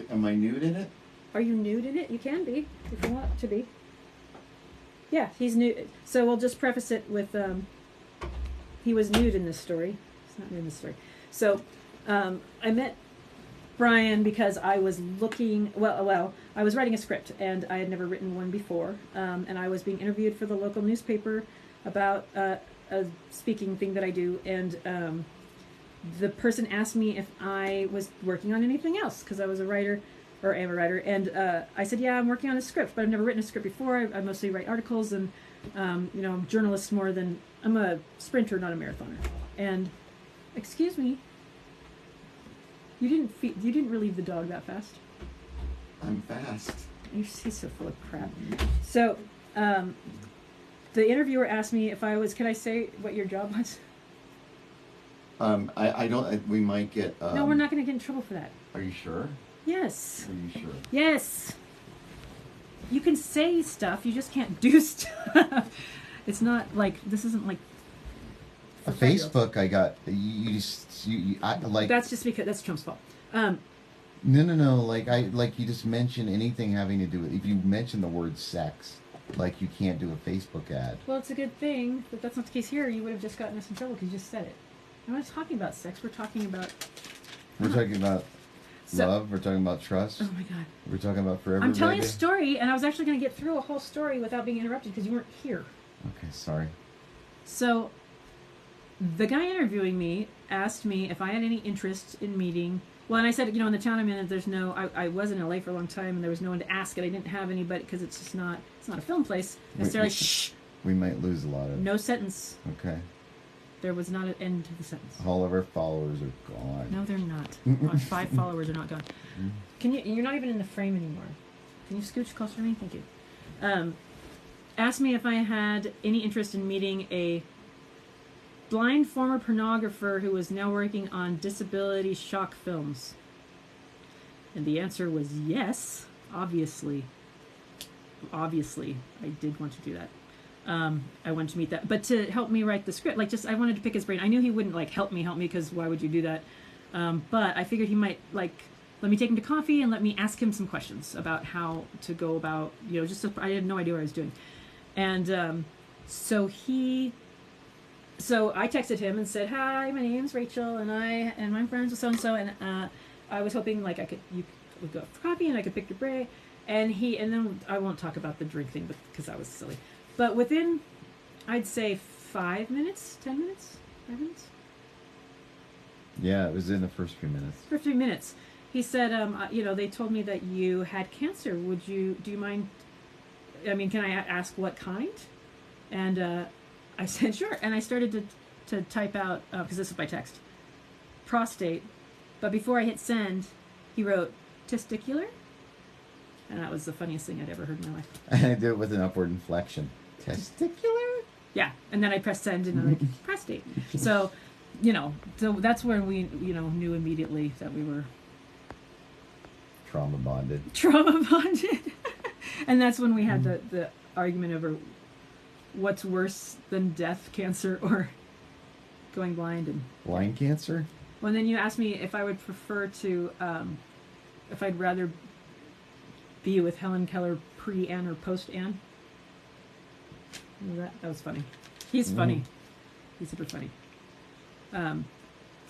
Am I nude in it? Are you nude in it? You can be, if you want to be. Yeah, he's nude. So we'll just preface it with, he was nude in this story. He's not nude in this story. So, I met Brian because I was looking, I was writing a script, and I had never written one before, and I was being interviewed for the local newspaper about a speaking thing that I do, and the person asked me if I was working on anything else, because I was a writer, or am a writer, and I said, yeah, I'm working on a script, but I've never written a script before. I mostly write articles, and I'm a journalist more than, I'm a sprinter, not a marathoner. And, excuse me, you didn't relieve the dog that fast. I'm fast. He's so full of crap. So, the interviewer asked me if I was, can I say what your job was? I don't, we might get, No, we're not going to get in trouble for that. Are you sure? Yes. Are you sure? Yes. You can say stuff, you just can't do stuff. It's not like, this isn't like... A Facebook, I got, I like... That's just because, that's Trump's fault. No, like you just mention anything having to do with, if you mention the word sex, like you can't do a Facebook ad. Well, it's a good thing, but that's not the case here. You would have just gotten us in trouble because you just said it. We're not talking about sex, we're talking about... We're talking about love, we're talking about trust. Oh my God. We're talking about forever. I'm telling baby. a story, and I was actually going to get through a whole story without being interrupted because you weren't here. Okay, sorry. So, the guy interviewing me asked me if I had any interest in meeting. Well, and I said, in the town I'm in, there's no. I was in LA for a long time, and there was no one to ask, and I didn't have anybody because it's just not. It's not a film place necessarily. Shh. We might lose a lot of. No sentence. Okay. There was not an end to the sentence. All of our followers are gone. No, they're not. Our 5 followers are not gone. Can you? You're not even in the frame anymore. Can you scooch closer to me? Thank you. Asked me if I had any interest in meeting a blind former pornographer who was now working on disability shock films. And the answer was yes. Obviously, I did want to do that. I wanted to meet that, but to help me write the script, I wanted to pick his brain. I knew he wouldn't help me, because why would you do that? But I figured he might let me take him to coffee and let me ask him some questions about how to go about, I had no idea what I was doing. And so I texted him and said, hi, my name's Rachel, and I'm friends with so-and-so, and I was hoping you would go for coffee and I could pick your brain. And then I won't talk about the drink thing because that was silly. But within, I'd say 5 minutes, 10 minutes, 5 minutes? Yeah, it was in the first few minutes. For 3 minutes. He said, they told me that you had cancer. Do you mind, can I ask what kind? And I said, sure. And I started to type out, because this is by text, prostate. But before I hit send, he wrote, testicular? And that was the funniest thing I'd ever heard in my life. And I did it with an upward inflection. Testicular? Yeah. And then I pressed send and I'm like, prostate. So, so that's where we, knew immediately that we were... Trauma bonded. And that's when we had the argument over what's worse than death, cancer, or going blind. And blind cancer? Well, and then you asked me if I would prefer to, if I'd rather be with Helen Keller pre-Anne or post-Anne. That was funny. He's funny. He's super funny.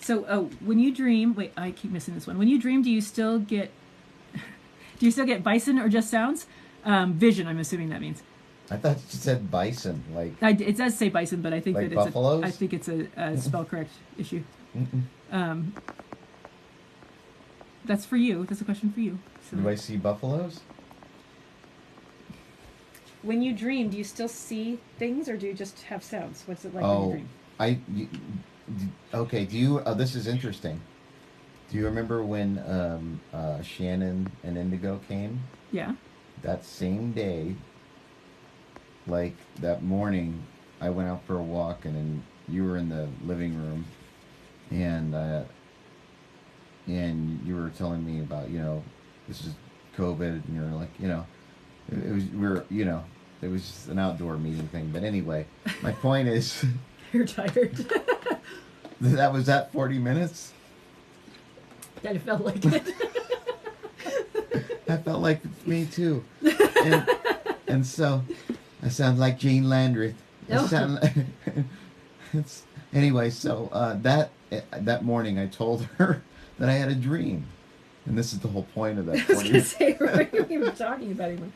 So when you dream, wait, I keep missing this one. When you dream, do you still get bison or just sounds? Vision, I'm assuming that means. I thought you said bison, it does say bison, but I think that buffaloes? I think it's a spell correct issue. That's for you. That's a question for you. So. Do I see buffaloes? When you dream, do you still see things, or do you just have sounds? What's it like when you dream? Okay. Do you? This is interesting. Do you remember when Shannon and Indigo came? Yeah. That same day, that morning, I went out for a walk, and then you were in the living room, and you were telling me about, this is COVID, and you're like, it was just an outdoor meeting thing. But anyway, my point is... You're tired. That was that 40 minutes? Kind of felt like it. That felt like me too. And so, I sound like Jean Landreth. Oh. Anyway, so that morning I told her that I had a dream. And this is the whole point of that. I was going to say, what are you even talking about anymore?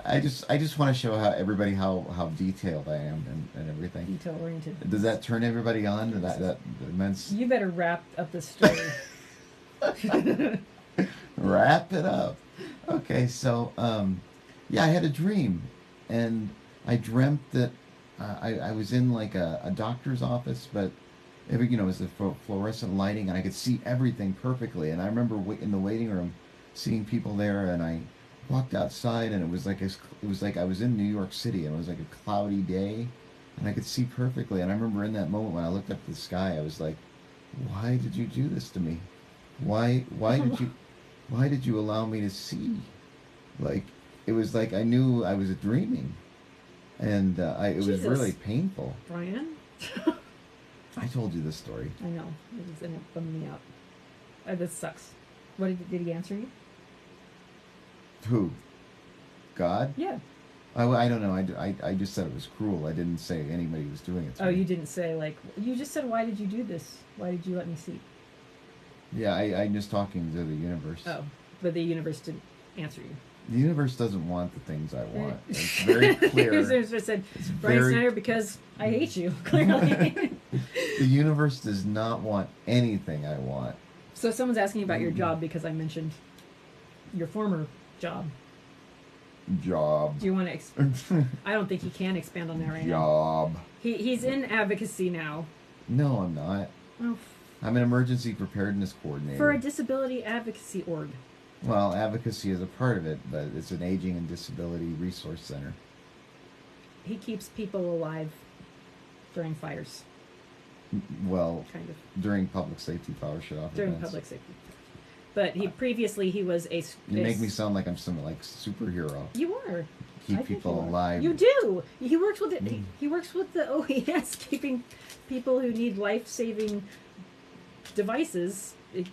I just want to show everybody how detailed I am and everything. Detail oriented. Does that turn everybody on to that immense? You better wrap up the story. Wrap it up. Okay, so yeah, I had a dream, and I dreamt that I was in like a doctor's office, but it was the fluorescent lighting, and I could see everything perfectly. And I remember in the waiting room seeing people there, and I walked outside, and it was like I was in New York City, and it was like a cloudy day, and I could see perfectly. And I remember in that moment when I looked up at the sky, I was like, "Why did you do this to me? Why did you allow me to see?" Like, it was like I knew I was dreaming, and it was Jesus. really painful. Brian? I told you this story. I know. And it bummed me out. This sucks. What did he answer you? Who? God? Yeah. I don't know. I just said it was cruel. I didn't say anybody was doing it to me. You didn't say, like, you just said, why did you do this? Why did you let me see? Yeah, I'm just talking to the universe. Oh, but the universe didn't answer you. The universe doesn't want the things I want. It's very clear. The universe said, Brian Snyder, because I hate you, clearly. The universe does not want anything I want. So someone's asking about your job because I mentioned your former job. Job. Do you want to... I don't think he can expand on that right now. Job. He's in advocacy now. No, I'm not. Oh, I'm an emergency preparedness coordinator. for a disability advocacy org. Well, advocacy is a part of it, but it's an aging and disability resource center. He keeps people alive during fires, Well, kind of. during public safety power shutoff During events. public safety. But he was a... You make me sound like I'm some superhero. You are. Keep I think people you are. alive. You do. He works with it. He works with the OES, keeping people who need life-saving devices. It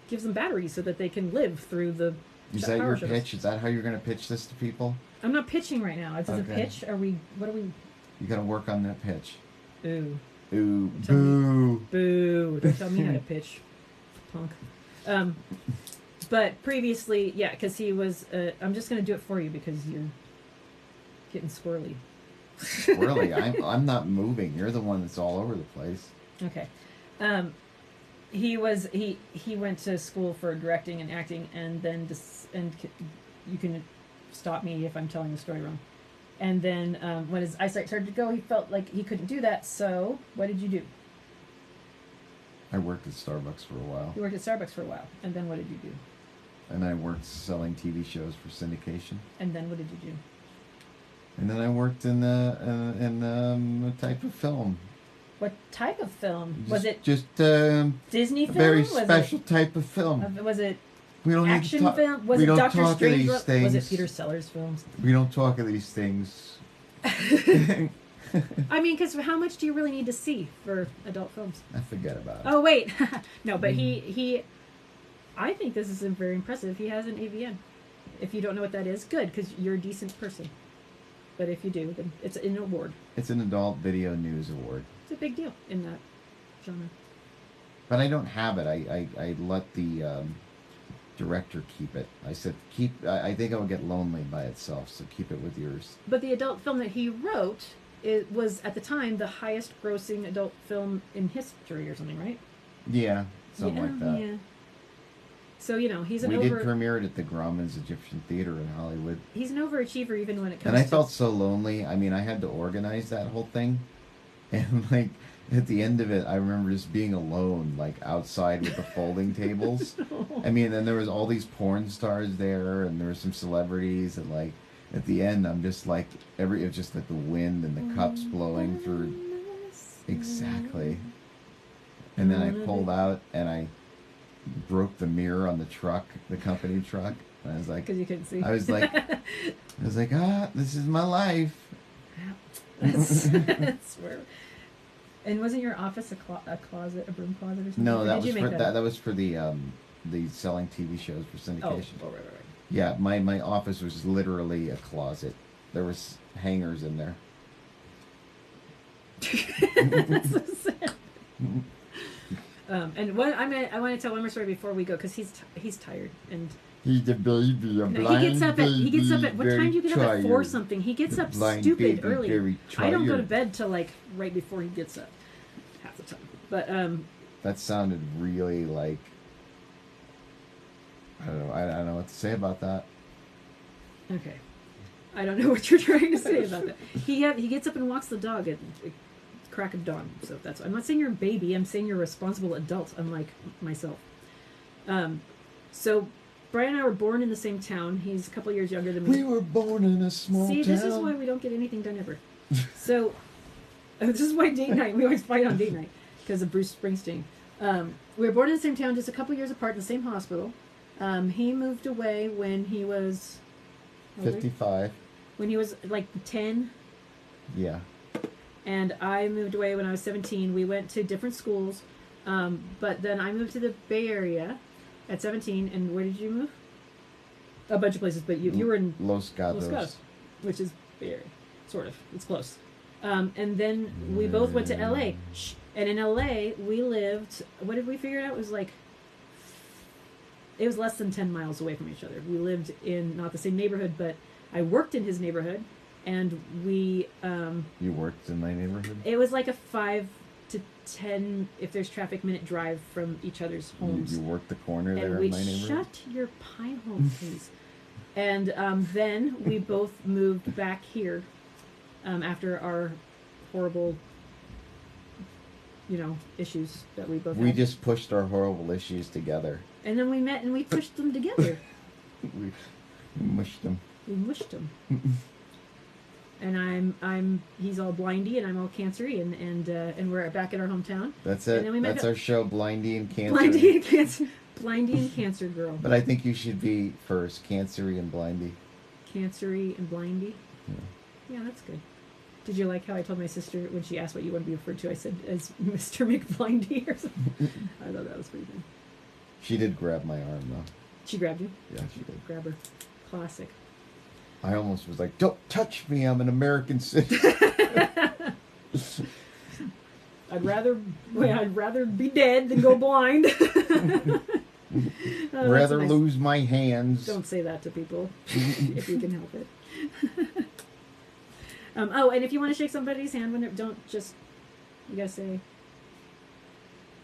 gives them batteries so that they can live through the. Is that power your shutoffs. pitch? Is that how you're going to pitch this to people? I'm not pitching right now. It's a Okay. pitch. Are we? What are we? You got to work on that pitch. Ooh. Ooh. Tell me. Boo. Boo! Don't tell me how to pitch, punk. But previously, yeah, because he was. I'm just going to do it for you because you're getting squirrely. Really, I'm not moving. You're the one that's all over the place. Okay. He went to school for directing and acting, and then you can stop me if I'm telling the story wrong. And then when his eyesight started to go, he felt like he couldn't do that. So what did you do? I worked at Starbucks for a while, You worked at Starbucks for a while, and then what did you do? and I worked selling TV shows for syndication, And then what did you do? and then I worked in a type of film. What type of film was it? Just Disney a film? very Was special type of film. Was it We don't need to action talk. film? Was we it don't Doctor talk of Strange? these Was things. it Peter Sellers films? We don't talk of these things. I mean, because how much do you really need to see for adult films? I forget about it. Oh wait, no, but he. I think this is very impressive. He has an AVN. If you don't know what that is, good, because you're a decent person. But if you do, then it's an award. It's an adult video news award. It's a big deal in that genre. But I don't have it. I let the director keep it. I said, I think it will get lonely by itself, so keep it with yours. But the adult film that he wrote, it was at the time the highest grossing adult film in history or something, right? Yeah, something like that. Yeah. So, he's an We did premiere it at the Grauman's Egyptian Theater in Hollywood. He's an overachiever even when it comes And I to... felt so lonely. I mean, I had to organize that whole thing. And, like, at the end of it, I remember just being alone, like, outside with the folding tables. I mean, and there was all these porn stars there, and there were some celebrities, and, like, at the end, I'm just, like, it was just, like, the wind and the cups blowing through. Exactly. And then I pulled out, and I broke the mirror on the truck, the company truck. And I was like... Because you couldn't see. I was like, this is my life. That's where... And wasn't your office a closet, a broom closet or something? No, Or that did was you make for that was for the selling TV shows for Oh, syndication. right. Yeah, my office was literally a closet. There was hangers in there. That's so sad. And what I want to tell one more story before we go because he's tired and He's the baby, a blind he gets up at what time do you get up at 4 tired. something? He gets up Blind stupid baby, early. very I don't go to tired. bed till like right before he gets up half the time. But That sounded really like I don't know. I don't know what to say about that. okay. I don't know what you're trying to say about that. He gets up and walks the dog at crack of dawn. So that's. I'm not saying you're a baby. I'm saying you're a responsible adult, unlike myself. So Brian and I were born in the same town. He's a couple years younger than me. We were born in a small See, town. this is why we don't get anything done ever. So this is why date night. We always fight on date night because of Bruce Springsteen. We were born in the same town, just a couple years apart in the same hospital. He moved away when he was 55. when he was like 10, Yeah. and I moved away when I was 17. We went to different schools, but then I moved to the Bay Area at 17. And where did you move? A bunch of places, but you were in Los Gatos. Los Gatos, which is Bay Area, sort of. It's close. And then we both went to LA. And in LA, we lived, what did we figure out? It was like, it was less than 10 miles away from each other. We lived in not the same neighborhood, but I worked in his neighborhood. And we, You worked in my neighborhood? it was like a 5 to 10, if there's traffic, minute drive from each other's homes. You worked the corner there And in we my neighborhood? shut your pie hole, please. And then we both moved back here after our horrible, issues that we both We had. just pushed our horrible issues together. And then we met and we pushed them together. We mushed them. We mushed them. And he's all blindy and I'm all cancery and we're back in our hometown. That's And it. then we met That's up- our show, Blindy and Cancer. Blindy and cancer. Blindy and cancer girl. But I think you should be first, Cancery and Blindy. Cancery and blindy. Yeah. Yeah, that's good. Did you like how I told my sister when she asked what you want to be referred to, I said as Mr. McBlindy or something? I thought that was pretty good. She did grab my arm, though. She grabbed you? Yeah, she did. Grab her. Classic. I almost was like, don't touch me, I'm an American citizen. I'd rather be dead than go blind. Oh, Rather that's nice. lose my hands. Don't say that to people if you can help it. And if you want to shake somebody's hand, don't just, you gotta say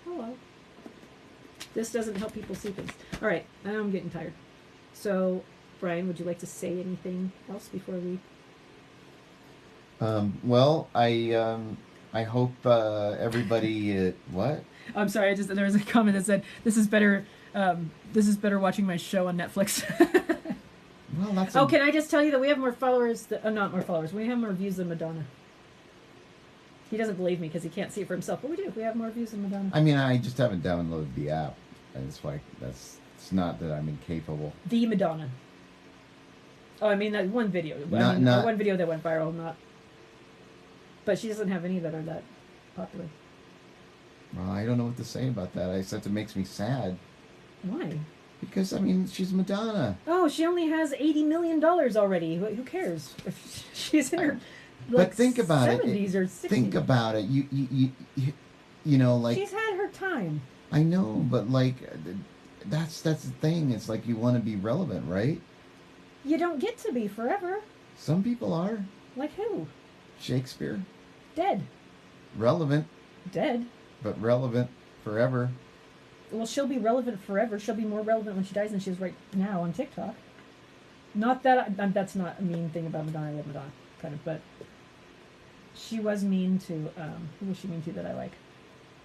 hello. This doesn't help people see things. All right, now I'm getting tired. So, Brian, would you like to say anything else before we? Well, I hope everybody. What? I'm sorry. There was a comment that said this is better. This is better watching my show on Netflix. Well, that's. Oh, can I just tell you that we have more followers? Not more followers. We have more views than Madonna. He doesn't believe me because he can't see it for himself, but we do. We have more views than Madonna. I mean, I just haven't downloaded the app, and it's like it's not that I'm incapable. The Madonna. Oh, I mean that one video. Not- one video that went viral. Not. But she doesn't have any that are that popular. Well, I don't know what to say about that. Except it makes me sad Why? because I mean she's Madonna. Oh, she only has $80 million already. Who cares? If she's in her But think about it. 70s or 60s. Think about it. You know, like She's had her time. I know, but like that's the thing. It's like you want to be relevant, right? You don't get to be forever. Some people are. Like who? Shakespeare, Dead. relevant, Dead. but relevant forever. Well, she'll be relevant forever. She'll be more relevant when she dies than she is right now on TikTok. Not that that's not a mean thing about Madonna. I love Madonna, kind of, but she was mean to. Who was she mean to that I like?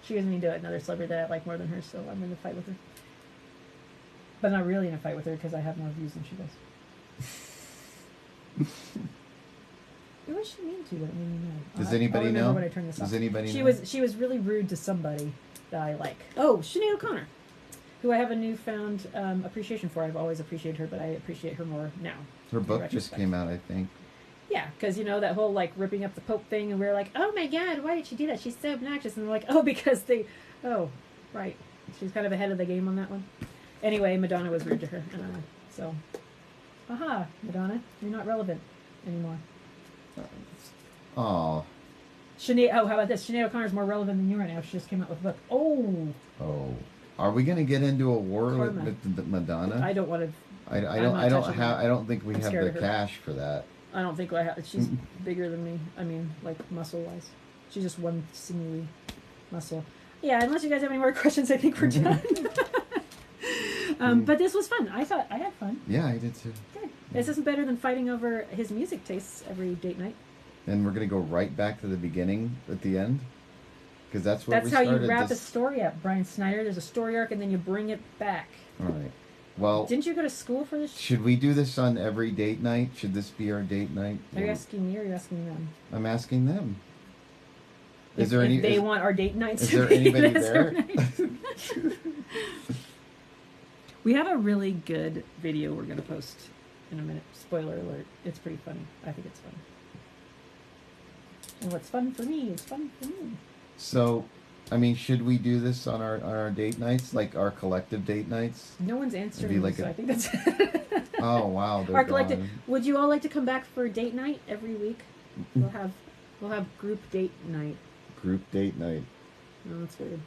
She was mean to another celebrity that I like more than her, so I'm in a fight with her. But not really in a fight with her because I have more views than she does. Who was she mean to that made me mad? Does anybody I'll remember know? when I turn this Does off. anybody She know? she was really rude to somebody that I like. Oh, Sinead O'Connor, who I have a newfound appreciation for. I've always appreciated her, but I appreciate her more now. Her book retrospect. just came out, I think. Yeah, because, that whole, like, ripping up the Pope thing, and we were like, oh my god, why did she do that? She's so obnoxious. And they're like, oh, because oh, right. She's kind of ahead of the game on that one. Anyway, Madonna was rude to her. So, aha, Madonna, you're not relevant anymore. Oh. How about this? Sinead O'Connor's more relevant than you right now. She just came out with a book. Oh. Are we going to get into a war Karma. with Madonna? I don't want to. I don't think we I'm have scared the of her. cash for that. I don't think I have. She's bigger than me. I mean, like, muscle-wise. She's just one sinewy muscle. Yeah, unless you guys have any more questions, I think we're done. But this was fun. I thought I had fun. Yeah, I did too. Good. This isn't better than fighting over his music tastes every date night. And we're going to go right back to the beginning at the end? Because that's where That's we how started. you wrap a story up, Brian Snyder. There's a story arc, and then you bring it back. All right. Well, Didn't you go to school for this? should we do this on every date night? Should this be our date night? Are you asking me or are you asking them? I'm asking them. If they want our date nights Is to there be anybody lesser there? nights. We have a really good video we're going to post in a minute. Spoiler alert. It's pretty funny. I think it's funny. And what's fun for me is fun for me. So, I mean, should we do this on our date nights, like our collective date nights? No one's answering Be me, like so a- I think that's Oh wow, they're our collective. gone. Would you all like to come back for date night every week? We'll have group date night. Group date night. No, that's weird.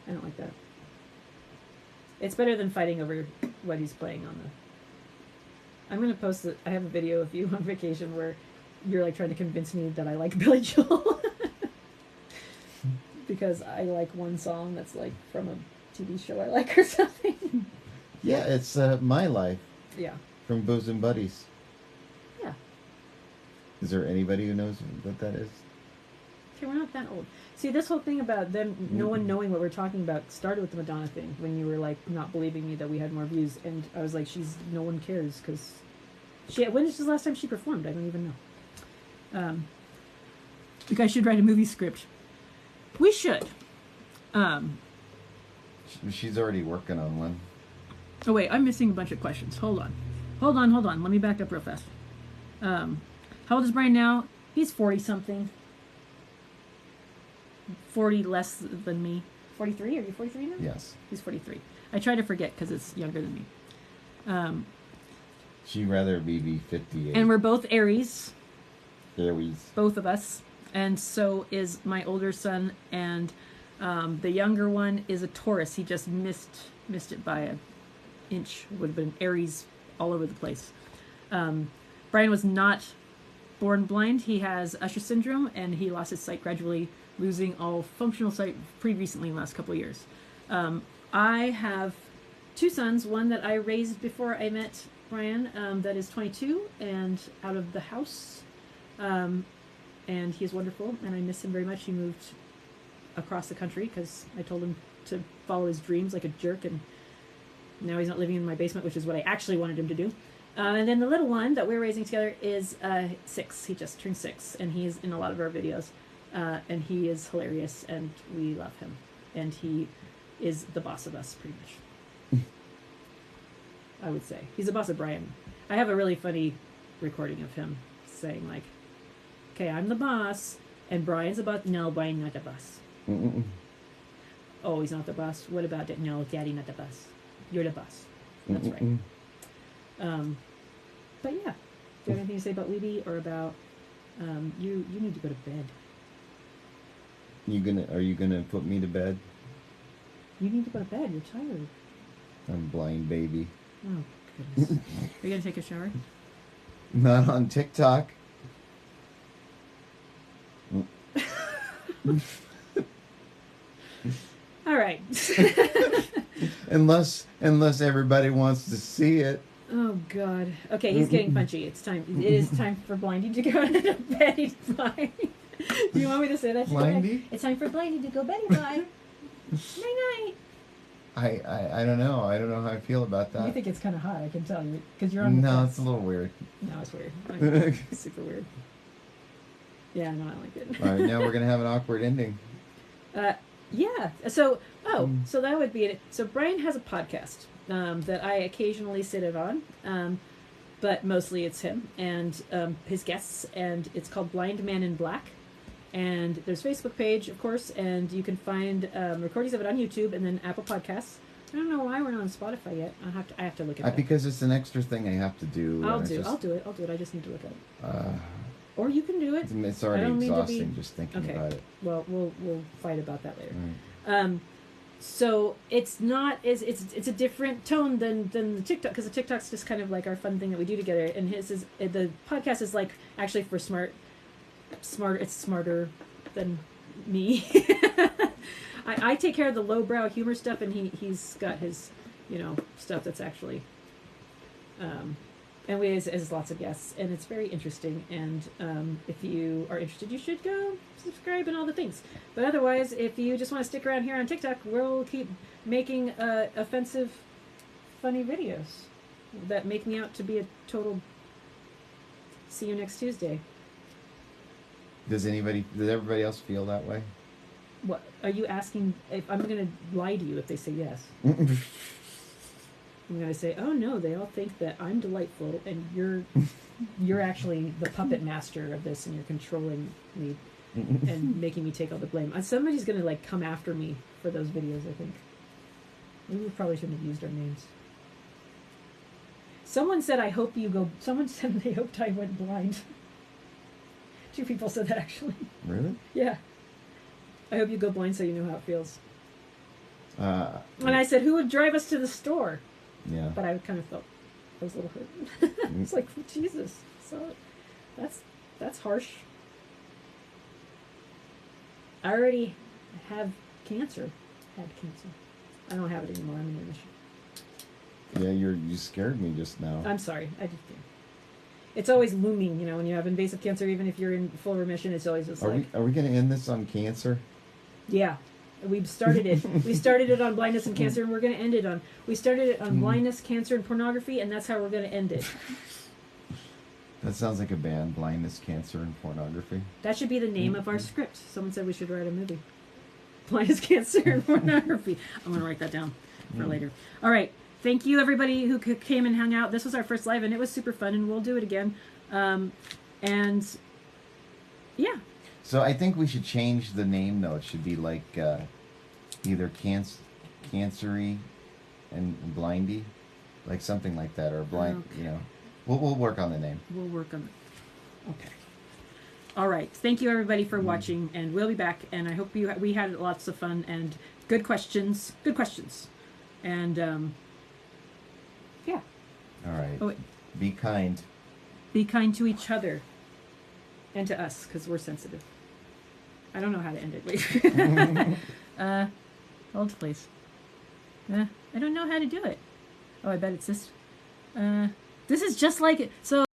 I don't like that. It's better than fighting over what he's playing on the. I'm gonna post it. I have a video of you on vacation where you're like trying to convince me that I like Billy Joel because I like one song that's like from a TV show I like or something. Yeah, it's My Life Yeah. from Bosom Buddies. Yeah. Is there anybody who knows what that is? Okay, we're not that old. See, this whole thing about them, no one knowing what we're talking about, started with the Madonna thing when you were like not believing me that we had more views, and I was like, no one cares because when was the last time she performed? I don't even know. You guys should write a movie script. We should. She's already working on one. Oh wait, I'm missing a bunch of questions. Hold on. Let me back up real fast. How old is Brian now? He's 40 something. 40 less than me. 43? Are you 43 now? Yes. He's 43. I try to forget because it's younger than me. She'd rather be 58. And we're both Aries, Aries. both of us. And so is my older son. And the younger one is a Taurus. He just missed it by an inch. Would have been Aries all over the place. Brian was not born blind. He has Usher Syndrome, and he lost his sight gradually, losing all functional sight pretty recently in the last couple of years. I have two sons, one that I raised before I met Brian, that is 22 and out of the house. And he is wonderful, and I miss him very much. He moved across the country because I told him to follow his dreams like a jerk, and now he's not living in my basement, which is what I actually wanted him to do. And then the little one that we're raising together is 6. He just turned 6, and he's in a lot of our videos. And he is hilarious, and we love him. And he is the boss of us, pretty much. I would say. He's the boss of Brian. I have a really funny recording of him saying, like, okay, I'm the boss, and Brian's the boss. No, Brian's not the boss. Mm-mm. Oh, he's not the boss? What about it? No, Daddy, not the boss. You're the boss. That's right. Mm-mm. But yeah. Do you have anything to say about Weeby or about... you need to go to bed. Are you gonna put me to bed? You need to go to bed. You're tired. I'm blind, baby. Oh, goodness. Are you going to take a shower? Not on TikTok. All right. unless everybody wants to see it. Oh, God. Okay, he's getting punchy. It's time. It is time for Blindy to go to bed. He's fine. Do you want me to say that? Blindy? It's time for Blindy to go beddy bye. Night-night. I don't know. I don't know how I feel about that. You think it's kind of hot, I can tell you. Because you're on the No, fence. it's a little weird. No, it's weird. It's super weird. Yeah, no, I like it. All right, now we're gonna have an awkward ending. Yeah. So that would be it. So Brian has a podcast that I occasionally sit in on. but mostly it's him and his guests, and it's called Blind Man in Black. And there's a Facebook page, of course, and you can find recordings of it on YouTube and then Apple Podcasts. I don't know why we're not on Spotify yet. I have to look at it. Because it's an extra thing I have to do. I'll do it. I just need to look at it. Or you can do it. It's already exhausting just thinking about it. Well, we'll fight about that later. Right. So it's not it's a different tone than the TikTok, because the TikTok's just kind of like our fun thing that we do together, and his is the podcast is like actually for smarter. It's smarter than me. I take care of the lowbrow humor stuff, and he's got his stuff that's actually and we has lots of guests, and it's very interesting. And if you are interested, you should go subscribe and all the things. But otherwise, if you just want to stick around here on TikTok, we'll keep making offensive, funny videos that make me out to be a total see you next Tuesday. Does everybody else feel that way? What are you asking? If I'm going to lie to you if they say yes. I'm going to say, oh no, they all think that I'm delightful, and you're actually the puppet master of this, and you're controlling me and making me take all the blame. Somebody's going to like come after me for those videos, I think. Maybe we probably shouldn't have used our names. Someone said they hoped I went blind. 2 people said that, actually. Really? Yeah. I hope you go blind so you know how it feels. And I said, who would drive us to the store? Yeah. But I kind of felt I was a little hurt. It's like, Jesus. So that's harsh. I already had cancer. I don't have it anymore. I'm in remission. Yeah, you scared me just now. I'm sorry. I just did. It's always looming, when you have invasive cancer, even if you're in full remission, it's always just Are we going to end this on cancer? Yeah. We started it. We started it on blindness and cancer, and we're going to end it on... We started it on blindness, cancer, and pornography, and that's how we're going to end it. That sounds like a band, blindness, cancer, and pornography. That should be the name of our script. Someone said we should write a movie. Blindness, cancer, and pornography. I'm going to write that down for later. All right. Thank you, everybody who came and hung out. This was our first live, and it was super fun, and we'll do it again. And, yeah. So I think we should change the name, though. It should be like either cancery and blindy, like something like that, or blind. Okay. We'll work on the name. We'll work on it. Okay. All right. Thank you, everybody, for watching, and we'll be back. And I hope we had lots of fun and good questions. Good questions. And yeah. All right. Oh, wait. Be kind. Be kind to each other and to us, because we're sensitive. I don't know how to end it. Wait. Hold, please. I don't know how to do it. Oh, I bet it's this. This is just like it. So.